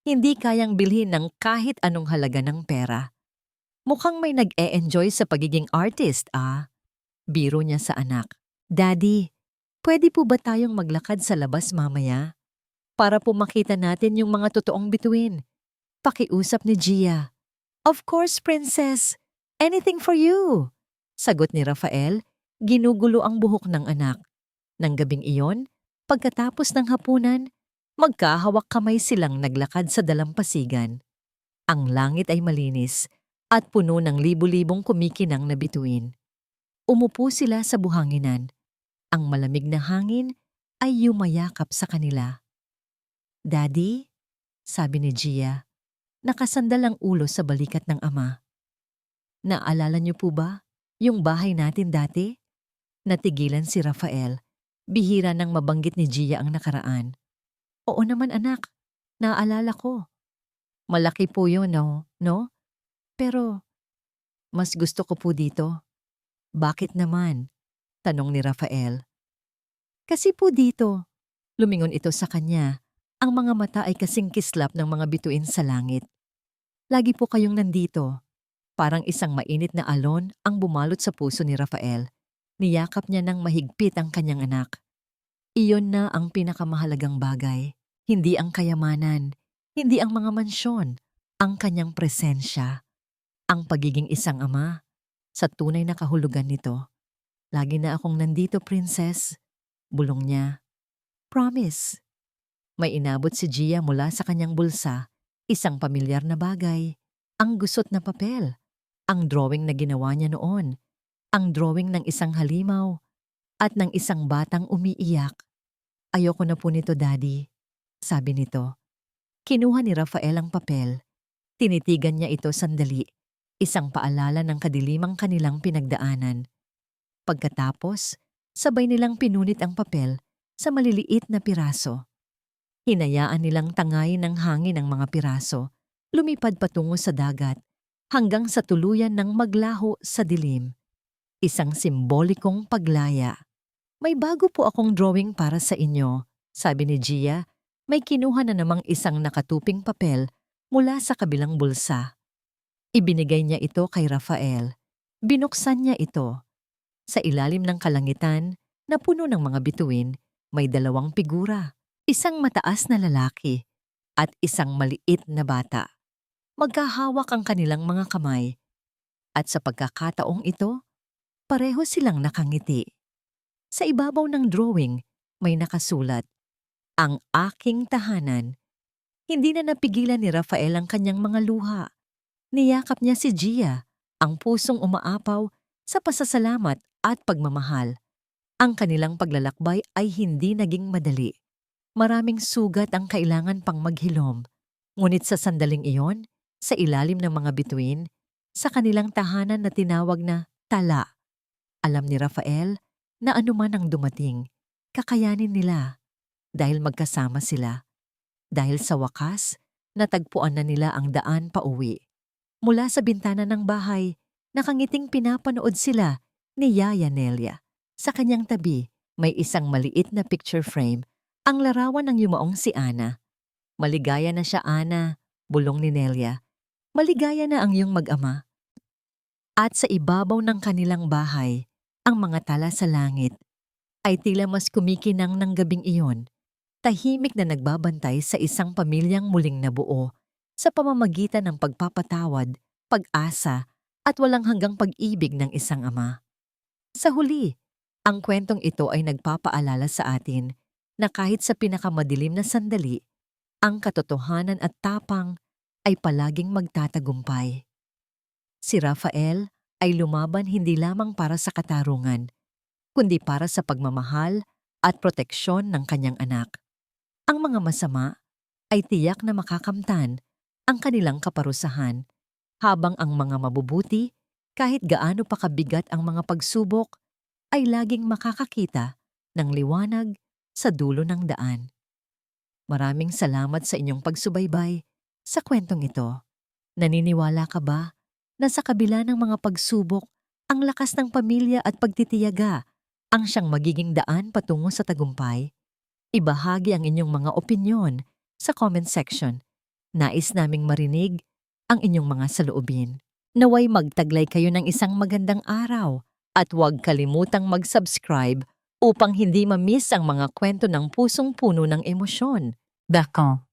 hindi kayang bilhin ng kahit anong halaga ng pera. Mukhang may nag-e-enjoy sa pagiging artist, ah. Biro niya sa anak. Daddy, pwede po ba tayong maglakad sa labas mamaya? Para po makita natin yung mga totoong bituin. Pakiusap ni Gia. Of course, princess. Anything for you. Sagot ni Rafael, ginugulo ang buhok ng anak. Nang gabing iyon, pagkatapos ng hapunan, magkahawak kamay silang naglakad sa dalampasigan. Ang langit ay malinis at puno ng libu-libong kumikinang na bituin. Umupo sila sa buhanginan. Ang malamig na hangin ay yumayakap sa kanila. Daddy, sabi ni Gia, nakasandal ang ulo sa balikat ng ama. Naalala niyo po ba yung bahay natin dati? Natigilan si Rafael. Bihira nang mabanggit ni Gia ang nakaraan. Oo naman anak, naalala ko. Malaki po yun, no? Pero mas gusto ko po dito. Bakit naman? Tanong ni Rafael. Kasi po dito. Lumingon ito sa kanya. Ang mga mata ay kasing kislap ng mga bituin sa langit. Lagi po kayong nandito. Parang isang mainit na alon ang bumalot sa puso ni Rafael. Niyakap niya ng mahigpit ang kanyang anak. Iyon na ang pinakamahalagang bagay. Hindi ang kayamanan, hindi ang mga mansyon, ang kanyang presensya. Ang pagiging isang ama, sa tunay na kahulugan nito. Lagi na akong nandito, princess. Bulong niya. Promise. May inabot si Gia mula sa kanyang bulsa, isang pamilyar na bagay, ang gusot na papel, ang drawing na ginawa niya noon, ang drawing ng isang halimaw, at ng isang batang umiiyak. Ayoko na po nito, Daddy, sabi nito. Kinuha ni Rafael ang papel. Tinitigan niya ito sandali, isang paalala ng kadilimang kanilang pinagdaanan. Pagkatapos, sabay nilang pinunit ang papel sa maliliit na piraso. Hinayaan nilang tangayin ng hangin ang mga piraso, lumipad patungo sa dagat, hanggang sa tuluyan ng maglaho sa dilim. Isang simbolikong paglaya. May bago po akong drawing para sa inyo, sabi ni Gia. May kinuha na namang isang nakatuping papel mula sa kabilang bulsa. Ibinigay niya ito kay Rafael. Binuksan niya ito. Sa ilalim ng kalangitan, na puno ng mga bituin, may dalawang figura. Isang mataas na lalaki at isang maliit na bata. Magkahawak ang kanilang mga kamay. At sa pagkakataong ito, pareho silang nakangiti. Sa ibabaw ng drawing, may nakasulat, "Ang aking tahanan." Hindi na napigilan ni Rafael ang kanyang mga luha. Niyakap niya si Gia, ang pusong umaapaw sa pasasalamat at pagmamahal. Ang kanilang paglalakbay ay hindi naging madali. Maraming sugat ang kailangan pang maghilom. Ngunit sa sandaling iyon, sa ilalim ng mga bituin, sa kanilang tahanan na tinawag na tala, alam ni Rafael na anuman ang dumating, kakayanin nila dahil magkasama sila. Dahil sa wakas, natagpuan na nila ang daan pauwi. Mula sa bintana ng bahay, nakangiting pinapanood sila ni Yaya Nelia. Sa kanyang tabi, may isang maliit na picture frame, ang larawan ng yumaong si Ana. Maligaya na siya, Ana, bulong ni Nelia. Maligaya na ang iyong mag-ama. At sa ibabaw ng kanilang bahay, ang mga tala sa langit ay tila mas kumikinang ng gabing iyon, tahimik na nagbabantay sa isang pamilyang muling nabuo sa pamamagitan ng pagpapatawad, pag-asa at walang hanggang pag-ibig ng isang ama. Sa huli, ang kwentong ito ay nagpapaalala sa atin na kahit sa pinakamadilim na sandali, ang katotohanan at tapang ay palaging magtatagumpay. Si Rafael ay lumaban hindi lamang para sa katarungan, kundi para sa pagmamahal at proteksyon ng kanyang anak. Ang mga masama ay tiyak na makakamtan ang kanilang kaparusahan, habang ang mga mabubuti, kahit gaano pa kabigat ang mga pagsubok, ay laging makakakita ng liwanag sa dulo ng daan. Maraming salamat sa inyong pagsubaybay sa kwentong ito. Naniniwala ka ba na sa kabila ng mga pagsubok, ang lakas ng pamilya at pagtitiyaga ang siyang magiging daan patungo sa tagumpay? Ibahagi ang inyong mga opinyon sa comment section. Nais naming marinig ang inyong mga saloobin. Naway magtaglay kayo ng isang magandang araw At huwag kalimutang mag-subscribe upang hindi ma-miss ang mga kwento ng pusong puno ng emosyon. D'accord.